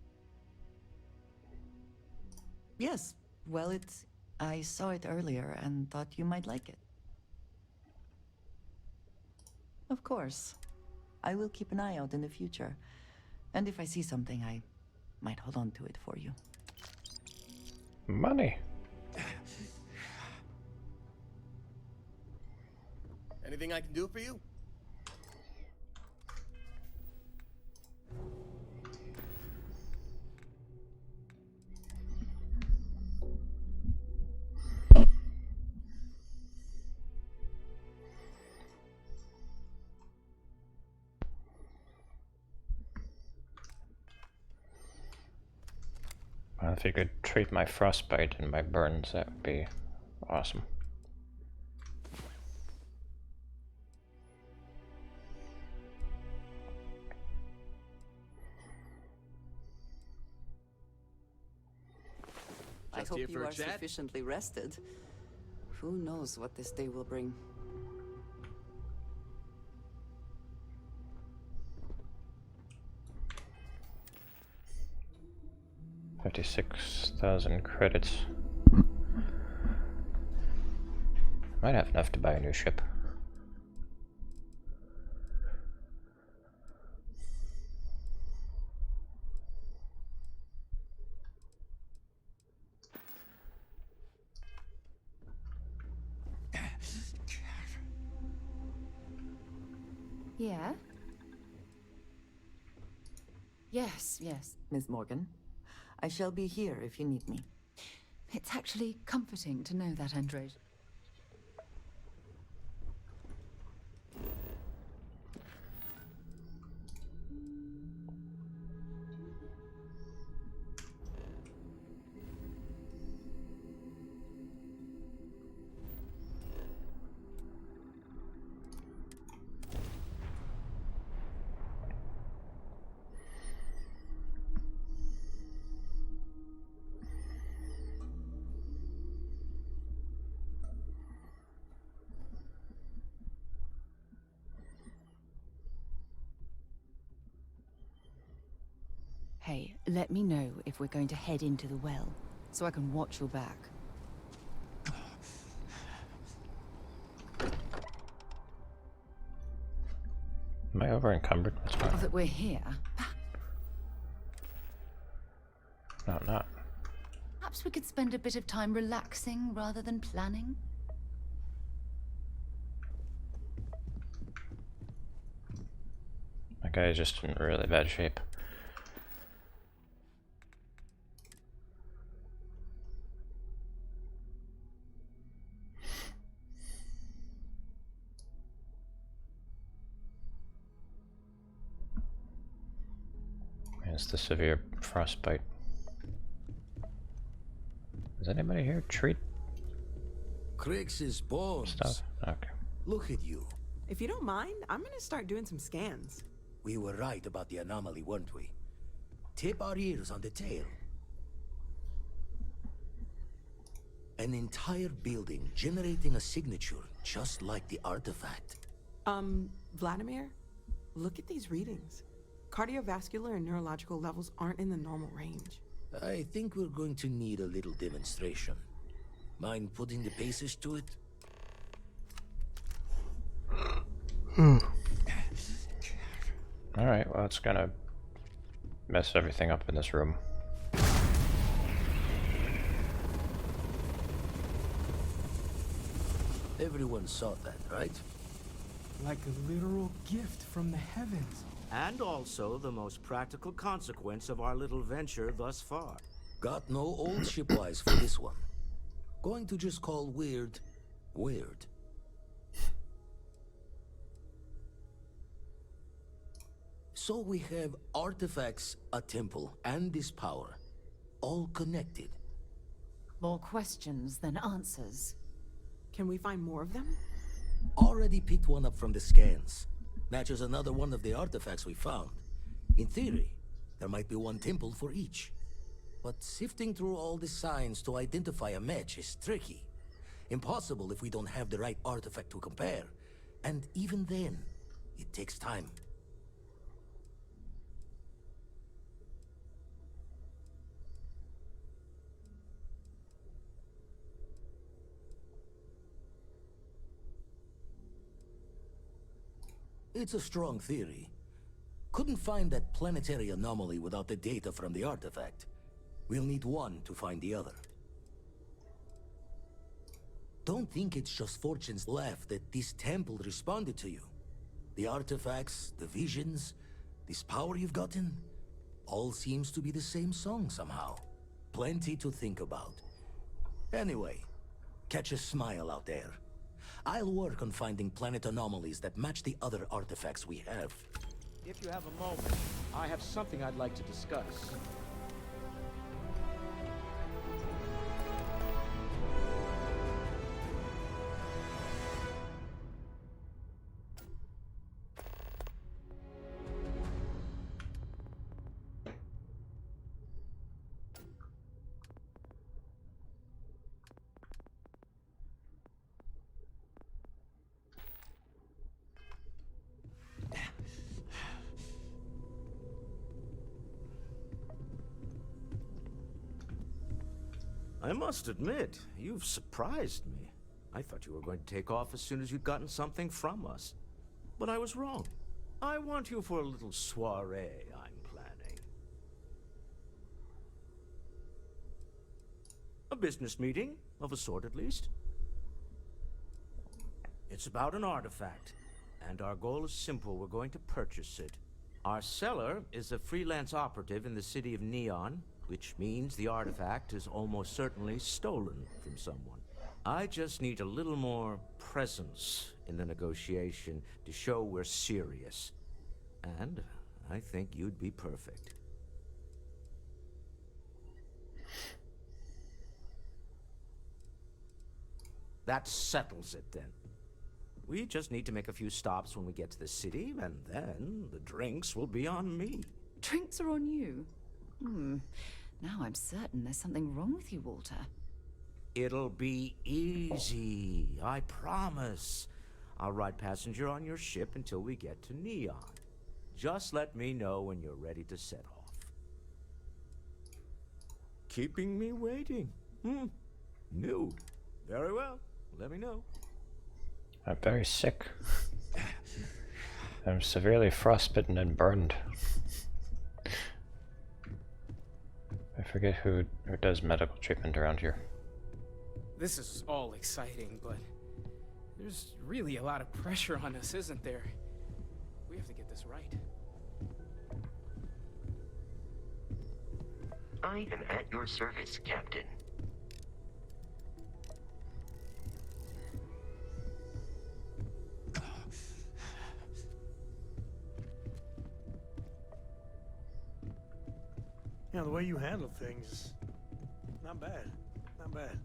Yes, well, I saw it earlier and thought you might like it. Of course. I will keep an eye out in the future. And if I see something, I might hold on to it for you. Money. Anything I can do for you? Well, if you could treat my frostbite and my burns, that would be awesome. I hope you are sufficiently rested. Who knows what this day will bring? $56,000 credits. Might have enough to buy a new ship. Yeah? Yes, yes. Miss Morgan, I shall be here if you need me. It's actually comforting to know that, Andrej. Hey, let me know if we're going to head into the well, so I can watch your back. Am I over encumbered? What's going Now on? that we're here, No, I'm not. perhaps we could spend a bit of time relaxing rather than planning? My guy is just in really bad shape. It's the severe frostbite. Is anybody here treat Crix's bones. stuff? Okay. Look at you. If you don't mind, I'm gonna start doing some scans. We were right about the anomaly, weren't we? Tip our ears on the tail. An entire building generating a signature just like the artifact. Vladimir, look at these readings. Cardiovascular and neurological levels aren't in the normal range. I think we're going to need a little demonstration. Mind putting the paces to it? Alright, well, it's gonna mess everything up in this room. Everyone saw that, right? Like a literal gift from the heavens. And also the most practical consequence of our little venture thus far. Got no old shipwise for this one. Going to just call weird, weird. So we have artifacts, a temple, and this power. All connected. More questions than answers. Can we find more of them? Already picked one up from the scans. Matches another one of the artifacts we found. In theory, there might be one temple for each. But sifting through all the signs to identify a match is tricky. Impossible if we don't have the right artifact to compare. And even then, it takes time. It's a strong theory. Couldn't find that planetary anomaly without the data from the artifact. We'll need one to find the other. Don't think it's just fortune's left that this temple responded to you. The artifacts, the visions, this power you've gotten, all seems to be the same song somehow. Plenty to think about. Anyway, catch a smile out there. I'll work on finding planet anomalies that match the other artifacts we have. If you have a moment, I have something I'd like to discuss. I must admit, you've surprised me. I thought you were going to take off as soon as you'd gotten something from us. But I was wrong. I want you for a little soiree I'm planning. A business meeting, of a sort at least. It's about an artifact, and our goal is simple. We're going to purchase it. Our seller is a freelance operative in the city of Neon, which means the artifact is almost certainly stolen from someone. I just need a little more presence in the negotiation to show we're serious. And I think you'd be perfect. That settles it then. We just need to make a few stops when we get to the city, and then the drinks will be on me. Drinks are on you? Now I'm certain there's something wrong with you, Walter. It'll be easy, I promise. I'll ride passenger on your ship until we get to Neon. Just let me know when you're ready to set off. Keeping me waiting. New. Very well. Let me know. I'm very sick. I'm severely frostbitten and burned. I forget who does medical treatment around here. This is all exciting, but there's really a lot of pressure on us, isn't there? We have to get this right. I am at your service, Captain. You know, the way you handle things, not bad. Not bad.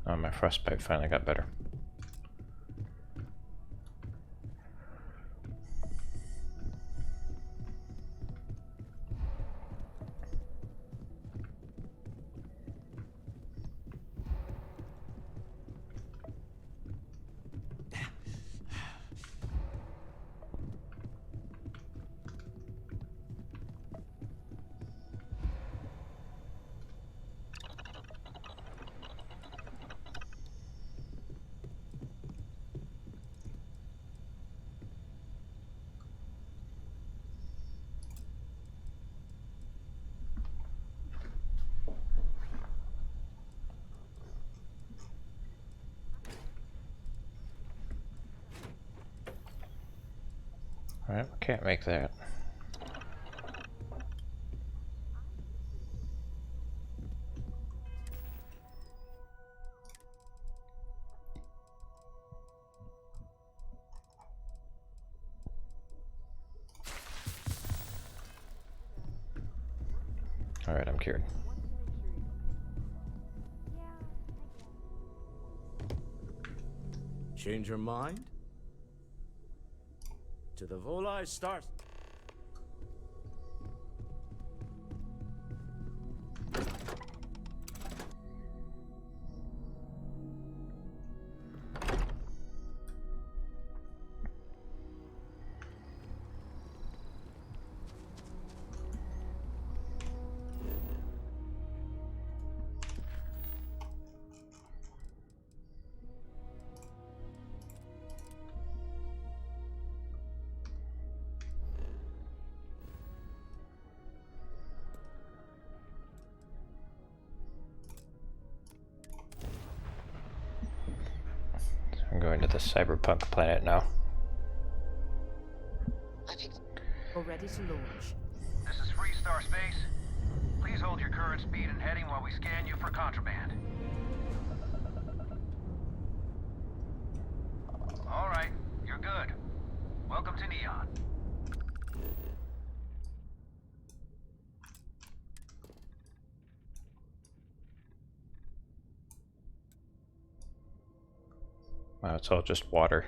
Oh, my frostbite finally got better. Alright, can't make that. Alright, I'm cured. Change your mind? To the Volai Stars. I'm going to the cyberpunk planet now. We're ready to launch. This is Freestar Space. Please hold your current speed and heading while we scan you for contraband. All right, you're good. Welcome to Neon. Wow, it's all just water.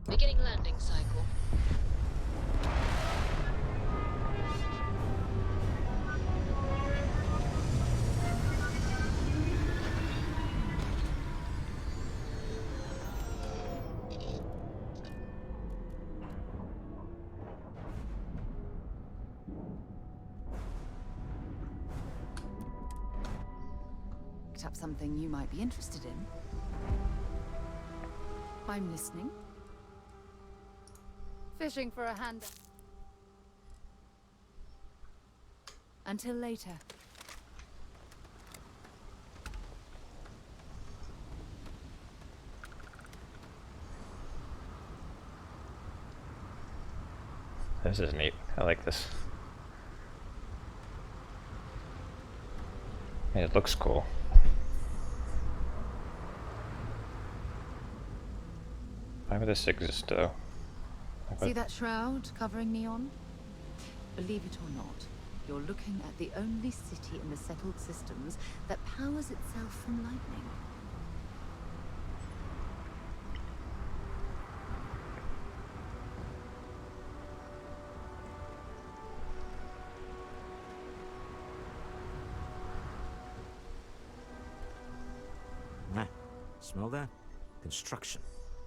Beginning landing cycle. Picked up something you might be interested in. I'm listening. Fishing for a hand. Until later. This is neat. I like this. And it looks cool. Why would this exist though? Like, See that shroud covering Neon? Believe it or not, you're looking at the only city in the settled systems that powers itself from lightning. Smell that? Construction,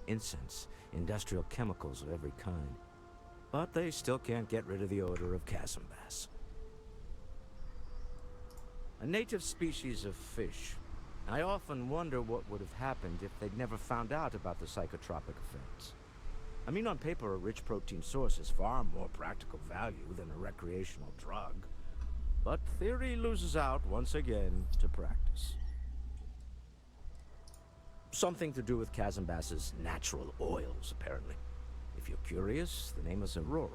incense, industrial chemicals of every kind. But they still can't get rid of the odor of chasm bass. A native species of fish. I often wonder what would have happened if they'd never found out about the psychotropic effects. I mean, on paper, a rich protein source is far more practical value than a recreational drug. But theory loses out once again to practice. Something to do with chasm bass's natural oils, apparently. If you're curious, the name is Aurora.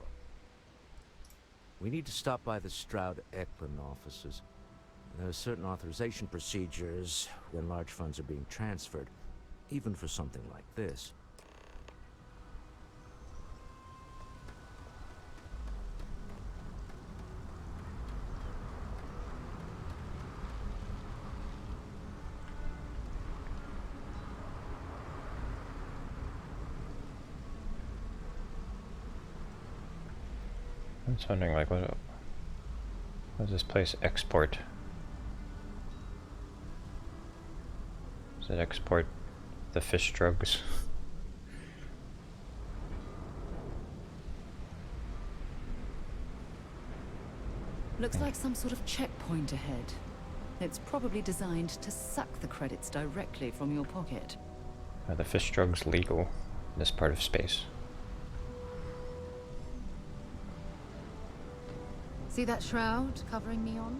We need to stop by the Stroud-Eklund offices. There are certain authorization procedures when large funds are being transferred, even for something like this. I'm just wondering, like, what does this place export? Does it export the fish drugs? Looks like some sort of checkpoint ahead. It's probably designed to suck the credits directly from your pocket. Are the fish drugs legal in this part of space? See that shroud covering Neon?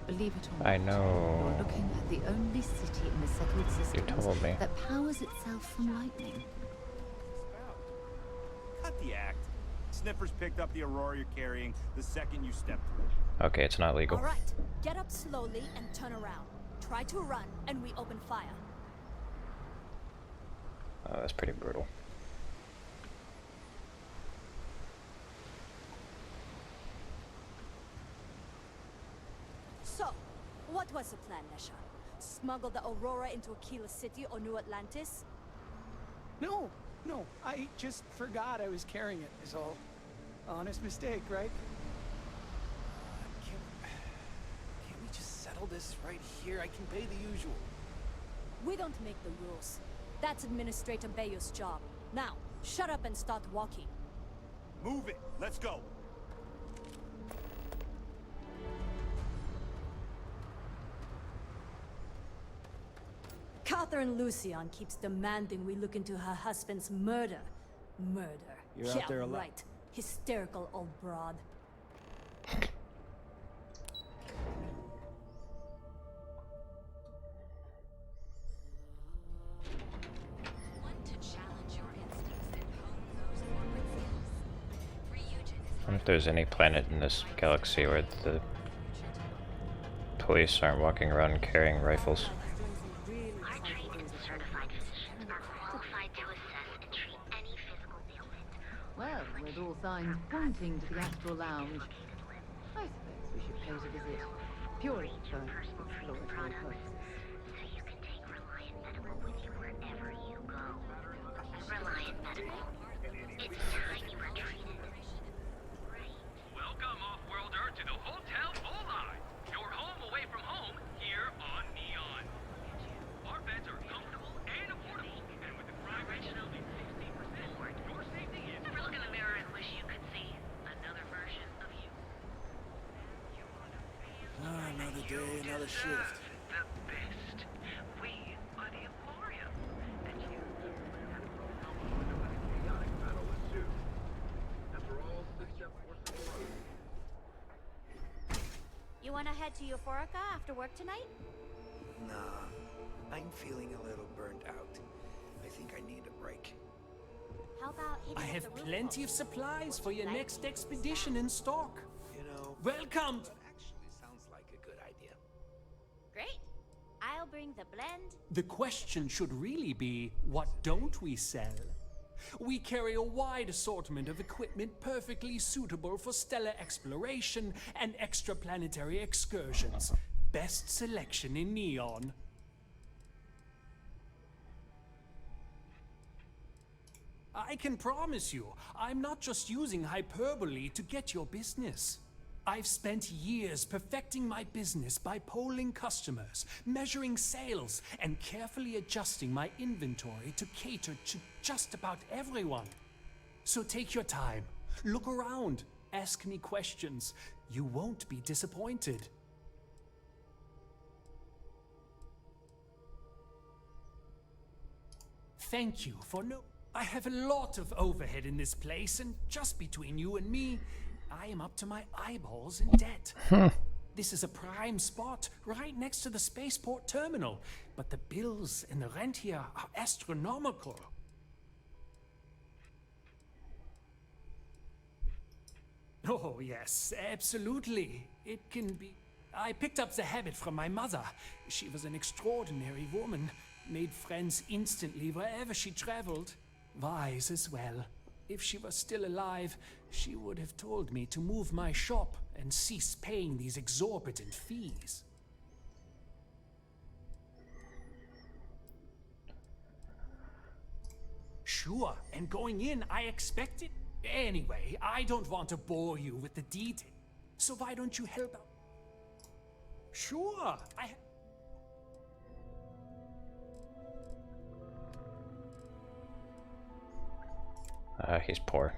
Believe it or not, I know. you're looking at the only city in the settled systems told me. that powers itself from lightning. Cut the act. Sniffers picked up the Aurora you're carrying the second you stepped through. Okay, it's not legal. All right, get up slowly and turn around. Try to run, and we open fire. Oh, that's pretty brutal. So, what was the plan, Nesha? Smuggle the Aurora into Aquila City or New Atlantis? No, I just forgot I was carrying it, is all. Honest mistake, right? Can't we just settle this right here? I can pay the usual. We don't make the rules. That's Administrator Bayou's job. Now, shut up and start walking. Move it. Let's go. Catherine Lucian keeps demanding we look into her husband's murder. Murder. You're out there a lot. Right. Hysterical old broad. I wonder if there's any planet in this galaxy where the police aren't walking around carrying rifles. Our trained and certified physicians are qualified to assess and treat any physical ailment. Well, with all signs pointing to the Astral Lounge, I suppose we should pay it a visit. Purely for exploratory purposes. So you can take Reliant Medical with you wherever you go. Reliant Medical. It's time you were treated. Welcome, off-worlder, to the Hotel Volai. Your home away from home here on Neon. Our beds are comfortable and affordable, and with the crime rate at only 16%, your safety is... Ever look in the mirror and wish you could see another version of you? Another day, another shift. The best. We are the Emporium. And you... wanna head to Euphorica after work tonight? Nah, I'm feeling a little burnt out. I think I need a break. How about hitting I up have the roof plenty of house? supplies for your Like next expedition in stock. You know, welcome. Actually, sounds like a good idea. Great. I'll bring the blend. The question should really be, what don't we sell? We carry a wide assortment of equipment perfectly suitable for stellar exploration and extraplanetary excursions. Best selection in Neon. I can promise you, I'm not just using hyperbole to get your business. I've spent years perfecting my business by polling customers, measuring sales, and carefully adjusting my inventory to cater to just about everyone. So take your time, look around, ask me questions. You won't be disappointed. Thank you for I have a lot of overhead in this place, and just between you and me, I am up to my eyeballs in debt. This is a prime spot, right next to the spaceport terminal, but the bills and the rent here are astronomical. Oh, yes, absolutely. It can be. I picked up the habit from my mother. She was an extraordinary woman, made friends instantly wherever she traveled. Wise as well. If she was still alive, she would have told me to move my shop and cease paying these exorbitant fees. Sure, and going in, I expected. Anyway, I don't want to bore you with the details, so why don't you help out? Sure, He's poor.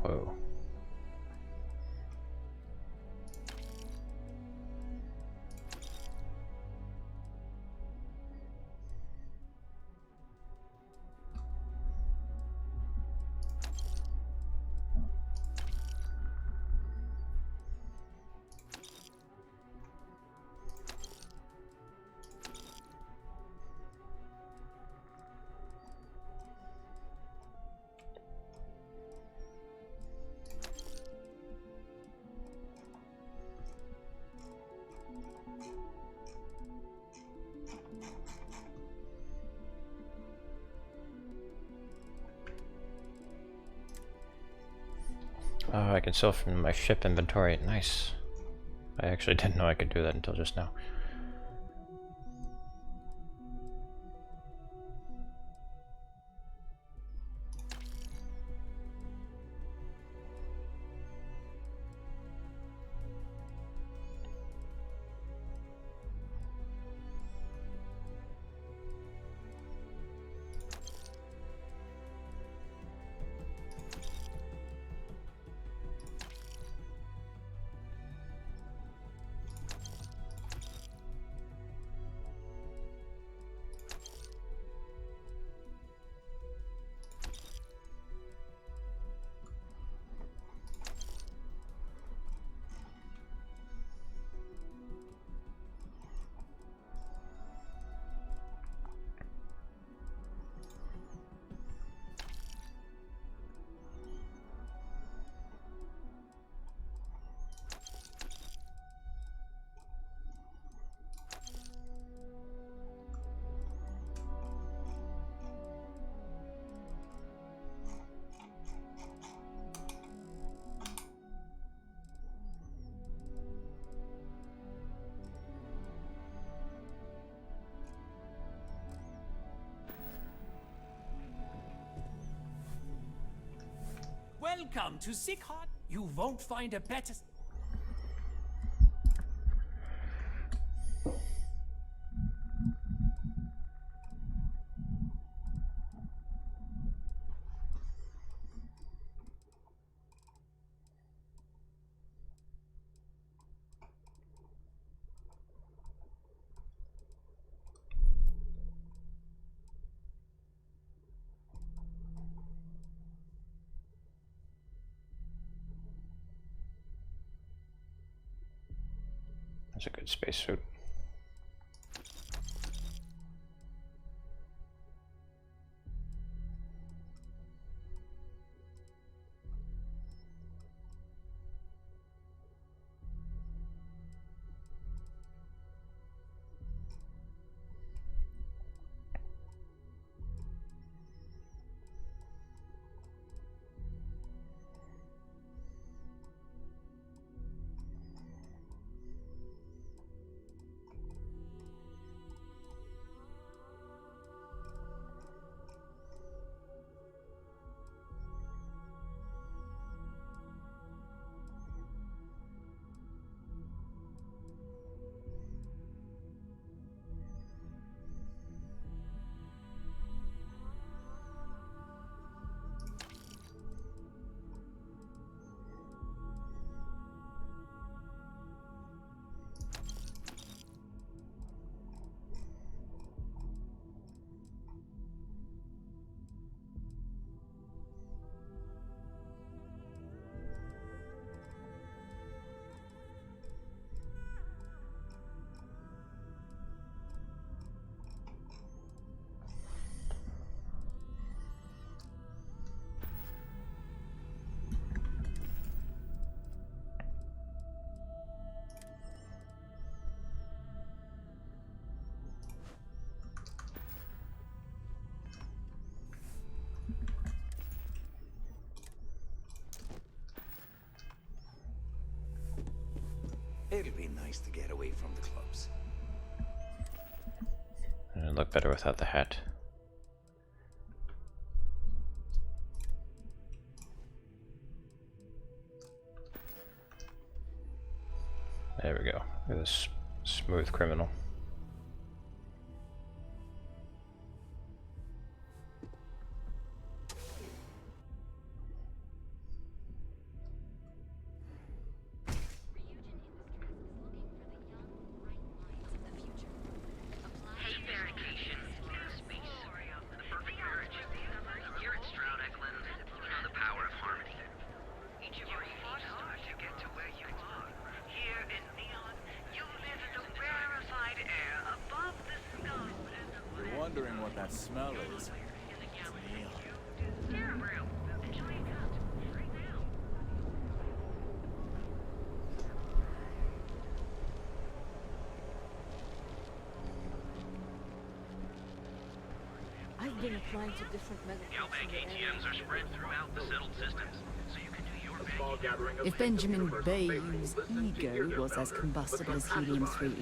Whoa. Oh, I can sell from my ship inventory. Nice. I actually didn't know I could do that until just now. Welcome to Sick Heart. You won't find a better. That's a good spacesuit. It'll be nice to get away from the clubs. It'd look better without the hat. There we go. Look at this smooth criminal. Wondering what that smell is. I've been applying to different Neobank ATMs are spread throughout the settled systems, so you can do your banking. If Benjamin Bayou's ego was as combustible as helium-3,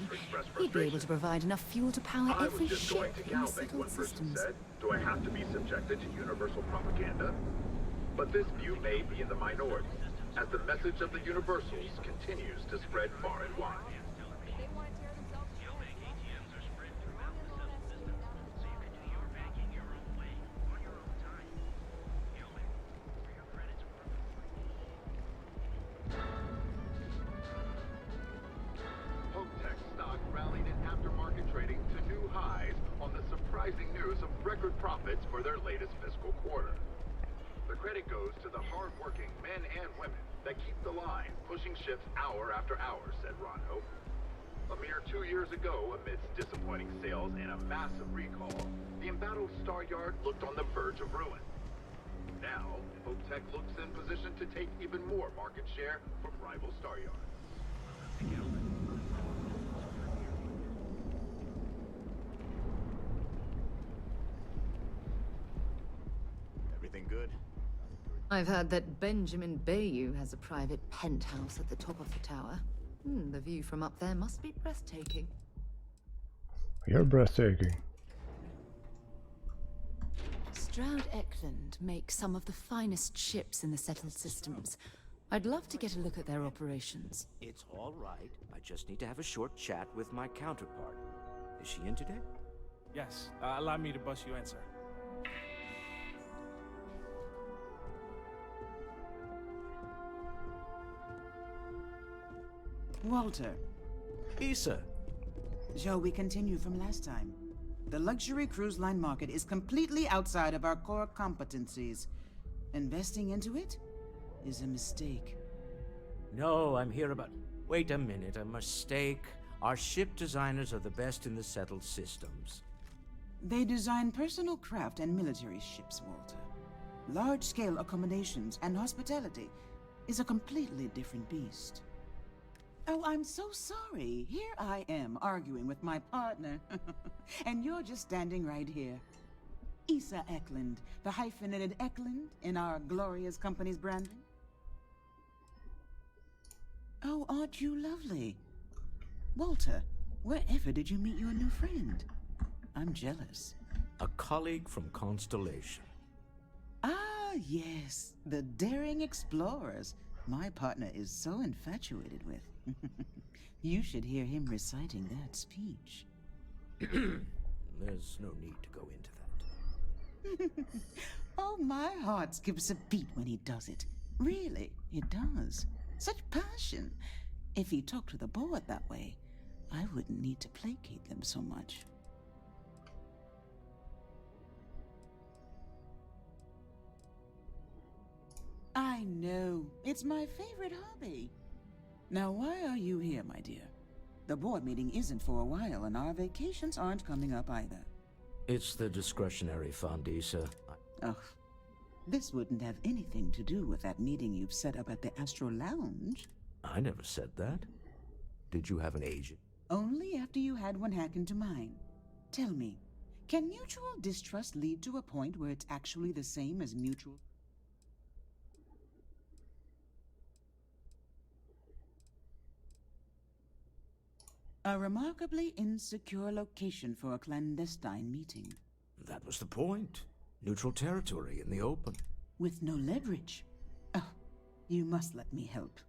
he'd be able to provide enough fuel to power every ship in the settled systems. Do I have to be subjected to universal propaganda? But this view may be in the minority, as the message of the Universals continues to spread far and wide. Record profits for their latest fiscal quarter. The credit goes to the hard-working men and women that keep the line, pushing ships hour after hour, said Ron Hope. A mere 2 years ago, amidst disappointing sales and a massive recall, the embattled Star Yard looked on the verge of ruin. Now, Hope Tech looks in position to take even more market share from rival Star Yards. Good. I've heard that Benjamin Bayou has a private penthouse at the top of the tower. The view from up there must be breathtaking. You're breathtaking. Stroud Eklund makes some of the finest ships in the settled systems. I'd love to get a look at their operations. It's all right. I just need to have a short chat with my counterpart. Is she in today? Yes, allow me to bust you in, sir. Walter. Issa. Shall we continue from last time? The luxury cruise line market is completely outside of our core competencies. Investing into it is a mistake. No, I'm here about... Wait a minute, a mistake. Our ship designers are the best in the settled systems. They design personal craft and military ships, Walter. Large-scale accommodations and hospitality is a completely different beast. Oh, I'm so sorry. Here I am arguing with my partner. And you're just standing right here. Issa Eklund, the hyphenated Eklund in our glorious company's branding. Oh, aren't you lovely? Walter, wherever did you meet your new friend? I'm jealous. A colleague from Constellation. Ah, yes. The daring explorers my partner is so infatuated with. You should hear him reciting that speech. There's no need to go into that. Oh, my heart skips a beat when he does it. Really, it does. Such passion. If he talked to the board that way, I wouldn't need to placate them so much. I know. It's my favorite hobby. Now, why are you here, my dear? The board meeting isn't for a while, and our vacations aren't coming up either. It's the discretionary fund, Issa. Ugh. This wouldn't have anything to do with that meeting you've set up at the Astro Lounge. I never said that. Did you have an agent? Only after you had one hack into mine. Tell me, can mutual distrust lead to a point where it's actually the same as mutual... A remarkably insecure location for a clandestine meeting. That was the point. Neutral territory in the open. With no leverage. Oh, you must let me help.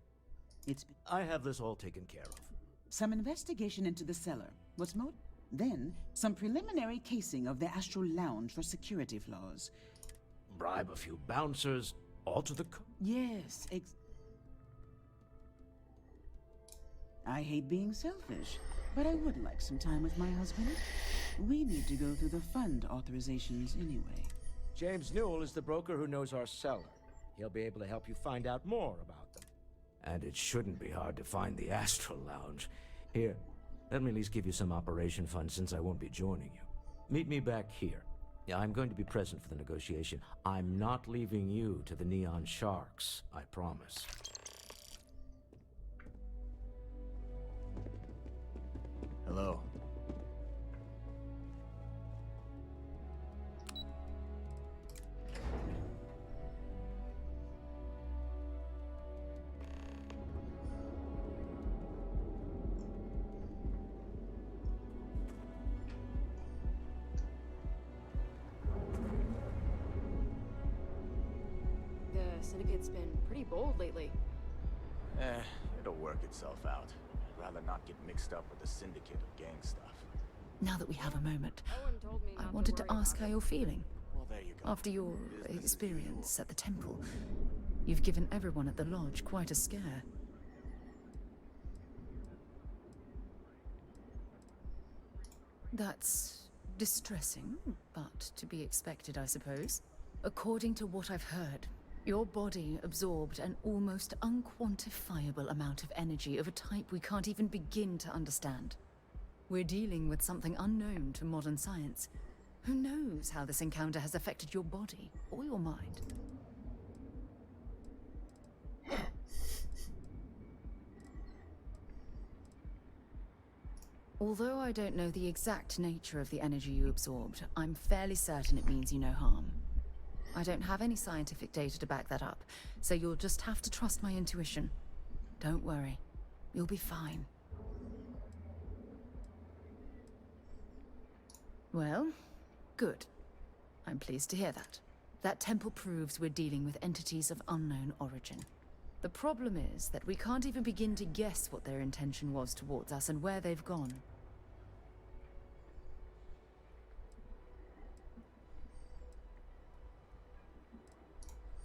I have this all taken care of. Some investigation into the cellar. What's more? Then, some preliminary casing of the Astral Lounge for security flaws. Bribe a few bouncers, alter the... Yes, I hate being selfish, but I would like some time with my husband. We need to go through the fund authorizations anyway. James Newell is the broker who knows our cellar. He'll be able to help you find out more about them. And it shouldn't be hard to find the Astral Lounge. Here, let me at least give you some operation funds since I won't be joining you. Meet me back here. Yeah, I'm going to be present for the negotiation. I'm not leaving you to the Neon Sharks, I promise. Hello. The Syndicate's been pretty bold lately. It'll work itself out. I'd rather not get mixed up with the syndicate of gang stuff. Now that we have a moment, Owen told me I not wanted to worry ask about how it. you're feeling. Well, there you go. After your Business as experience at the temple, you've given everyone at the lodge quite a scare. That's distressing, but to be expected, I suppose. According to what I've heard, your body absorbed an almost unquantifiable amount of energy of a type we can't even begin to understand. We're dealing with something unknown to modern science. Who knows how this encounter has affected your body or your mind? Although I don't know the exact nature of the energy you absorbed, I'm fairly certain it means you no harm. I don't have any scientific data to back that up, so you'll just have to trust my intuition. Don't worry, you'll be fine. Well, good. I'm pleased to hear that. That temple proves we're dealing with entities of unknown origin. The problem is that we can't even begin to guess what their intention was towards us and where they've gone.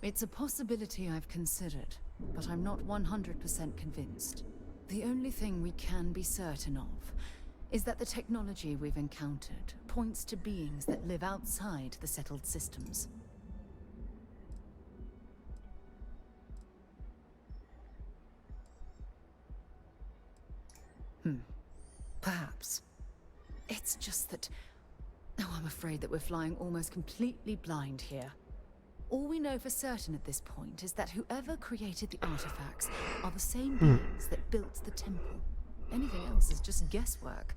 It's a possibility I've considered, but I'm not 100% convinced. The only thing we can be certain of is that the technology we've encountered points to beings that live outside the settled systems. Perhaps. It's just that... Oh, I'm afraid that we're flying almost completely blind here. All we know for certain at this point is that whoever created the artifacts are the same beings that built the temple. Anything else is just guesswork.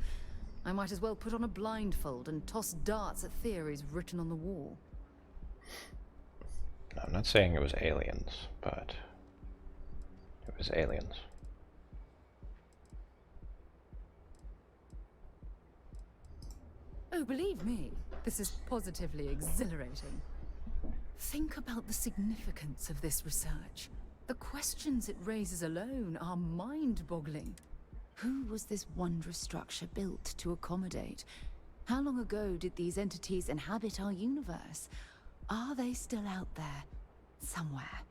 I might as well put on a blindfold and toss darts at theories written on the wall. I'm not saying it was aliens, but it was aliens. Oh, believe me, this is positively exhilarating. Think about the significance of this research. The questions it raises alone are mind-boggling. Who was this wondrous structure built to accommodate? How long ago did these entities inhabit our universe? Are they still out there, somewhere?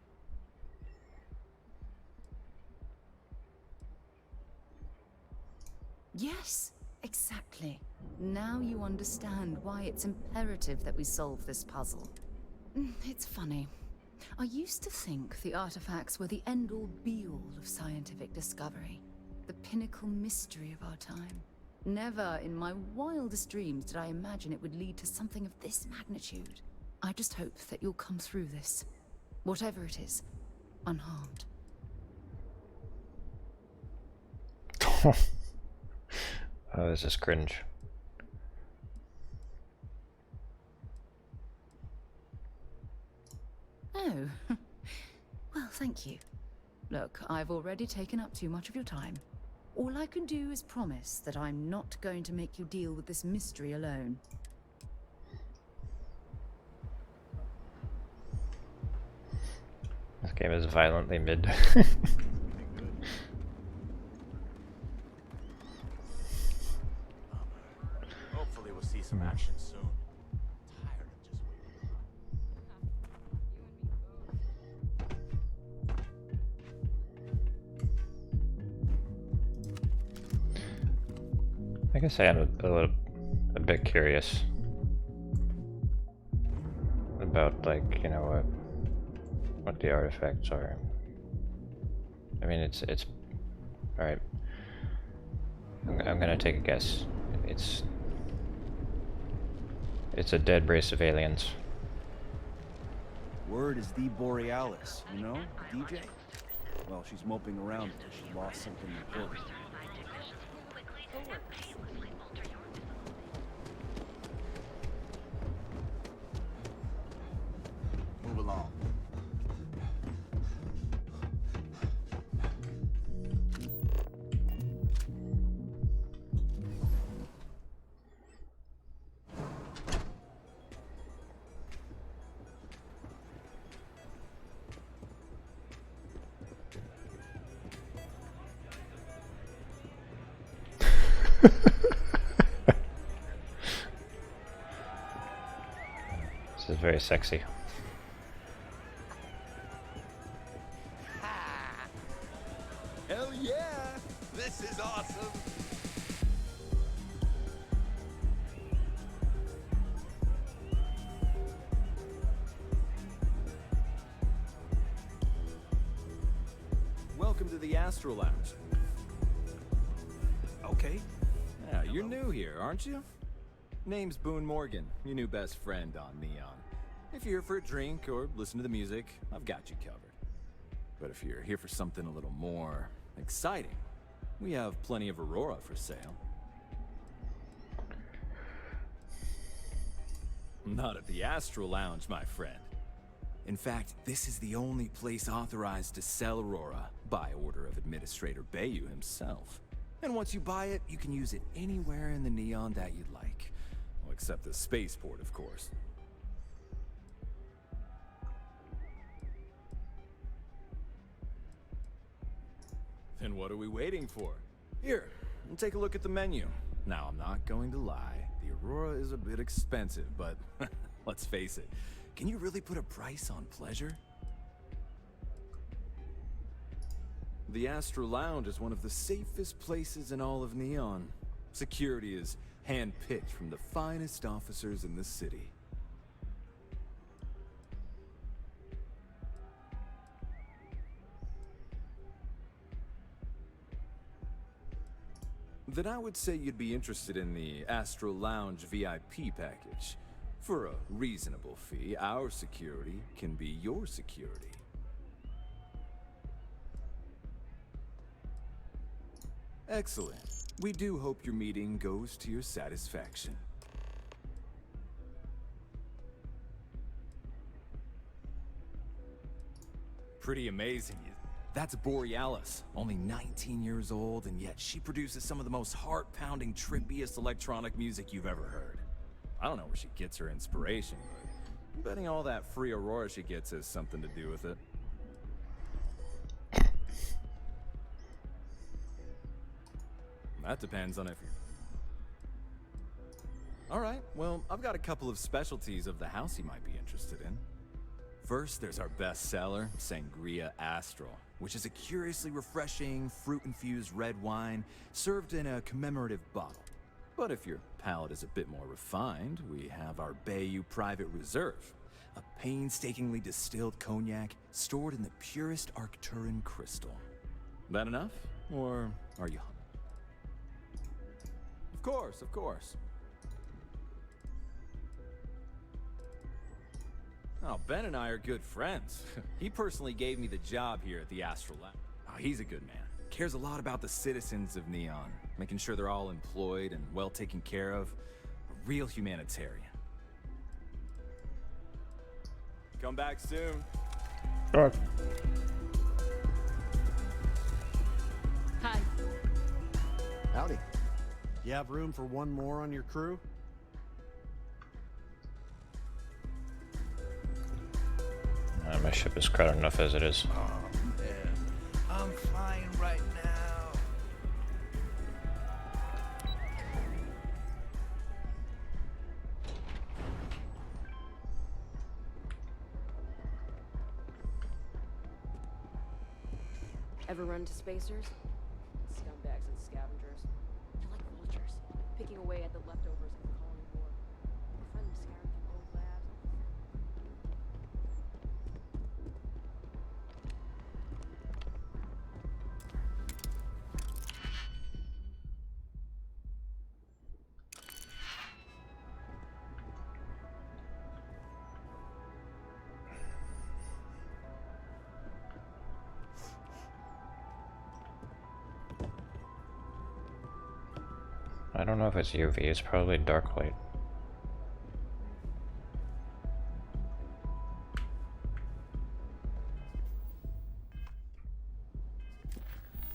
Yes, exactly. Now you understand why it's imperative that we solve this puzzle. It's funny. I used to think the artifacts were the end-all be-all of scientific discovery, the pinnacle mystery of our time. Never in my wildest dreams did I imagine it would lead to something of this magnitude. I just hope that you'll come through this, whatever it is, unharmed. Oh, this is cringe. Oh, well, thank you. Look, I've already taken up too much of your time. All I can do is promise that I'm not going to make you deal with this mystery alone. This game is violently mid. Hopefully we'll see some action soon. Tired of just waiting. I guess I am a bit curious about, like, you know, what the artifacts are. I mean, it's all right. I'm gonna take a guess. It's a dead race of aliens. Word is the Borealis, you know, DJ? Well, she's moping around because she lost something important. Move along. This is very sexy. Hell yeah! This is awesome! Welcome to the Astro Lounge. Okay. Yeah, you're new here, aren't you? Name's Boone Morgan, your new best friend on Neon. If you're here for a drink or listen to the music, I've got you covered. But if you're here for something a little more exciting, we have plenty of Aurora for sale. Not at the Astro Lounge, my friend. In fact, this is the only place authorized to sell Aurora by order of Administrator Bayou himself. And once you buy it, you can use it anywhere in the Neon that you'd like. Well, except the spaceport, of course. Then what are we waiting for? Here, take a look at the menu. Now, I'm not going to lie. The Aurora is a bit expensive, but let's face it. Can you really put a price on pleasure? The Astro Lounge is one of the safest places in all of Neon. Security is hand-picked from the finest officers in the city. Then I would say you'd be interested in the Astro Lounge VIP package. For a reasonable fee, our security can be your security. Excellent. We do hope your meeting goes to your satisfaction. Pretty amazing. That's Borealis, only 19 years old, and yet she produces some of the most heart-pounding, trippiest electronic music you've ever heard. I don't know where she gets her inspiration, but I'm betting all that free Aurora she gets has something to do with it. That depends on if you... Alright, well, I've got a couple of specialties of the house you might be interested in. First, there's our best seller, Sangria Astral, which is a curiously refreshing, fruit-infused red wine served in a commemorative bottle. But if your palate is a bit more refined, we have our Bayou Private Reserve, a painstakingly distilled cognac stored in the purest Arcturan crystal. That enough? Or are you hungry? Of course, of course. Oh, Ben and I are good friends. He personally gave me the job here at the Astral Lab. Oh, he's a good man. Cares a lot about the citizens of Neon, making sure they're all employed and well taken care of. A real humanitarian. Come back soon. Sure. Hi. Howdy. You have room for one more on your crew? My ship is crowded enough as it is. Oh, man. I'm flying right now. Ever run to spacers? Scumbags and scavengers. They're like vultures, picking away at the leftovers of the colony war. My friend was scouring through old labs. I don't know if it's UV, it's probably dark light.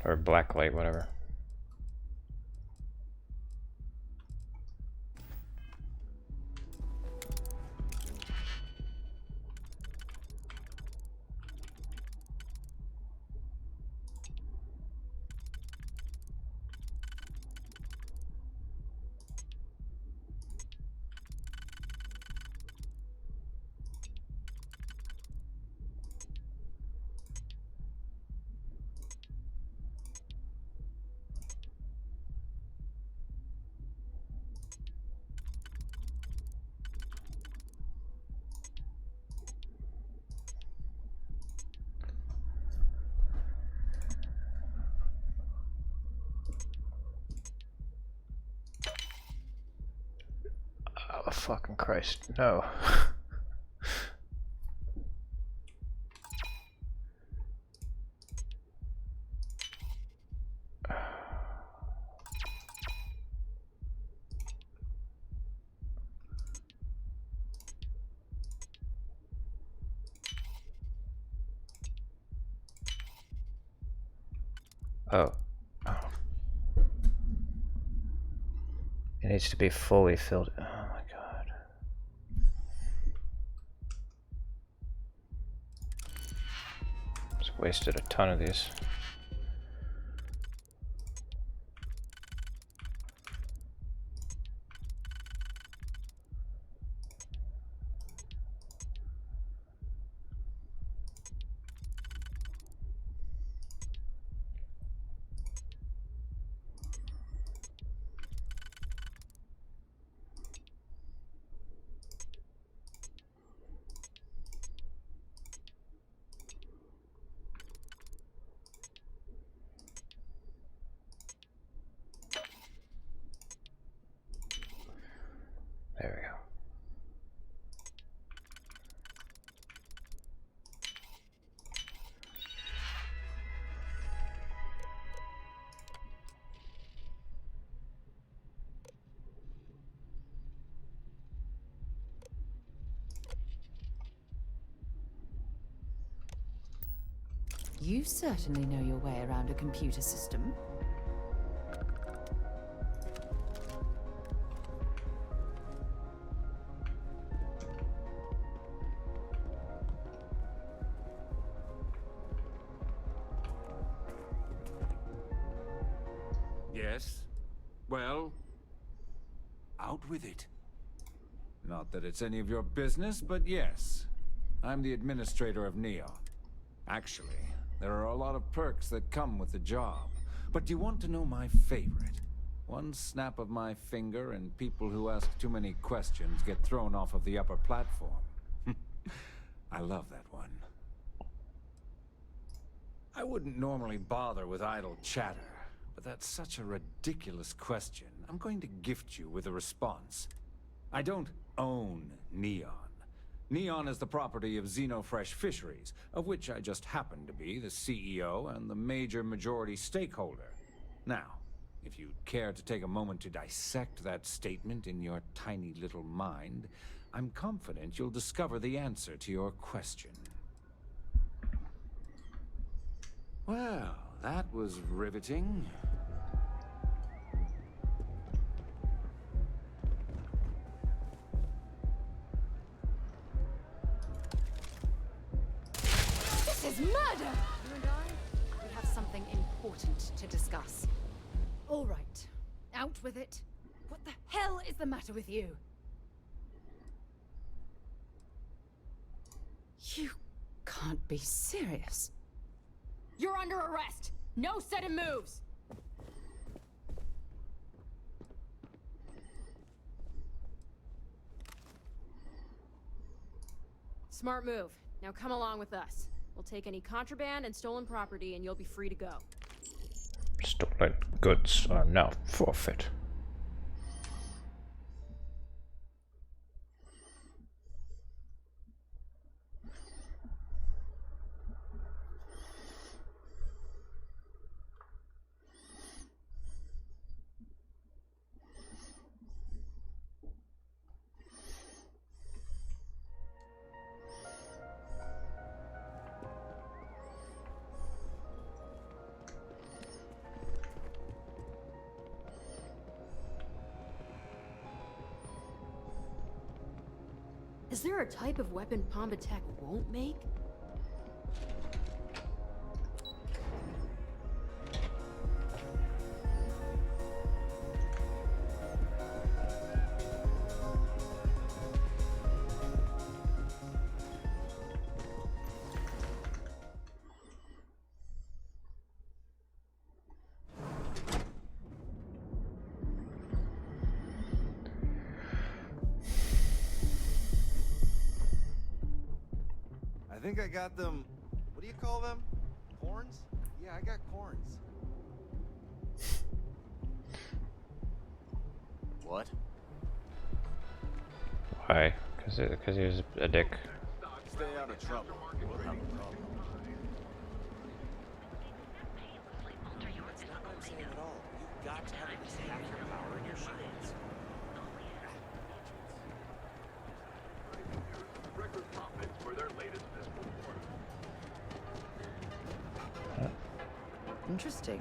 Or black light, whatever. Oh, fucking Christ, no. Oh. Oh. It needs to be fully filled. Oh my god. Just wasted a ton of these. You certainly know your way around a computer system. Yes? Well? Out with it. Not that it's any of your business, but yes. I'm the administrator of Neon. Actually, there are a lot of perks that come with the job. But do you want to know my favorite? One snap of my finger and people who ask too many questions get thrown off of the upper platform. I love that one. I wouldn't normally bother with idle chatter, but that's such a ridiculous question. I'm going to gift you with a response. I don't own Neon. Neon is the property of Xenofresh Fisheries, of which I just happen to be the CEO and the majority stakeholder. Now, if you'd care to take a moment to dissect that statement in your tiny little mind, I'm confident you'll discover the answer to your question. Well, that was riveting. This is murder! You and I, we have something important to discuss. All right, out with it. What the hell is the matter with you? You can't be serious. You're under arrest! No sudden moves! Smart move. Now come along with us. We'll take any contraband and stolen property and you'll be free to go. Stolen goods are now forfeit. Is there a type of weapon Pomba Tech won't make? I think I got them. What do you call them? Corns? Yeah, I got corns. What? Why? Because he was a dick. Stay out of trouble. We'll have a problem. That's not what I'm saying at all. You've got to have at least half your power in your shields. Record profits for their latest fiscal quarter. Interesting.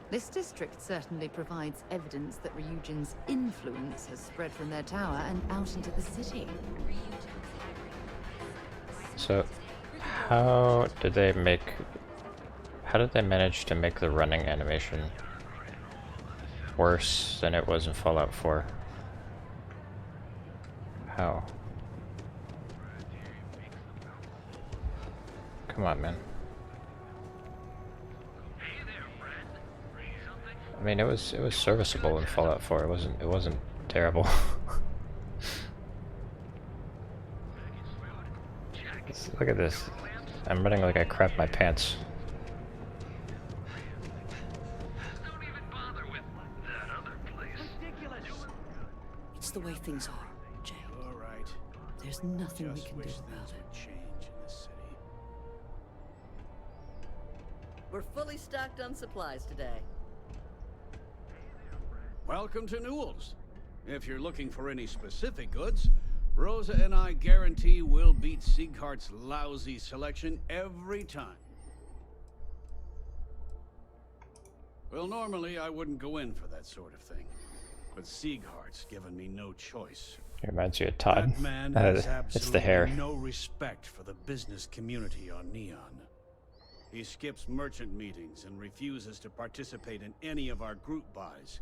This district certainly provides evidence that Ryujin's influence has spread from their tower and out into the city. So, how did they manage to make the running animation worse than it was in Fallout 4? How? Come on, man. I mean, it was serviceable in Fallout 4. It wasn't terrible. Look at this. I'm running like I crap my pants. It's the way things are, Jay. All right. There's nothing we Just can do wish about things it. would change in this city. We're fully stocked on supplies today. Welcome to Newell's. If you're looking for any specific goods, Rosa and I guarantee we'll beat Sieghart's lousy selection every time. Well, normally I wouldn't go in for that sort of thing. But Sieghart's given me no choice. It reminds you of Todd. That man has It's the hair. absolutely no respect for the business community on Neon. He skips merchant meetings and refuses to participate in any of our group buys.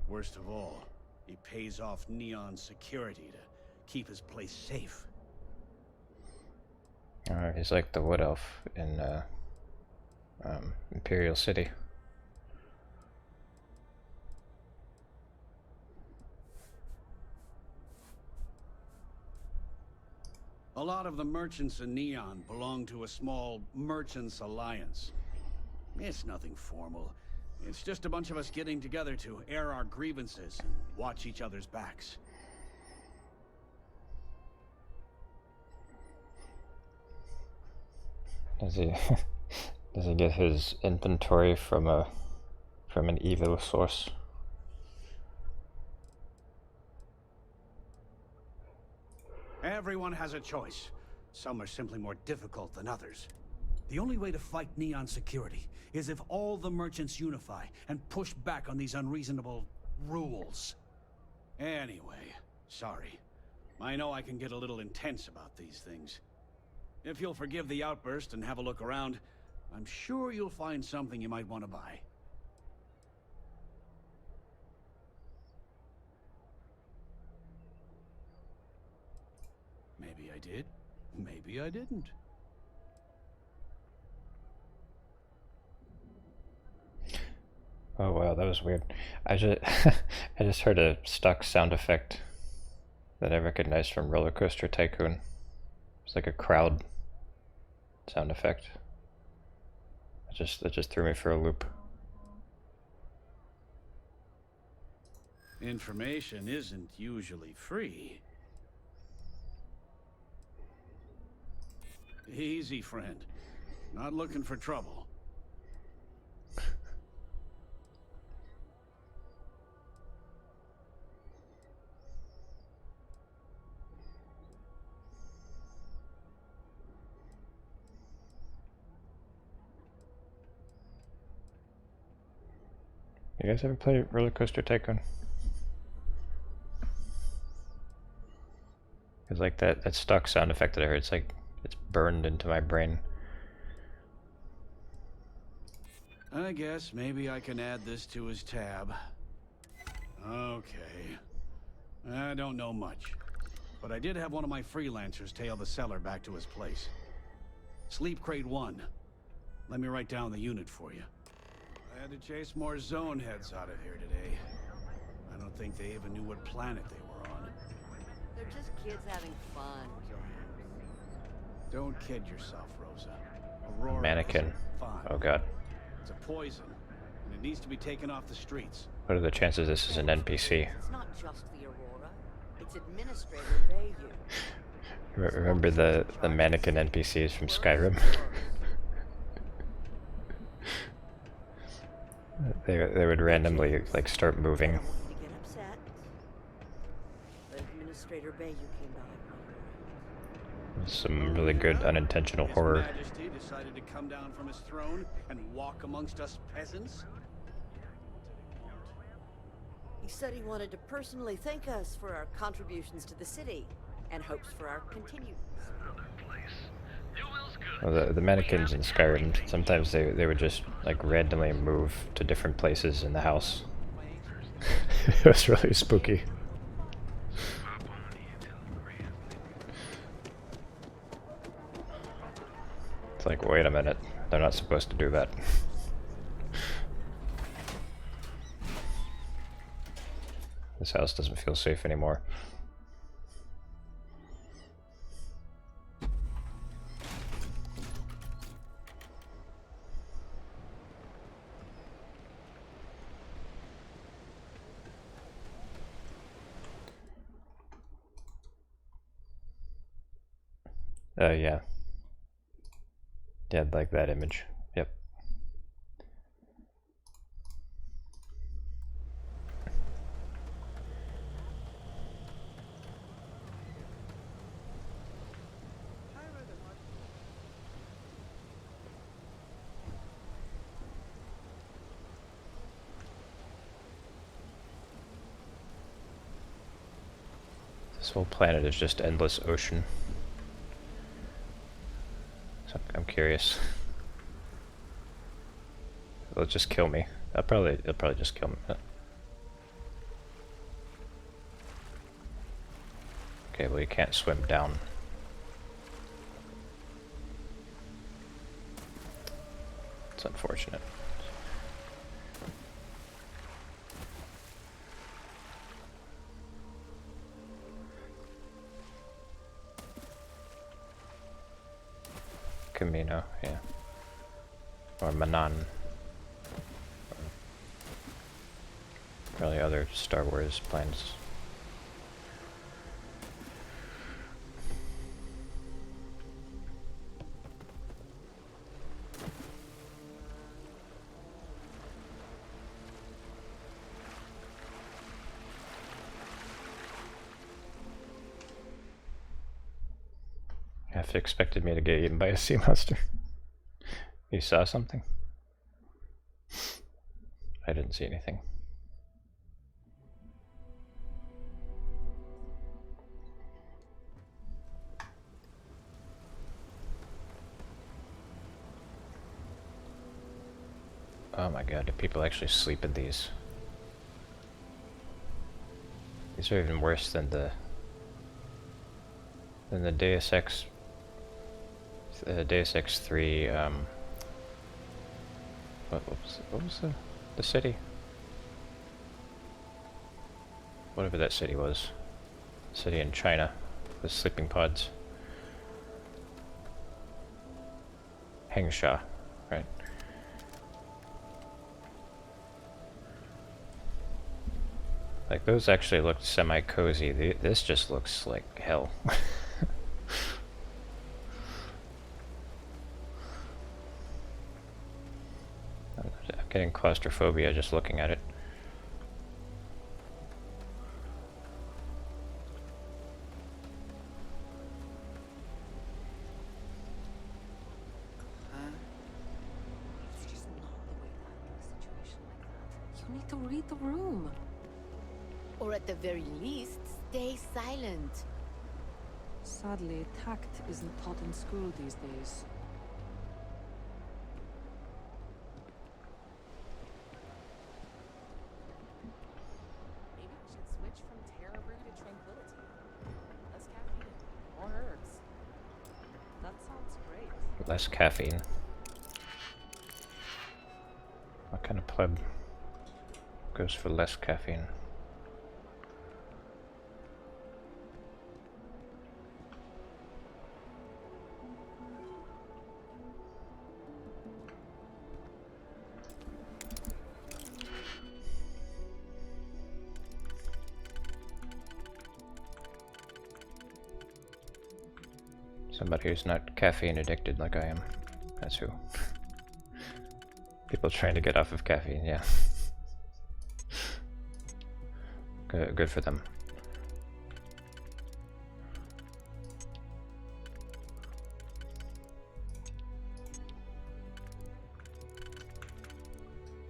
Worst of all, he pays off Neon's security to keep his place safe. He's like the Wood Elf in Imperial City. A lot of the merchants in Neon belong to a small merchants alliance. It's nothing formal. It's just a bunch of us getting together to air our grievances and watch each other's backs. Does he does he get his inventory from an evil source? Everyone has a choice. Some are simply more difficult than others. The only way to fight Neon security is if all the merchants unify and push back on these unreasonable rules. Anyway, sorry. I know I can get a little intense about these things. If you'll forgive the outburst and have a look around, I'm sure you'll find something you might want to buy. Maybe I did. Maybe I didn't. Oh wow, that was weird. I just I just heard a stock sound effect that I recognized from Roller Coaster Tycoon. It's like a crowd sound effect. That just threw me for a loop. Information isn't usually free. Easy, friend. Not looking for trouble. You guys ever play Roller Coaster Tycoon? Cause like that stock sound effect that I heard, it's like it's burned into my brain. I guess maybe I can add this to his tab. Okay. I don't know much, but I did have one of my freelancers tail the seller back to his place. Sleep Crate 1. Let me write down the unit for you. I had to chase more zone heads out of here today. I don't think they even knew what planet they were on. They're just kids having fun. Don't kid yourself, Rosa. Aurora Mannequin. fine. Oh god. It's a poison, and it needs to be taken off the streets. What are the chances this is an NPC? It's not just the Aurora. It's Administrator Bayou. Remember the mannequin NPCs from Skyrim? they would randomly like start moving. You get upset. But Administrator Bayou came by. Some really good unintentional horror. His Majesty decided to come down from his throne and walk amongst us peasants. He said he wanted to personally thank us for our contributions to the city and hopes for our continued. Well, the mannequins in Skyrim, sometimes they would just like randomly move to different places in the house. It was really spooky. It's like, wait a minute, they're not supposed to do that. This house doesn't feel safe anymore. Yeah. Yeah, like that image. Yep. This whole planet is just endless ocean. So I'm curious. It'll just kill me. It'll probably just kill me. Okay, well you can't swim down. It's unfortunate. Camino, yeah. Or Manan. Or probably other Star Wars planets. Half expected me to get eaten by a sea monster. You saw something? I didn't see anything. Oh my god, do people actually sleep in these? These are even worse than the Deus Ex Deus Ex 3 what was the city? Whatever that city was. City in China with sleeping pods. Hengsha, right? Like those actually looked semi-cozy. This just looks like hell. I'm getting claustrophobia just looking at it. It's just not the way to handle a situation like that. You need to read the room. Or at the very least, stay silent. Sadly, tact isn't taught in school these days. Maybe we should switch from terror brew to tranquility. Less caffeine, more herbs. That sounds great. Less caffeine. What kind of pleb goes for less caffeine? Somebody who's not caffeine addicted like I am. That's who. People trying to get off of caffeine, yeah. Good for them.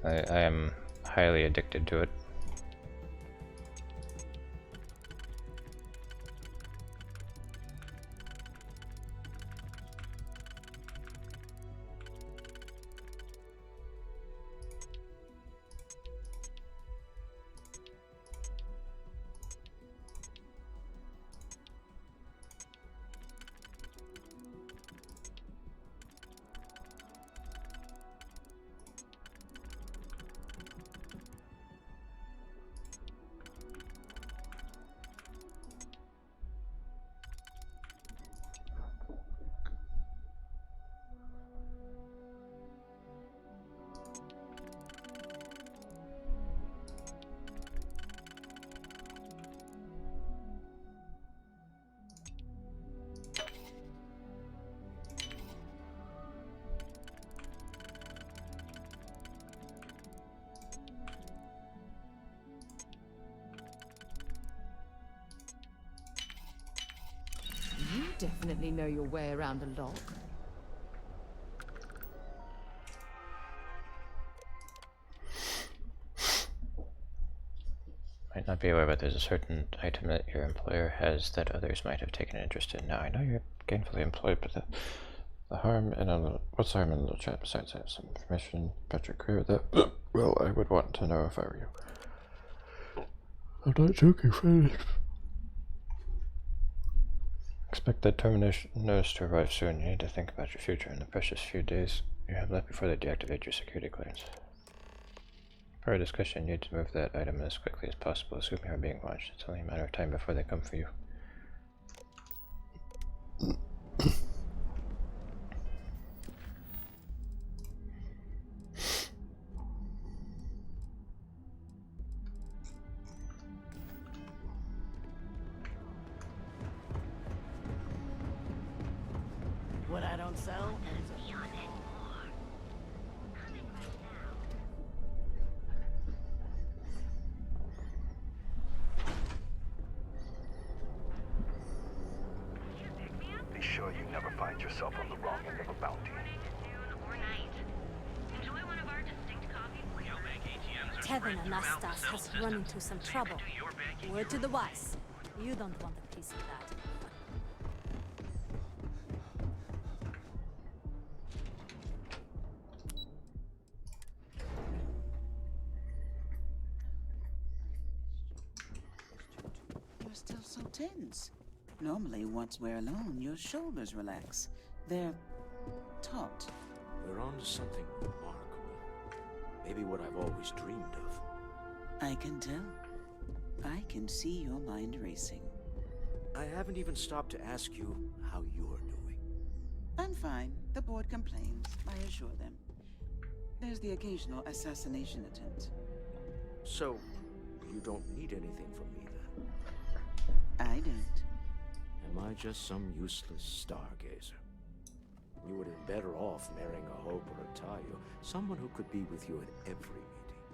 I am highly addicted to it. You definitely know your way around a lock. Might not be aware, but there's a certain item that your employer has that others might have taken an interest in. Now, I know you're gainfully employed, but the harm in a little... What's the harm in a little chat besides I have some information about your career that... Well, I would want to know if I were you. I'm not joking, Felix. Expect that termination notice to arrive soon. You need to think about your future in the precious few days you have left before they deactivate your security clearance. For our discussion, you need to move that item as quickly as possible. Assume you are being watched. It's only a matter of time before they come for you. What I don't sell ends up Be sure you never find yourself on the wrong end of a bounty. Tevin Anastas has run into some trouble. Word to the wise. You don't want a piece of that. You're still so tense. Normally, once we're alone, your shoulders relax. They're taut. We're on to something remarkable. Maybe what I've always dreamed of. I can tell. I can see your mind racing. I haven't even stopped to ask you how you're doing. I'm fine. The board complains. I assure them. There's the occasional assassination attempt. So, you don't need anything from me then? I don't. Am I just some useless stargazer? You would have been better off marrying a Hope or a Tayo, someone who could be with you at every meeting.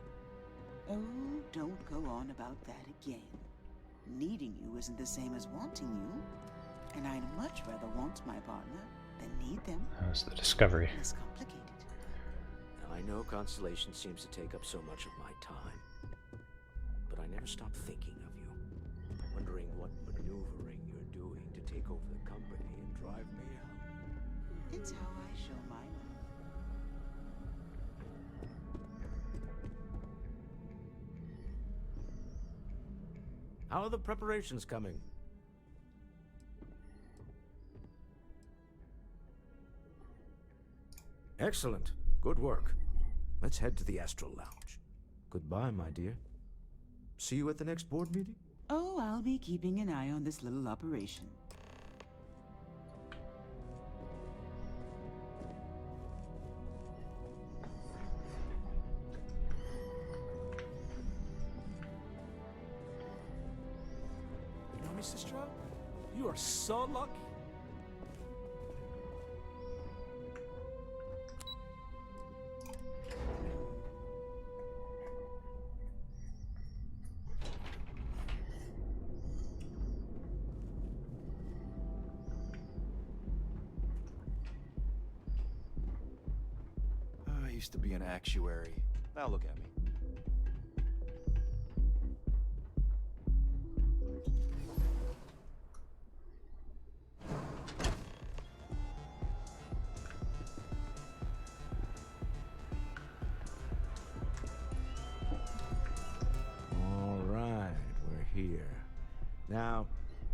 Oh, don't go on about that again. Needing you isn't the same as wanting you. And I'd much rather want my partner than need them. That's the discovery. Less complicated. Now, I know Constellation seems to take up so much of my time. But I never stop thinking of you. Wondering what maneuvering you're doing to take over the company and drive me out. It's how I show my love. How are the preparations coming? Excellent. Good work. Let's head to the Astral Lounge. Goodbye, my dear. See you at the next board meeting? Oh, I'll be keeping an eye on this little operation. You know me, Sister? You are so lucky. I used to be an actuary. Now look at me. All right, we're here. Now,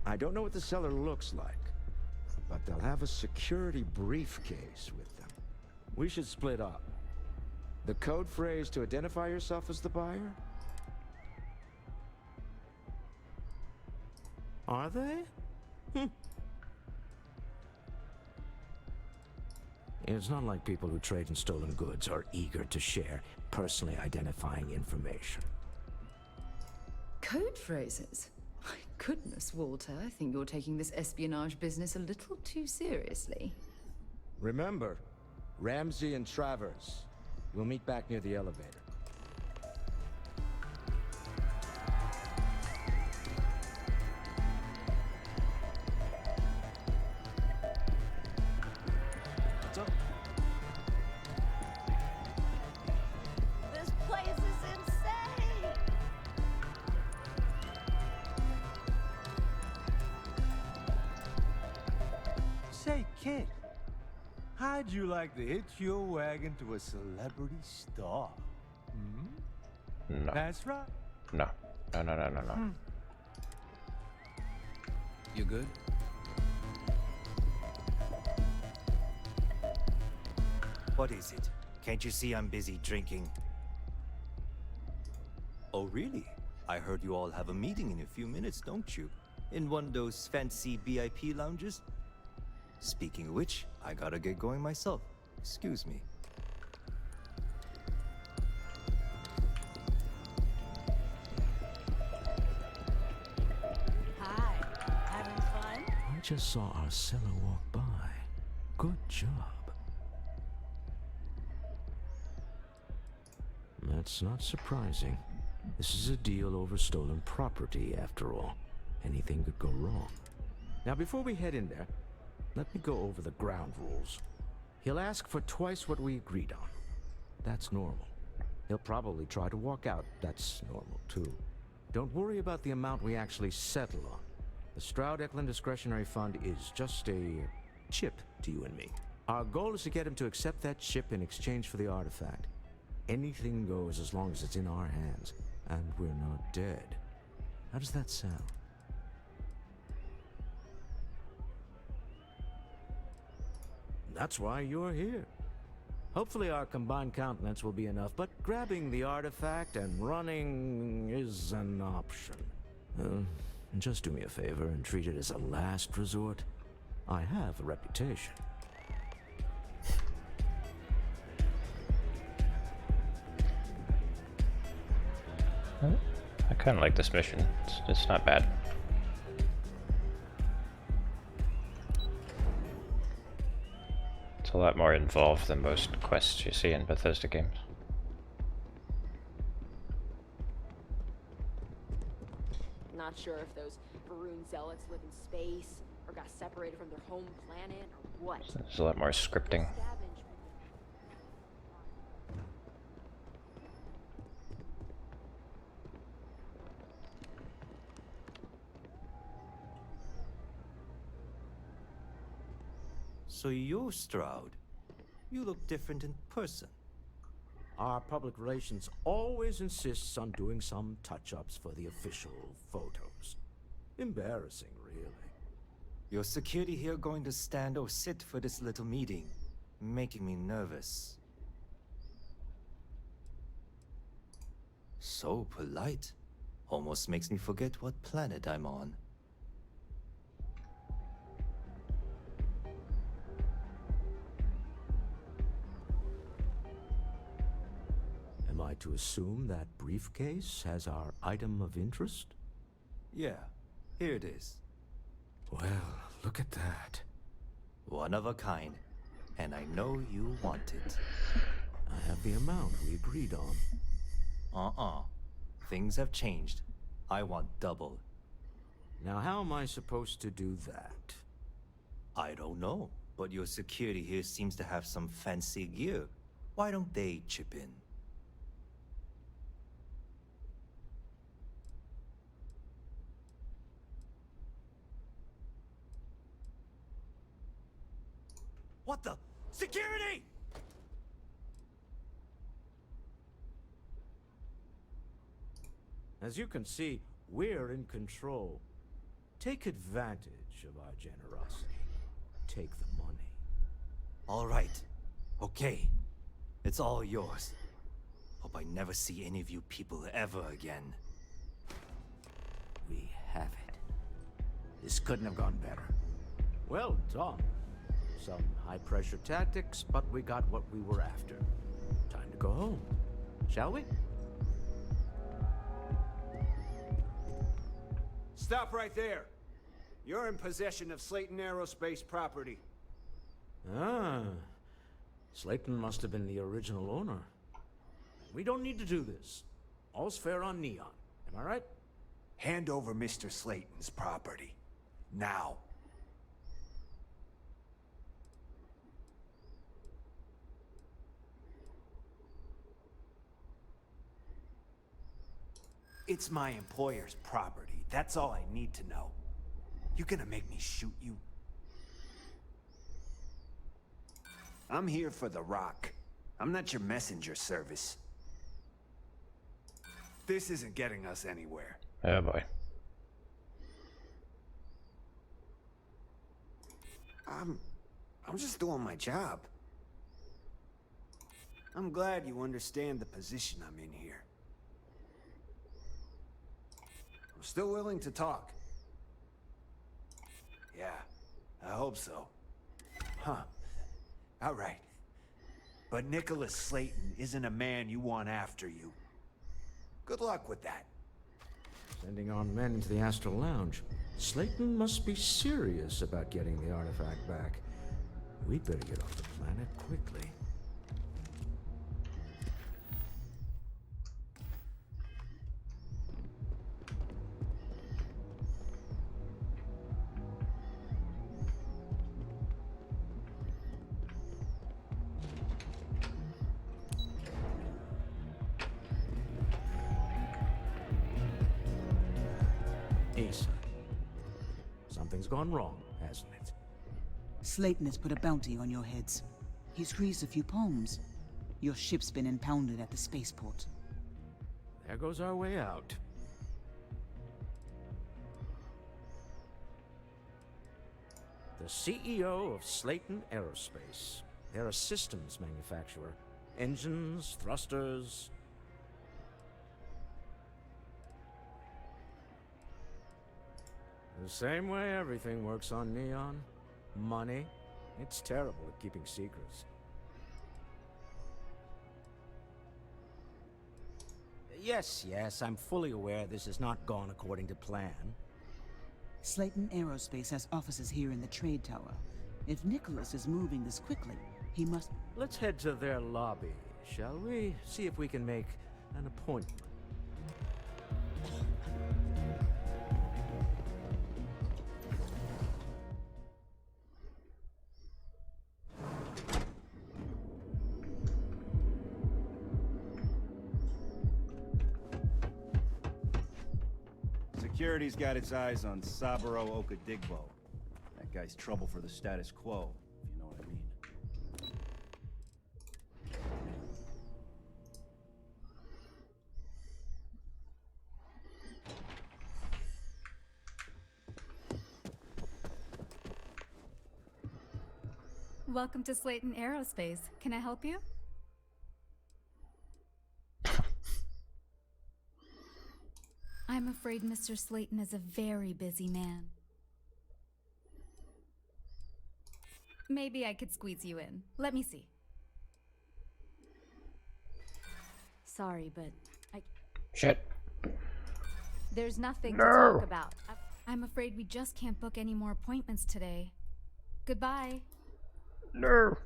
I don't know what the cellar looks like, but they'll have a security briefcase with them. We should split up. The code phrase to identify yourself as the buyer? Are they? It's not like people who trade in stolen goods are eager to share personally identifying information. Code phrases? My goodness, Walter, I think you're taking this espionage business a little too seriously. Remember, Ramsey and Travers. We'll meet back near the elevator. What's up? This place is insane! Say, kid, how'd you like to hitch your wagon to a celebrity star? Hmm? No. That's right. No. No. You good? What is it? Can't you see I'm busy drinking? Oh, really? I heard you all have a meeting in a few minutes, don't you? In one of those fancy VIP lounges? Speaking of which, I gotta get going myself. Excuse me. Hi, having fun? I just saw our seller walk by. Good job. That's not surprising. This is a deal over stolen property, after all. Anything could go wrong. Now, before we head in there, let me go over the ground rules. He'll ask for twice what we agreed on. That's normal. He'll probably try to walk out. That's normal, too. Don't worry about the amount we actually settle on. The Stroud-Eklund Discretionary Fund is just a chip to you and me. Our goal is to get him to accept that chip in exchange for the artifact. Anything goes as long as it's in our hands, and we're not dead. How does that sound? That's why you're here. Hopefully our combined countenance will be enough, but grabbing the artifact and running is an option. Just do me a favor and treat it as a last resort. I have a reputation. I kind of like this mission. It's not bad. It's a lot more involved than most quests you see in Bethesda games. Not sure if those Varun zealots live in space, or got separated from their home planet, or what. There's a lot more scripting. So you're Stroud. You look different in person. Our public relations always insists on doing some touch-ups for the official photos. Embarrassing, really. Your security here going to stand or sit for this little meeting, making me nervous. So polite. Almost makes me forget what planet I'm on. Am I to assume that briefcase has our item of interest? Yeah, here it is. Well, look at that. One of a kind, and I know you want it. I have the amount we agreed on. Things have changed. I want double. Now, how am I supposed to do that? I don't know, but your security here seems to have some fancy gear. Why don't they chip in? What the? Security! As you can see, we're in control. Take advantage of our generosity. Take the money. All right. Okay. It's all yours. Hope I never see any of you people ever again. We have it. This couldn't have gone better. Well done. Some high-pressure tactics, but we got what we were after. Time to go home. Shall we? Stop right there. You're in possession of Slayton Aerospace property. Ah. Slayton must have been the original owner. We don't need to do this. All's fair on Neon. Am I right? Hand over Mr. Slayton's property. Now. It's my employer's property. That's all I need to know. You gonna make me shoot you? I'm here for the rock. I'm not your messenger service. This isn't getting us anywhere. Oh boy. I'm just doing my job. I'm glad you understand the position I'm in here. I'm still willing to talk. Yeah, I hope so. Huh. All right. But Nicholas Slayton isn't a man you want after you. Good luck with that. Sending on men into the Astral Lounge. Slayton must be serious about getting the artifact back. We'd better get off the planet quickly. Asa. Something's gone wrong, hasn't it? Slayton has put a bounty on your heads. He's greased a few palms. Your ship's been impounded at the spaceport. There goes our way out. The CEO of Slayton Aerospace. They're a systems manufacturer. Engines, thrusters. The same way everything works on Neon. Money. It's terrible at keeping secrets. Yes, I'm fully aware this has not gone according to plan. Slayton Aerospace has offices here in the trade tower. If Nicholas is moving this quickly, he must... Let's head to their lobby, shall we? See if we can make an appointment. Security's got its eyes on Saburo Okadigbo. That guy's trouble for the status quo, if you know what I mean. Welcome to Slayton Aerospace. Can I help you? I'm afraid Mr. Slayton is a very busy man. Maybe I could squeeze you in. Let me see. Sorry, but Shit. there's nothing to No. talk about. I'm afraid we just can't book any more appointments today. Goodbye. No.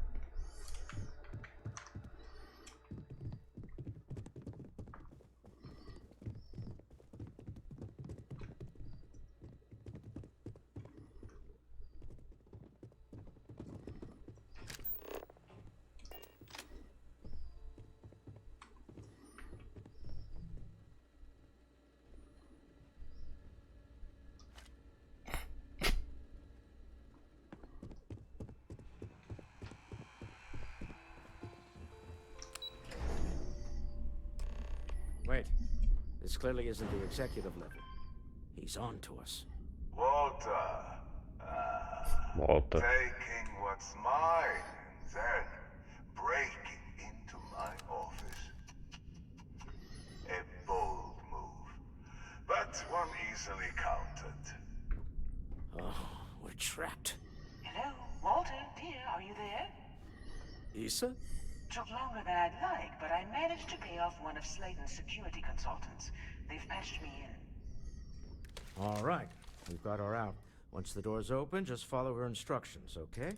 Wait. This clearly isn't the executive level. He's on to us. Walter. Walter. Taking what's mine and then breaking into my office. A bold move, but one easily countered. Oh, we're trapped. Hello, Walter, dear, are you there? Issa? Took longer than I'd like, but I managed to pay off one of Slayton's security consultants. They've patched me in. All right. We've got her out. Once the door's open, just follow her instructions, okay?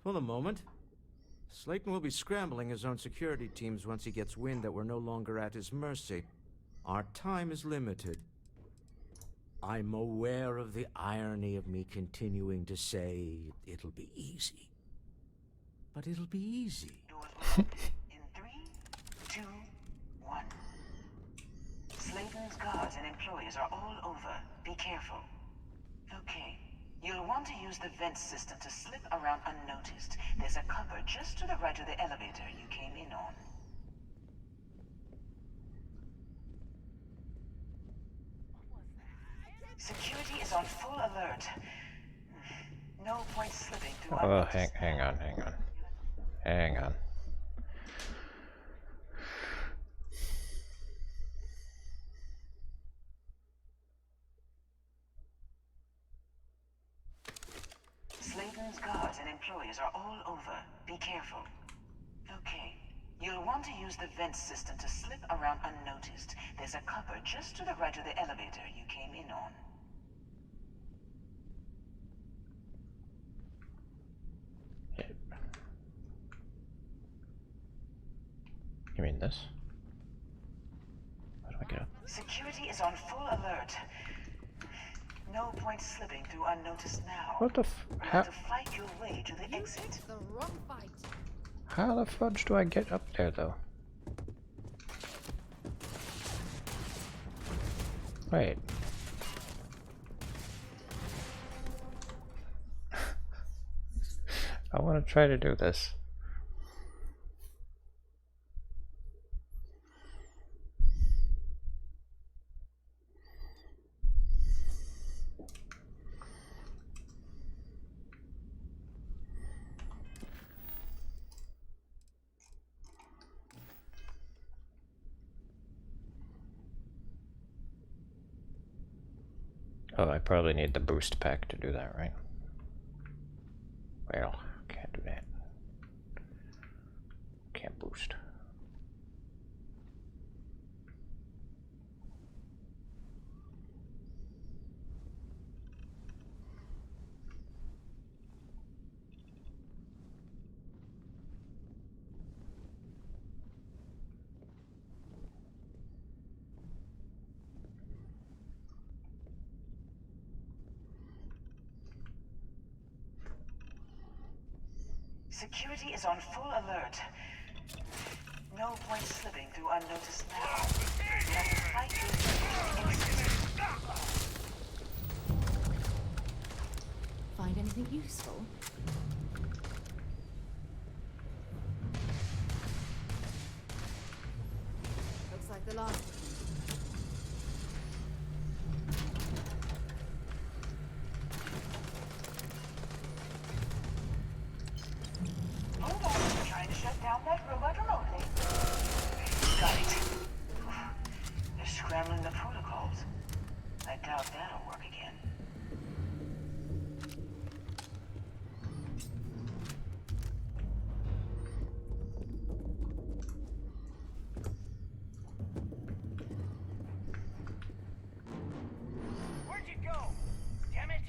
For the moment, Slayton will be scrambling his own security teams once he gets wind that we're no longer at his mercy. Our time is limited. I'm aware of the irony of me continuing to say it'll be easy. But it'll be easy. In 3, 2, 1. Slayton Slayton's guards and employees are all over. Be careful. Okay. You'll want to use the vent system to slip around unnoticed. There's a cupboard just to the right of the elevator you came in on. Security is on full alert. No point slipping through Oh, unnoticed. hang on. Slayton's guards and employees are all over. Be careful. Okay. You'll want to use the vent system to slip around unnoticed. There's a cupboard just to the right of the elevator you came in on. You mean this? How do I get up? Security is on full alert. No point slipping through unnoticed now. What the You have to fight your way to the exit. The wrong fight. How the fudge do I get up there, though? Wait. I want to try to do this. Oh, I probably need the boost pack to do that, right? Well, can't do that. Can't boost. Security is on full alert. No point slipping through unnoticed now. You have to fight your way to the exit. Find anything useful? Looks like the last. Hold on, I'm trying to shut down that robot remotely. Got it. They're scrambling the protocols. I doubt that'll work again. Where'd you go? Damn it!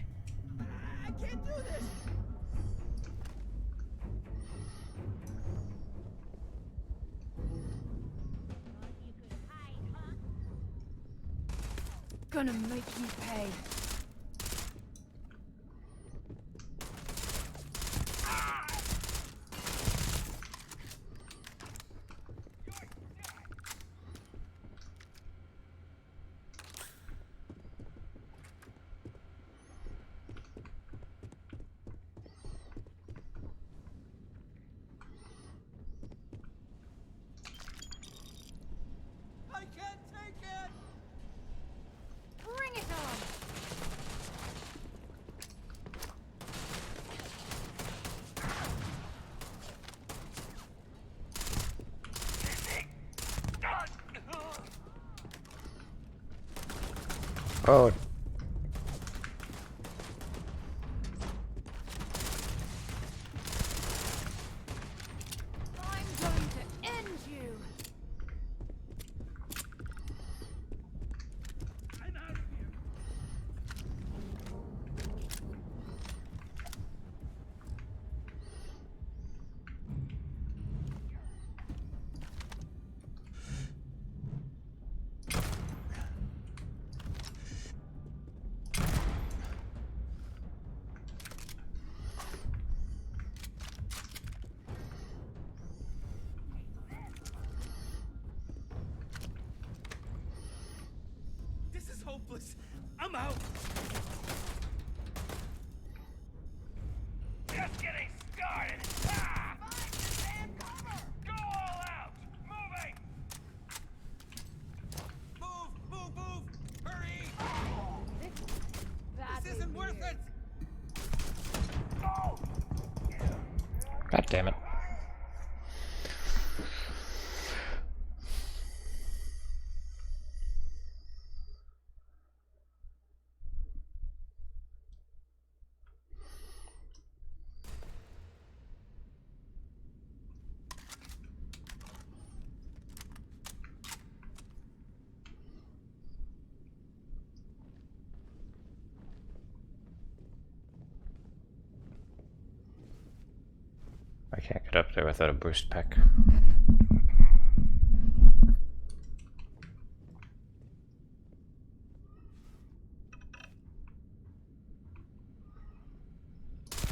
I can't do this! Gonna make you pay. I can't take it! Bring it on! Oh. I'm going to end you! hopeless. I'm out. Just getting started. Ah! Find cover. Go all out. Moving. Move. Hurry. This isn't worth it. Oh. God damn it. I can't get up there without a boost pack.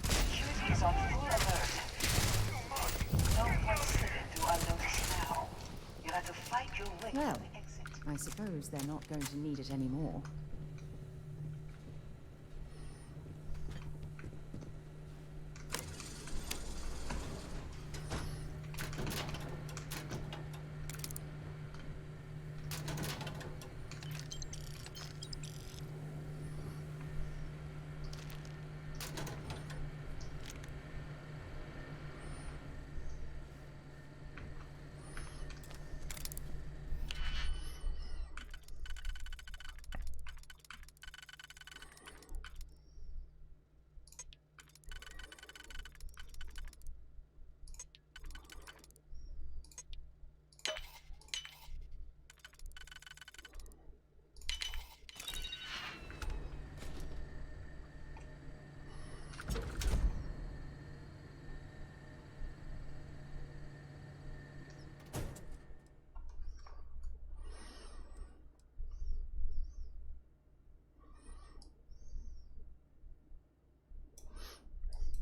Security is on full alert. No point slipping through unnoticed now. You'll have to fight your way Well, to the exit. I suppose they're not going to need it anymore.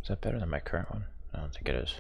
Is that better than my current one? I don't think it is.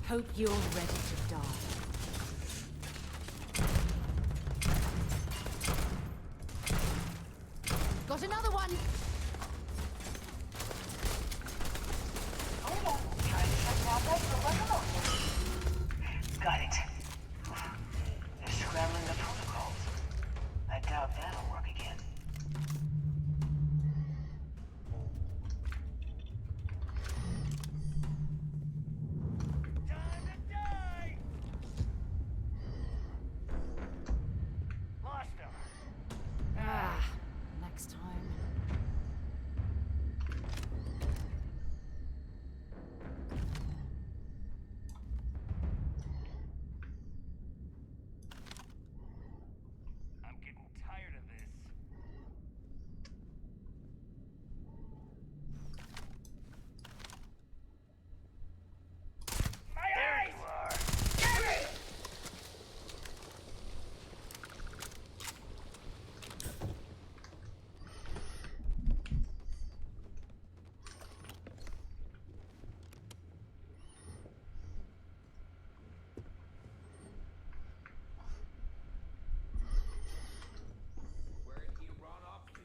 Hope you're ready to die. Got another one! Got it. They're scrambling the protocols. I doubt that'll work again. Next time. I'm getting tired of this. My eyes! You are. Get it! Where'd he run off to?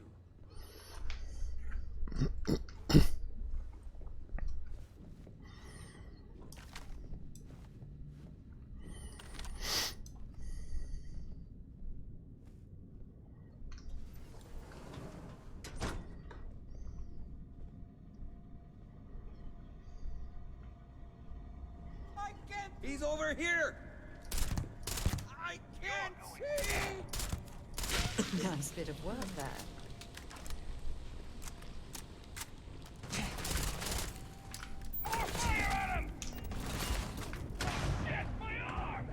I can't. He's over here. I can't see. Nice bit of work there. Fire at him! Shit, my arm!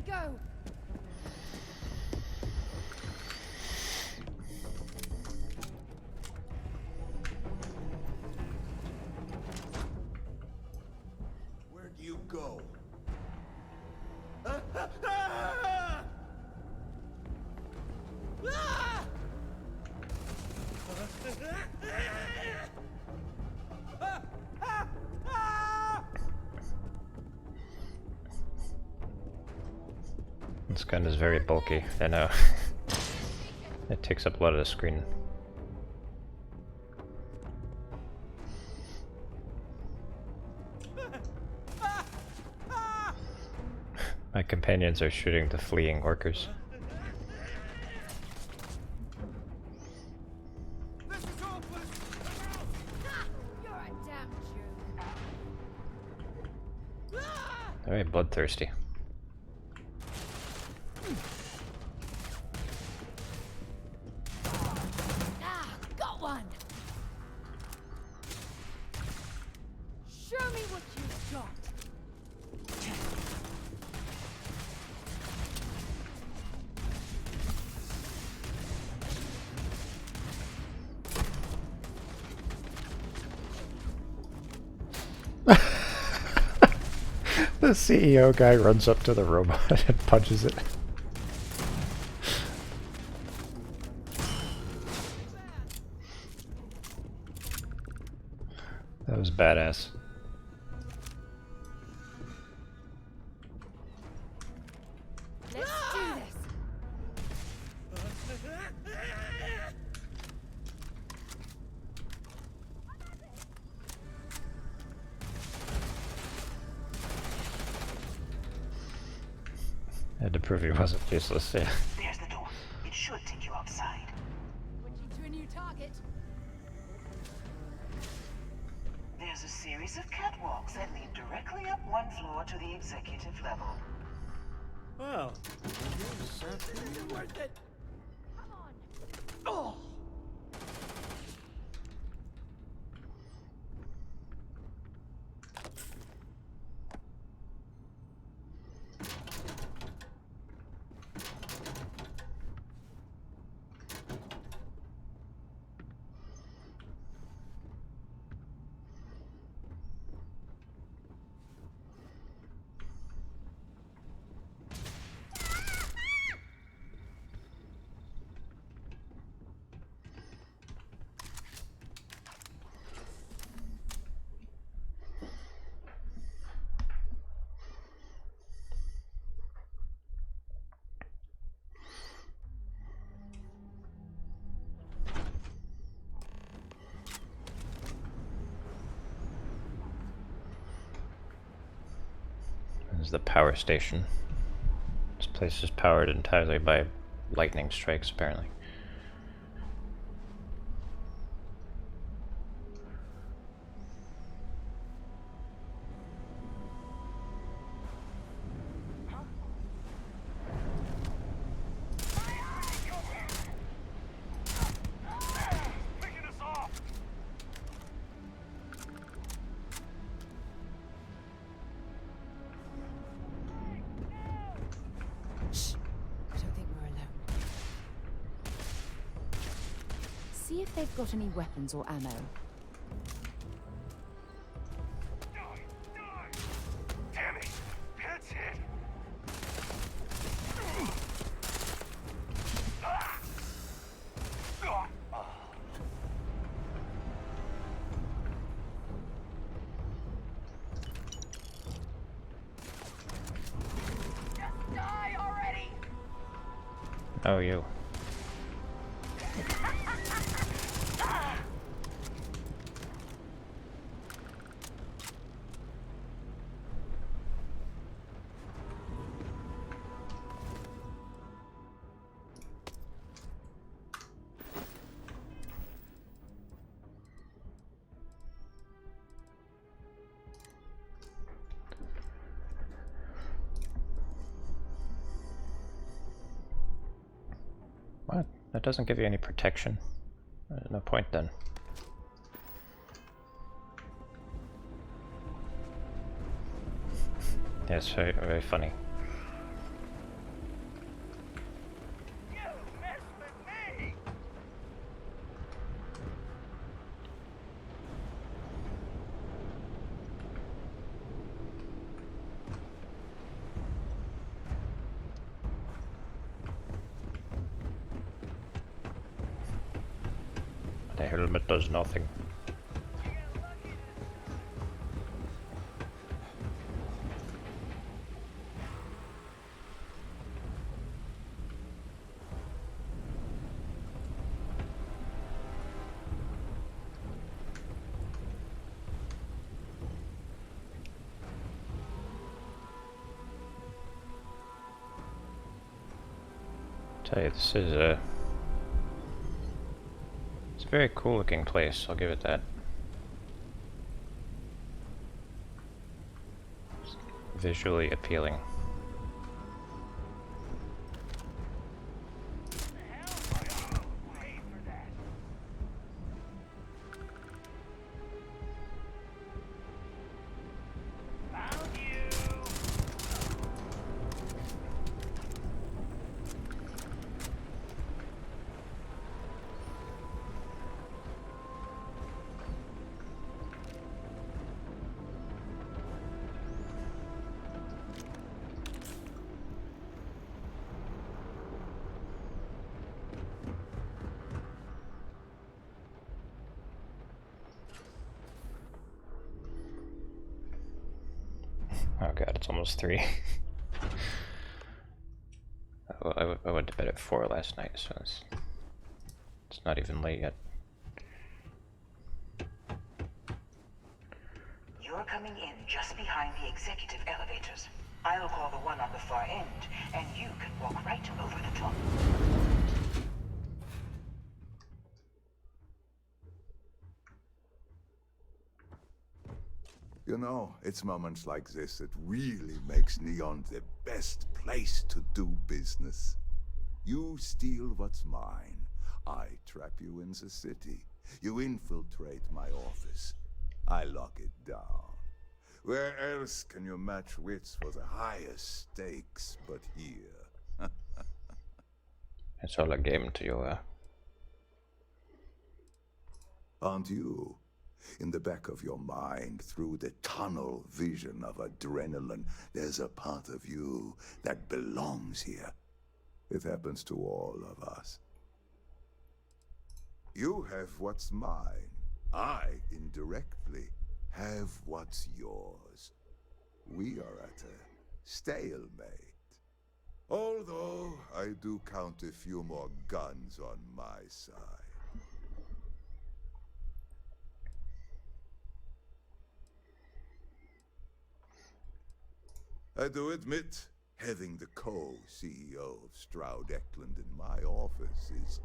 they go! Where do you go? This gun is very bulky, I know. It takes up a lot of the screen. My companions are shooting the fleeing orcers. Very bloodthirsty. Got one! Show me what you've got! The CEO guy runs up to the robot and punches it. That was badass. Let's do this! I had to prove he wasn't useless, yeah. There's the door. It should take you outside. Switching to a new target. There's a series of catwalks that lead directly up one floor to the executive level. Well, it's worth it. Come on! Oh! This is the power station. This place is powered entirely by lightning strikes, apparently. See if they've got any weapons or ammo. Damn it! That's it! Just die already! Oh, you. What? That doesn't give you any protection. No point then. Yeah, it's very, very funny. helmet does nothing. Tell you, this is it's a very cool looking place, I'll give it that. It's visually appealing. Oh god, it's almost 3. I went to bed at 4 last night, so it's not even late yet. You're coming in just behind the executive elevators. I'll call the one on the far end, and you can walk right over the top. You know, it's moments like this that really makes Neon the best place to do business. You steal what's mine. I trap you in the city. You infiltrate my office. I lock it down. Where else can you match wits for the highest stakes but here? It's all a game to you, Aren't you? In the back of your mind, through the tunnel vision of adrenaline, there's a part of you that belongs here. It happens to all of us. You have what's mine. I, indirectly, have what's yours. We are at a stalemate. Although, I do count a few more guns on my side. I do admit, having the co-CEO of Stroud Eklund in my office is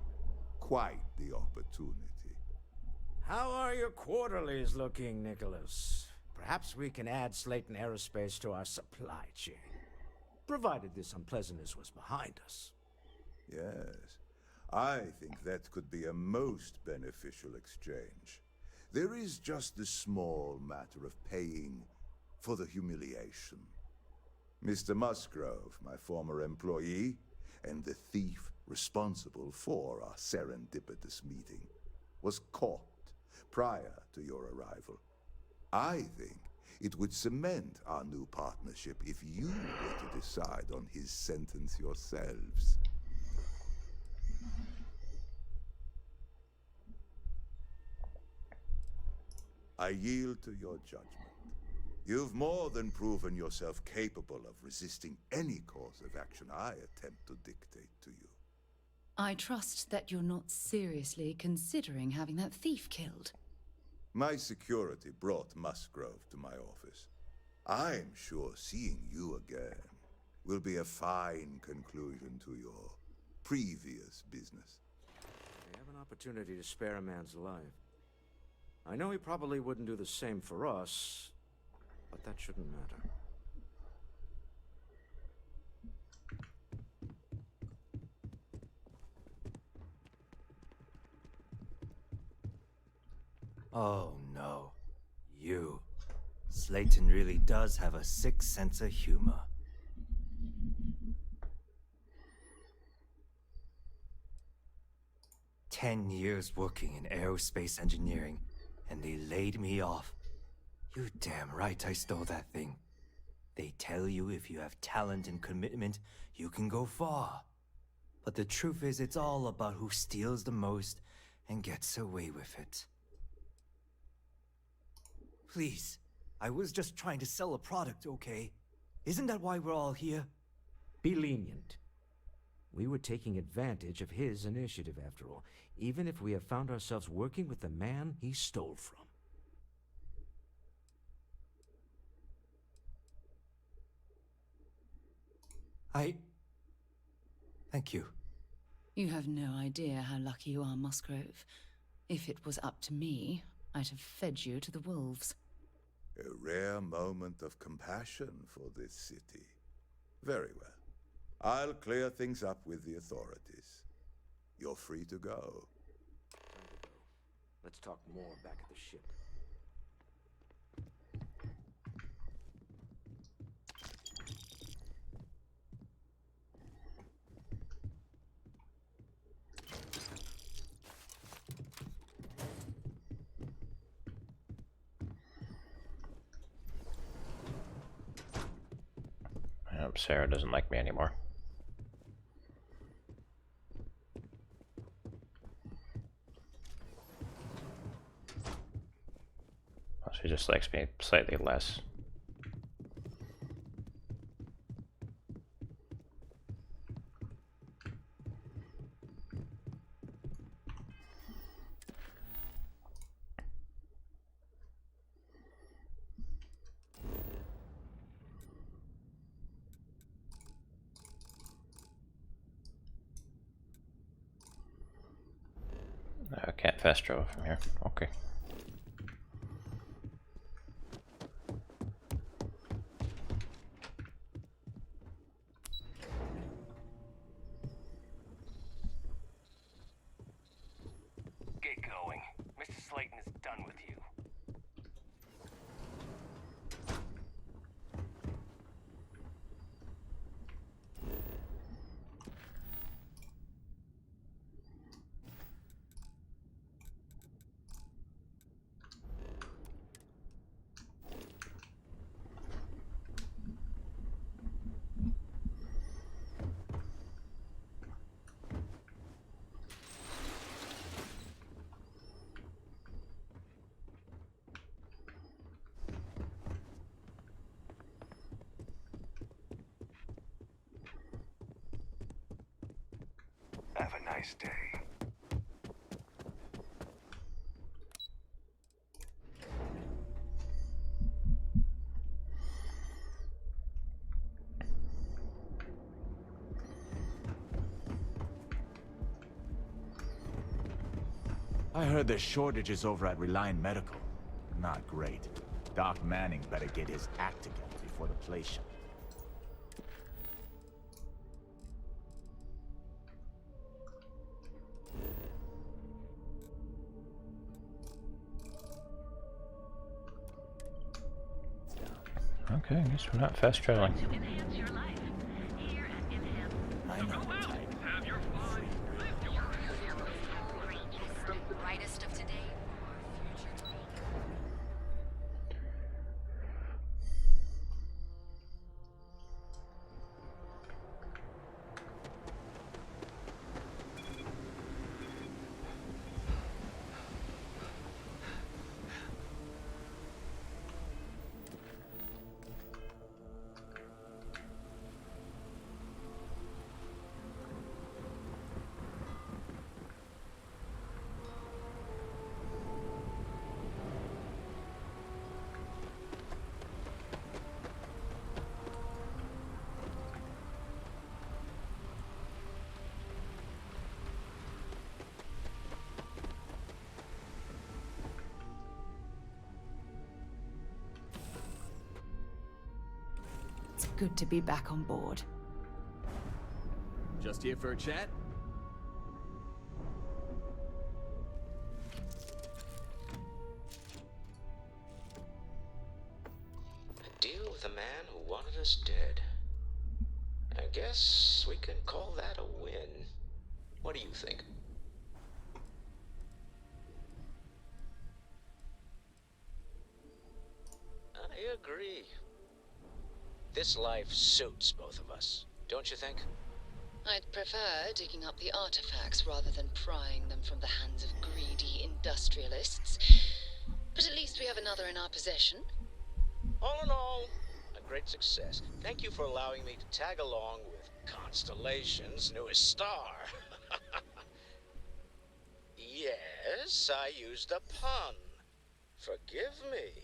quite the opportunity. How are your quarterlies looking, Nicholas? Perhaps we can add Slayton Aerospace to our supply chain, provided this unpleasantness was behind us. Yes, I think that could be a most beneficial exchange. There is just the small matter of paying for the humiliation. Mr. Musgrove, my former employee, and the thief responsible for our serendipitous meeting, was caught prior to your arrival. I think it would cement our new partnership if you were to decide on his sentence yourselves. I yield to your judgment. You've more than proven yourself capable of resisting any course of action I attempt to dictate to you. I trust that you're not seriously considering having that thief killed. My security brought Musgrove to my office. I'm sure seeing you again will be a fine conclusion to your previous business. We have an opportunity to spare a man's life. I know he probably wouldn't do the same for us, but that shouldn't matter. Oh no. You. Slayton really does have a sick sense of humor. "10 years working in aerospace engineering, and they laid me off. You damn right I stole that thing. They tell you if you have talent and commitment, you can go far. But the truth is, it's all about who steals the most and gets away with it. Please, I was just trying to sell a product, okay? Isn't that why we're all here? Be lenient. We were taking advantage of his initiative, after all, even if we have found ourselves working with the man he stole from. Thank you. You have no idea how lucky you are, Musgrove. If it was up to me, I'd have fed you to the wolves. A rare moment of compassion for this city. Very well. I'll clear things up with the authorities. You're free to go. Time to go. Let's talk more back at the ship. I hope Sarah doesn't like me anymore. Well, she just likes me slightly less. I can't fast travel from here. Okay. Get going. Mr. Slayton is done with you. Have a nice day. I heard there's shortages over at Reliant Medical. Not great. Doc Manning better get his act together before the place shuts. Okay, I guess we're not fast traveling. I know the type. The brightest of today. It's good to be back on board. Just here for a chat? A deal with a man who wanted us dead. I guess we can call that a win. What do you think? I agree. This life suits both of us, don't you think? I'd prefer digging up the artifacts rather than prying them from the hands of greedy industrialists. But at least we have another in our possession. All in all, a great success. Thank you for allowing me to tag along with Constellation's newest star. Yes, I used a pun. Forgive me.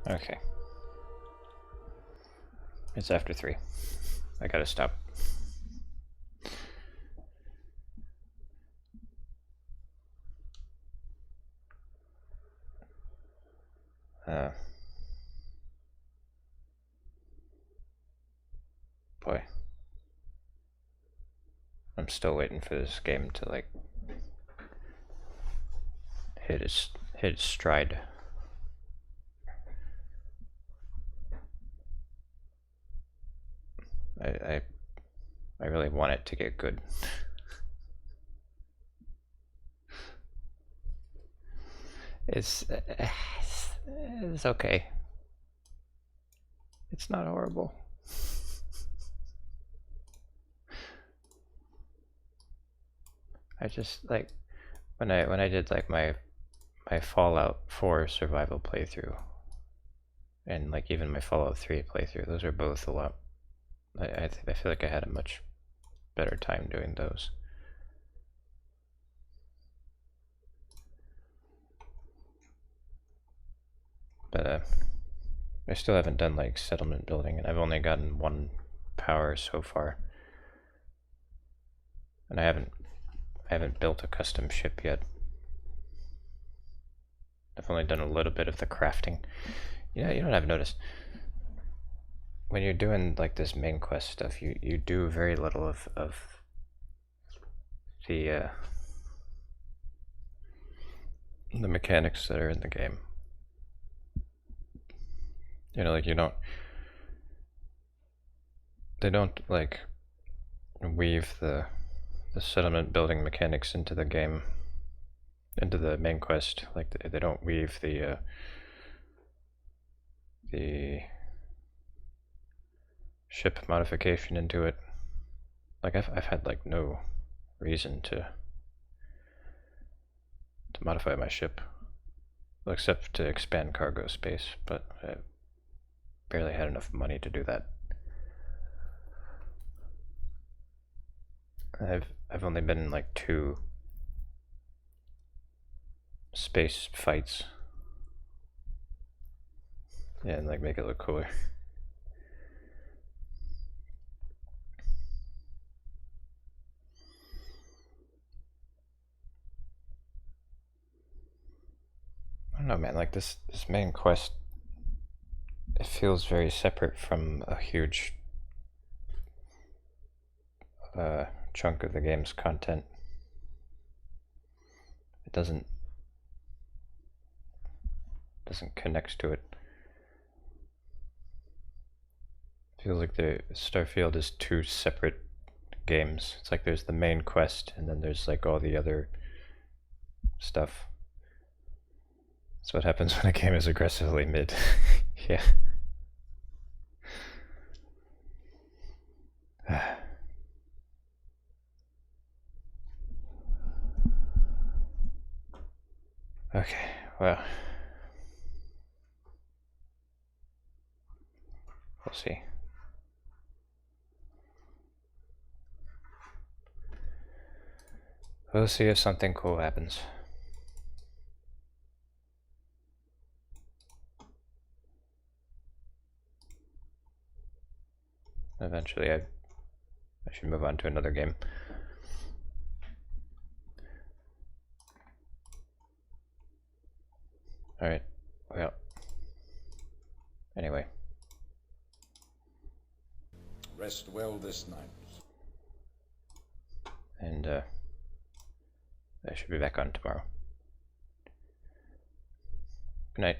Okay. It's after 3. I gotta stop. Boy. I'm still waiting for this game to, like, hit its stride. I really want it to get good. It's okay. It's not horrible. I just, like, when I did, like, my Fallout 4 survival playthrough, and, like, even my Fallout 3 playthrough, those are both a lot. I feel like I had a much better time doing those. But I still haven't done, like, settlement building, and I've only gotten 1 power so far. And I haven't built a custom ship yet. I've only done a little bit of the crafting. You know what I've noticed? When you're doing, like, this main quest stuff, you do very little of the mechanics that are in the game. You know, like, they don't, like, weave the settlement building mechanics into the game, into the main quest. Like, they don't weave the ship modification into it. Like, I've had, like, no reason to modify my ship, well, except to expand cargo space, but I barely had enough money to do that. I've only been in, like, 2 space fights. Yeah, and, like, make it look cooler. I don't know, man, like, this main quest, it feels very separate from a huge chunk of the game's content. It doesn't connect to it. It feels like the Starfield is 2 separate games. It's like there's the main quest, and then there's, like, all the other stuff. That's what happens when a game is aggressively mid. Yeah. Okay, well, we'll see. We'll see if something cool happens. Eventually, I should move on to another game. Alright, well, anyway. Rest well this night. and I should be back on tomorrow. Good night.